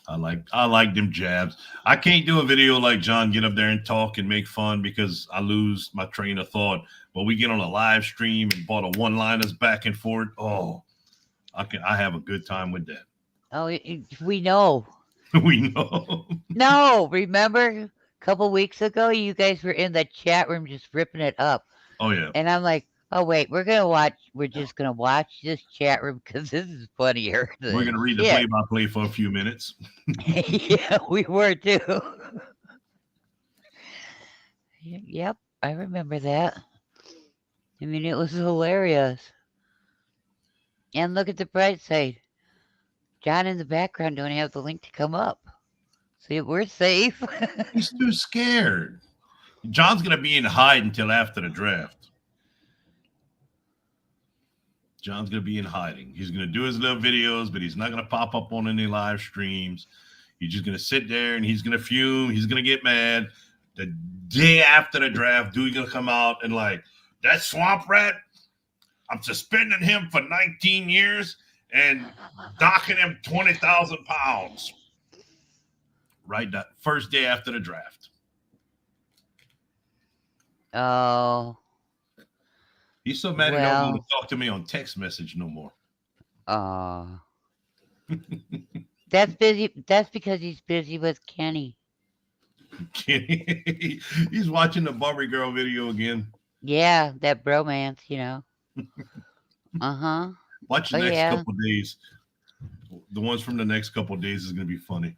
I like them jabs. I can't do a video like John, get up there and talk and make fun because I lose my train of thought. But we get on a live stream and bought a one-liners back and forth. Oh, I have a good time with that. Oh, we know. We know. No, remember a couple weeks ago, you guys were in the chat room just ripping it up, Oh yeah. and I'm like, oh wait, we're gonna watch. We're just gonna watch this chat room because this is funnier We're than gonna read the shit. play-by-play for a few minutes. Yeah, we were too. Yep, I remember that. It was hilarious. And look at the bright side. John in the background don't have the link to come up. See, we're safe. He's too scared. John's gonna be in hide until after the draft. John's gonna be in hiding. He's gonna do his little videos, but he's not gonna pop up on any live streams. He's just gonna sit there and he's gonna fume. He's gonna get mad. The day after the draft, dude's gonna come out and like that swamp rat. I'm suspending him for 19 years and docking him 20,000 pounds. Right, that first day after the draft. Oh, He's so mad he don't want well. to talk to me on text message no more. Oh. That's busy. That's because he's busy with Kenny. He's watching the Barbie girl video again. Yeah, that bromance. Uh-huh. Watch the Oh next yeah. couple days. The ones from the next couple days is going to be funny.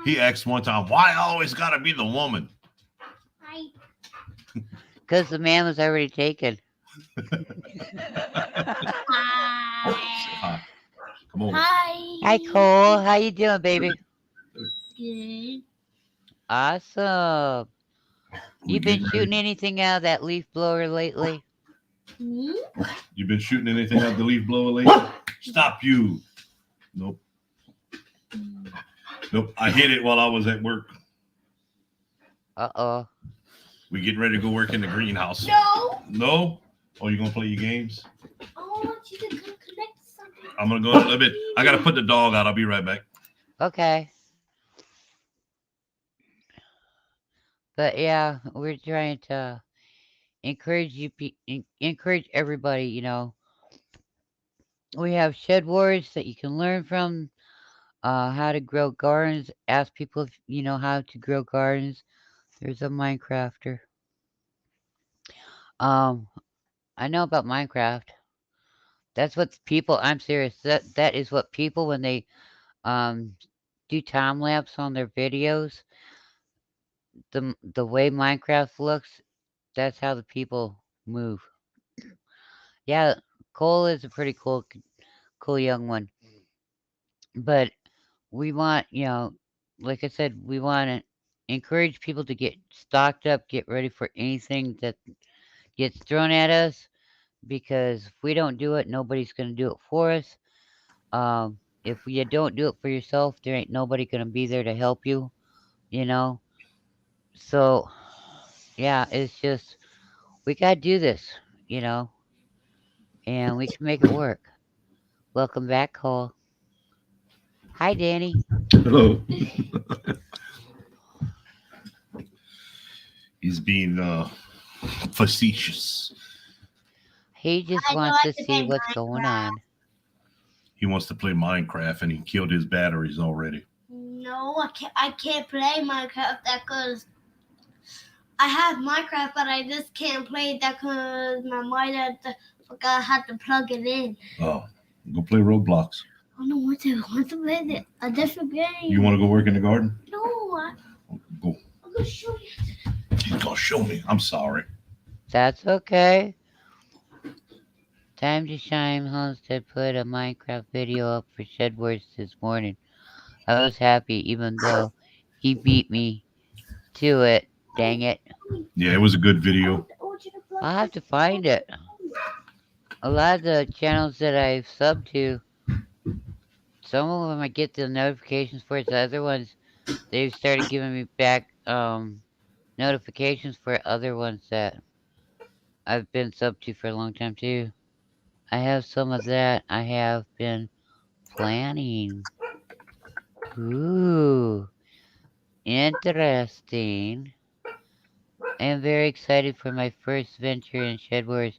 He asked one time, "Why always got to be the woman?" Because the man was already taken. Hi. Come on. Hi, Cole. How you doing, baby? Good. Awesome. We You been getting shooting ready. anything out of that leaf blower lately? Me? You been shooting anything out the leaf blower lately? Stop you. Nope. Nope. I hit it while I was at work. Uh-oh. We getting ready to go work in the greenhouse. No. No? Oh, you gonna play your games? I want you to come connect something. I'm gonna go in a little bit. I gotta put the dog out. I'll be right back. Okay. But yeah, we're trying to encourage everybody. We have shed wars that you can learn from, how to grow gardens. Ask people if you know how to grow gardens. There's a Minecrafter. Um, I know about Minecraft. That's what people. I'm serious. That is what people when they um do time lapse on their videos. The way Minecraft looks, that's how the people move. Yeah, Cole is a pretty cool young one. But we want, like I said, we want to encourage people to get stocked up, get ready for anything that gets thrown at us. because if we don't do it, nobody's going to do it for us. Um, if you don't do it for yourself, there ain't nobody going to be there to help you, you know? So, yeah, it's just, we got to do this, you know, and we can make it work. Welcome back, Cole. Hi, Danny. Hello. He's being facetious. He just I don't wants to like to see play what's going Minecraft. on. He wants to play Minecraft and he killed his batteries already. No, I can't. I can't play Minecraft that because I have Minecraft, but I just can't play that because my mother forgot how to plug it in. Oh, go play Roblox. I don't want to play a different game. You want to go work in the garden? No, Go. I'm gonna show you. He's gonna show me. I'm sorry. That's okay. Time to Shine Homestead put a Minecraft video up for Shedwords this morning. I was happy even though he beat me to it. Dang it. Yeah, it was a good video. I want you to plug I'll have this to find it. A lot of the channels that I've subbed to, some of them I get the notifications for. The other ones, they've started giving me back notifications for other ones that I've been subbed to for a long time too. I have some of that. I have been planning. Ooh, interesting. I am very excited for my first venture in Shedwars.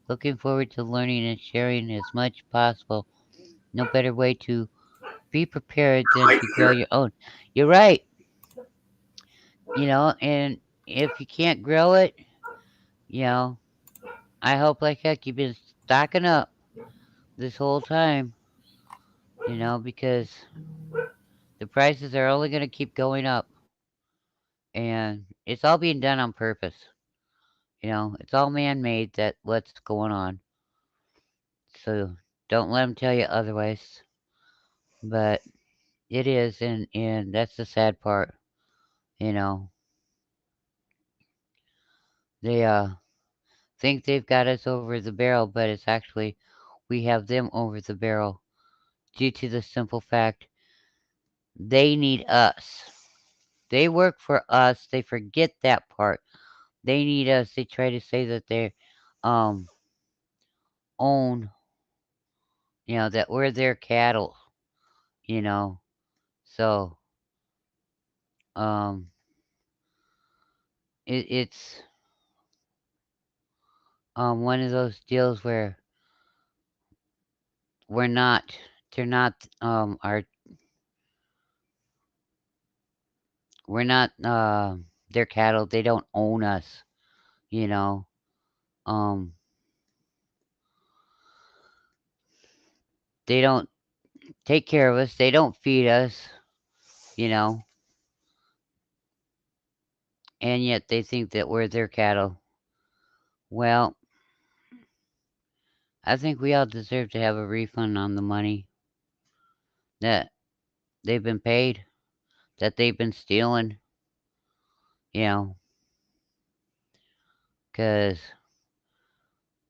Looking forward to learning and sharing as much possible. No better way to be prepared than to grow your own. You're right. And if you can't grow it, you know, I hope like heck you've been stocking up this whole time, because the prices are only going to keep going up. And it's all being done on purpose. It's all man made that what's going on. So don't let them tell you otherwise. But it is, and that's the sad part. You know, they think they've got us over the barrel, but it's actually we have them over the barrel due to the simple fact they need us. They work for us. They forget that part. They need us. They try to say that they um own, that we're their cattle, you know. So um it's one of those deals where we're not they're not our we're not their cattle. They don't own us, you know. Um they don't take care of us. They don't feed us, you know. And yet they think that we're their cattle. Well, I think we all deserve to have a refund on the money that they've been paid, that they've been stealing, you know, because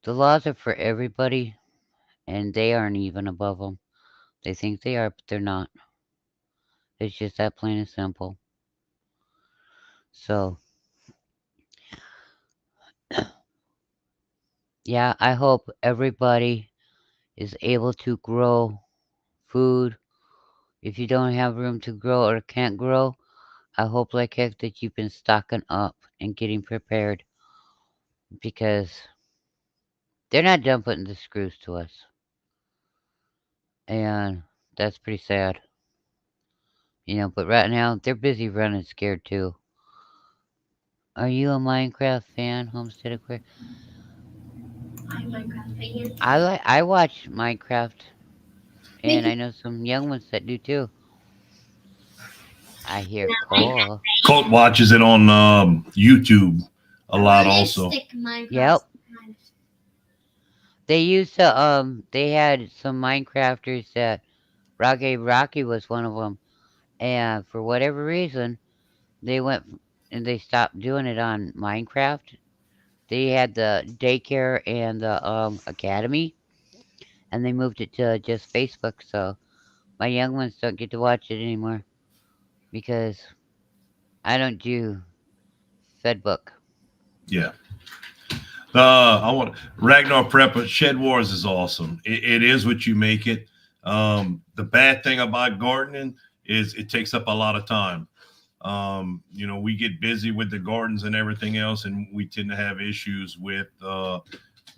the laws are for everybody and they aren't even above them. They think they are, but they're not. It's just that plain and simple. So, yeah, I hope everybody is able to grow food. If you don't have room to grow or can't grow, I hope like heck that you've been stocking up and getting prepared because they're not done putting the screws to us. And that's pretty sad. But right now they're busy running scared too. Are you a Minecraft fan, Homestead Aquarium? I'm Minecraft fan. I watch Minecraft and Me I know some young ones that do too. I hear too. Cole. Colt watches it on YouTube a lot also. Minecraft. Yep. They used to they had some Minecrafters that Rocky was one of them, and for whatever reason they went and they stopped doing it on Minecraft They had the daycare and the academy, and they moved it to just Facebook. So my young ones don't get to watch it anymore because I don't do Fedbook. Yeah. I want Ragnar Prep. Shed Wars is awesome. It is what you make it. The bad thing about gardening is it takes up a lot of time. We get busy with the gardens and everything else, and we tend to have issues with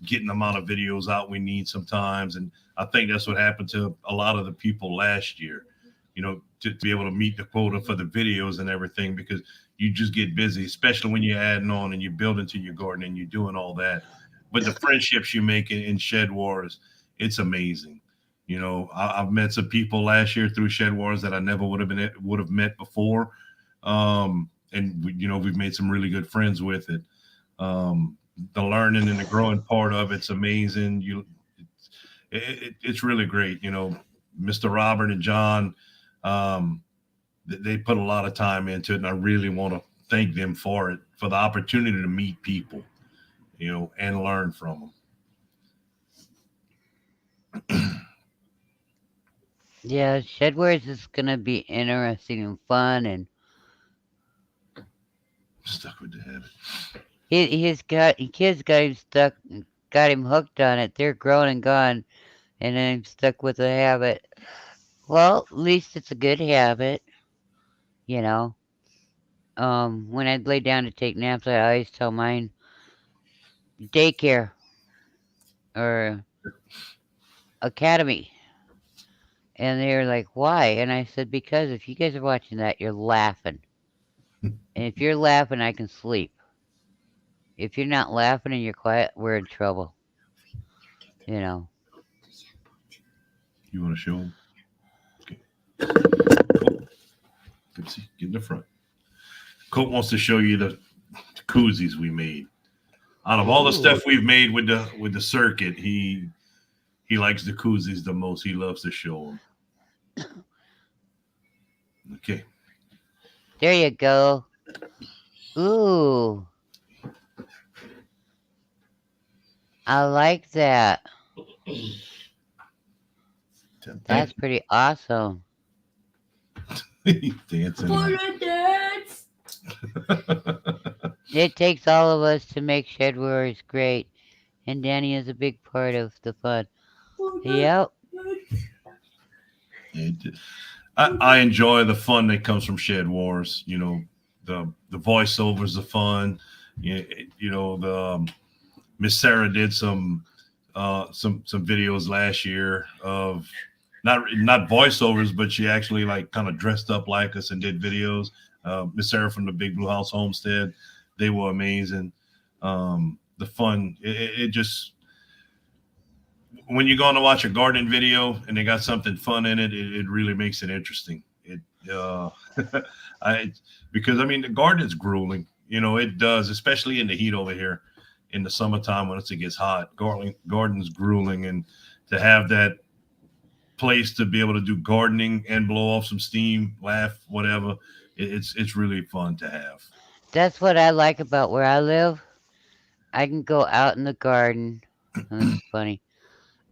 getting the amount of videos out we need sometimes. And I think that's what happened to a lot of the people last year, to be able to meet the quota for the videos and everything, because you just get busy, especially when you're adding on and you're building to your garden and you're doing all that. But the friendships you make in Shed Wars, it's amazing. I've met some people last year through Shed Wars that I never would have met before. And we've made some really good friends with it. The learning and the growing part of it's amazing. It's really great. Mr. Robert and John, they put a lot of time into it, and I really want to thank them for it, for the opportunity to meet people, and learn from them. Yeah, Shedwares is gonna be interesting and fun, and Stuck with the habit. his kids got him stuck, got him hooked on it. They're grown and gone, and then I'm stuck with the habit. Well, at least it's a good habit, you know. When I'd lay down to take naps, I always tell mine daycare or academy. And they were like, why? And I said, because if you guys are watching that, you're laughing. And if you're laughing, I can sleep. If you're not laughing and you're quiet, we're in trouble. You know. You want to show them? Okay. Cool. Let's see. Get in the front. Colt wants to show you the koozies we made. Out of all the Ooh. stuff we've made with the circuit, he likes the koozies the most. He loves to show them. Okay. There you go. Ooh. I like that. That's Thank pretty awesome. you. Dancing. dance. It takes all of us to make Shed Wars great, and Danny is a big part of the fun. Yep. I enjoy the fun that comes from Shed Wars. The voiceovers, the fun. The Miss Sarah did some videos last year of not voiceovers, but she actually like kind of dressed up like us and did videos. Miss Sarah from the Big Blue House Homestead, they were amazing. The fun, it just, when you're going to watch a gardening video and they got something fun in it, it really makes it interesting. Uh, I because I mean the garden's grueling. It does, especially in the heat over here in the summertime when it gets hot. Garden's grueling, and to have that place to be able to do gardening and blow off some steam, laugh, whatever, it's really fun to have. That's what I like about where I live. I can go out in the garden. Oh, this is funny.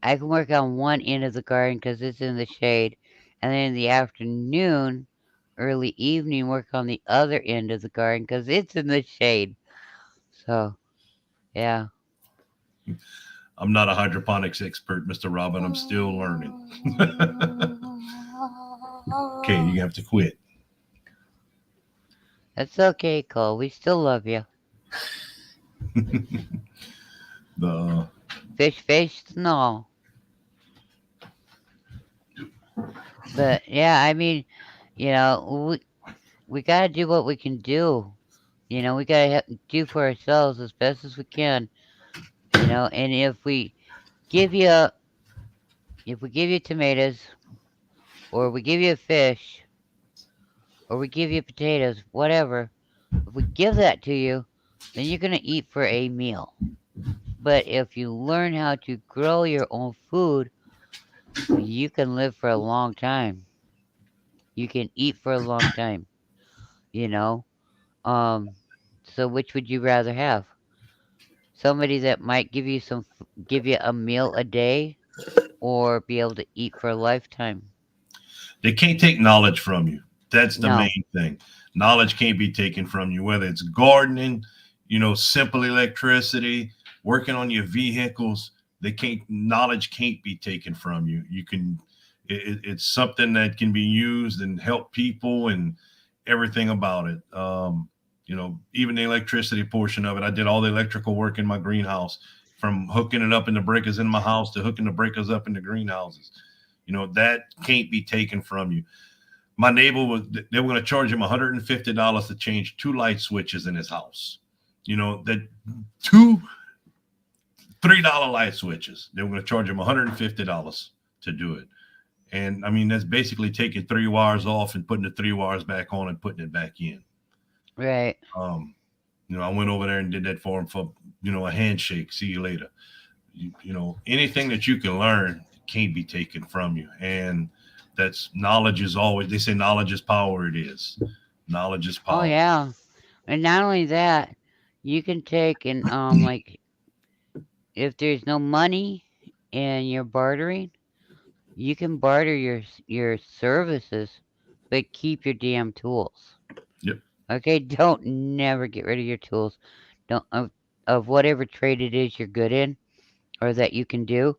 I can work on one end of the garden because it's in the shade, and then in the afternoon, early evening, work on the other end of the garden because it's in the shade. So, yeah. I'm not a hydroponics expert, Mr. Robin. I'm still learning. Okay, you have to quit. That's okay, Cole. We still love you. The Fish, and all. But yeah, I mean, you know, we gotta do what we can do. We gotta do for ourselves as best as we can. And give you if we give you tomatoes, or we give you fish, or we give you potatoes, whatever, if we give that to you, then you're gonna eat for a meal. But if you learn how to grow your own food, you can live for a long time. You can eat for a long time. You know. Um. So which would you rather have? somebody that might give you a meal a day or be able to eat for a lifetime. They can't take knowledge from you. That's the No. main thing. Knowledge can't be taken from you, whether it's gardening, simple electricity, working on your vehicles. They can't. Knowledge can't be taken from you. You can. It's something that can be used and help people and everything about it. Even the electricity portion of it. I did all the electrical work in my greenhouse, from hooking it up in the breakers in my house to hooking the breakers up in the greenhouses. That can't be taken from you. My neighbor they were going to charge him $150 to change two light switches in his house. That two $3 light switches. They were going to charge him $150 to do it. And I mean, that's basically taking three wires off and putting the three wires back on and putting it back in. Right. Um, I went over there and did that for him for, a handshake. See you later. Anything that you can learn can't be taken from you. And that's knowledge is always, they say knowledge is power. It is. Knowledge is Oh power. yeah. And not only that, you can take and like if there's no money and you're bartering, you can barter your services, but keep your damn tools. Yep. Okay, don't never get rid of your tools. Don't of whatever trade it is you're good in or that you can do.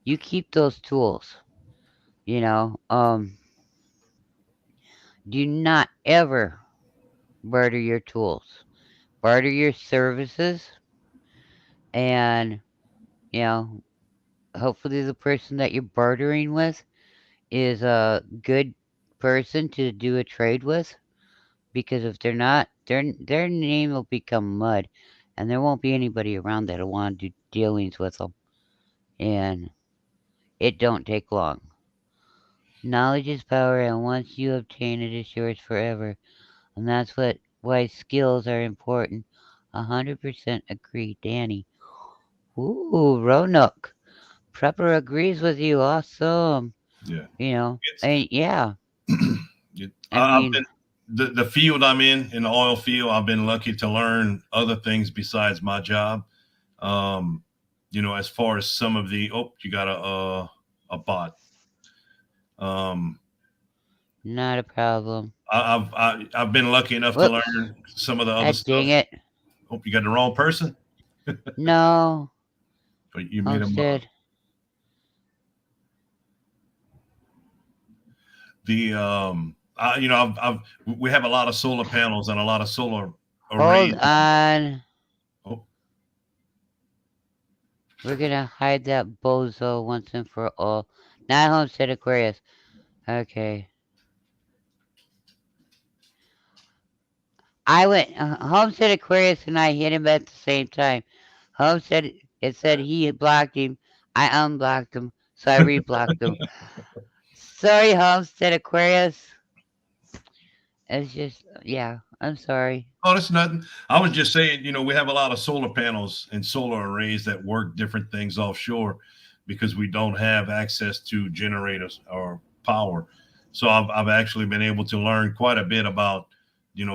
You keep those tools. You know, do not ever barter your tools. Barter your services, and you know, hopefully the person that you're bartering with is a good person to do a trade with. Because if they're not, their name will become mud, and there won't be anybody around that'll want to do dealings with them. And it don't take long. Knowledge is power, and once you obtain it, it's yours forever. And that's why skills are important. 100% agree, Danny. Ooh, Roanoke. Prepper agrees with you. Awesome. Yeah. You know, It's, and yeah, I I've mean, been, the field I'm in the oil field, I've been lucky to learn other things besides my job. Um, as far as some of the, you got a bot. Um, not a problem. I've been lucky enough to Whoops. learn some of the other Ah, dang stuff. it. Hope you got the wrong person, No, but you made them. Homestead. The we have a lot of solar panels and a lot of solar Hold arrays. on. Oh, We're gonna hide that bozo once and for all. Not Homestead Aquarius. Okay. I went Homestead Aquarius and I hit him at the same time. Homestead it said he had blocked him. I unblocked him, so I reblocked him. Sorry, Homestead Aquarius. It's just yeah, I'm sorry. oh, that's nothing. I was just saying, we have a lot of solar panels and solar arrays that work different things offshore because we don't have access to generators or power. So I've actually been able to learn quite a bit about,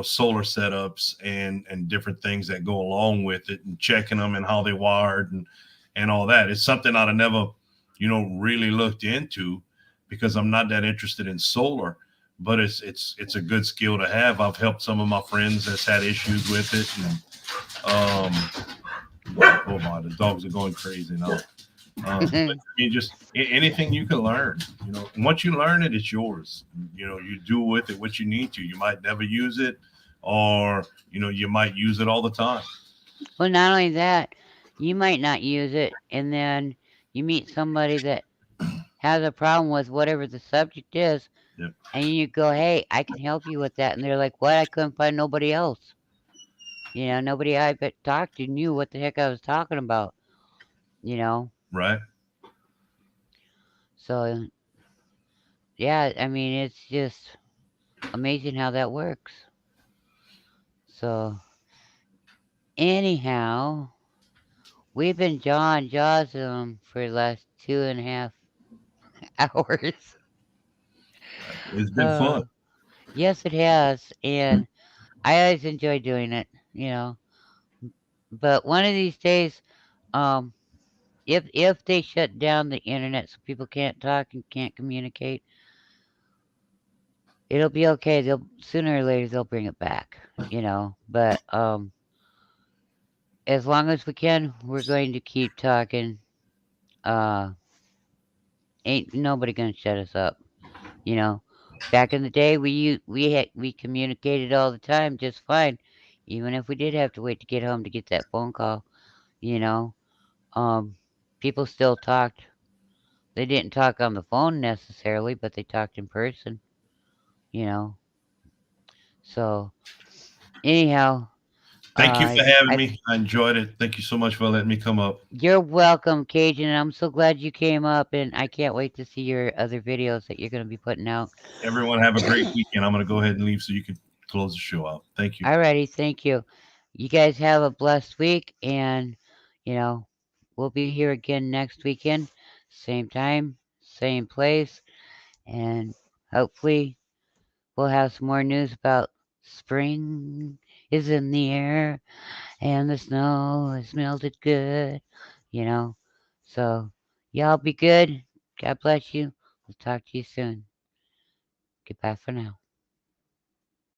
solar setups and different things that go along with it and checking them and how they wired and all that. It's something I'd have never, really looked into because I'm not that interested in solar, but it's a good skill to have. I've helped some of my friends that's had issues with it, and oh my, the dogs are going crazy now. But you just anything you can learn, once you learn it, it's yours. You do with it what you need to. You might never use it, or you might use it all the time. Well, not only that, you might not use it, and then you meet somebody that has a problem with whatever the subject is, Yep. and you go, "Hey, I can help you with that," and they're like, "What? I couldn't find nobody else." Nobody I but talked to knew what the heck I was talking about. You know, Right. so yeah, I mean, it's just amazing how that works. So anyhow, we've been jawing jaws for the last 2.5 hours. It's been fun. Uh, yes, it has, and I always enjoy doing it. But one of these days, um, if they shut down the internet so people can't talk and can't communicate, it'll be okay. They'll sooner or later they'll bring it back, you know. But as long as we can, we're going to keep talking. Uh, ain't nobody gonna shut us up, you know. Back in the day, we communicated all the time just fine, even if we did have to wait to get home to get that phone call, you know. Um, people still talked. They didn't talk on the phone necessarily, but they talked in person, you know. So anyhow, Thank you uh, for having I me. I enjoyed it. Thank you so much for letting me come up. you're welcome, Cajun. And I'm so glad you came up, and I can't wait to see your other videos that you're going to be putting out. Everyone have a great weekend. I'm going to go ahead and leave so you can close the show out. Thank you. Alrighty, thank you. You guys have a blessed week, and you know we'll be here again next weekend, same time, same place, and hopefully we'll have some more news about spring is in the air and the snow has melted good, you know. So, y'all be good. God bless you. We'll talk to you soon. Goodbye for now.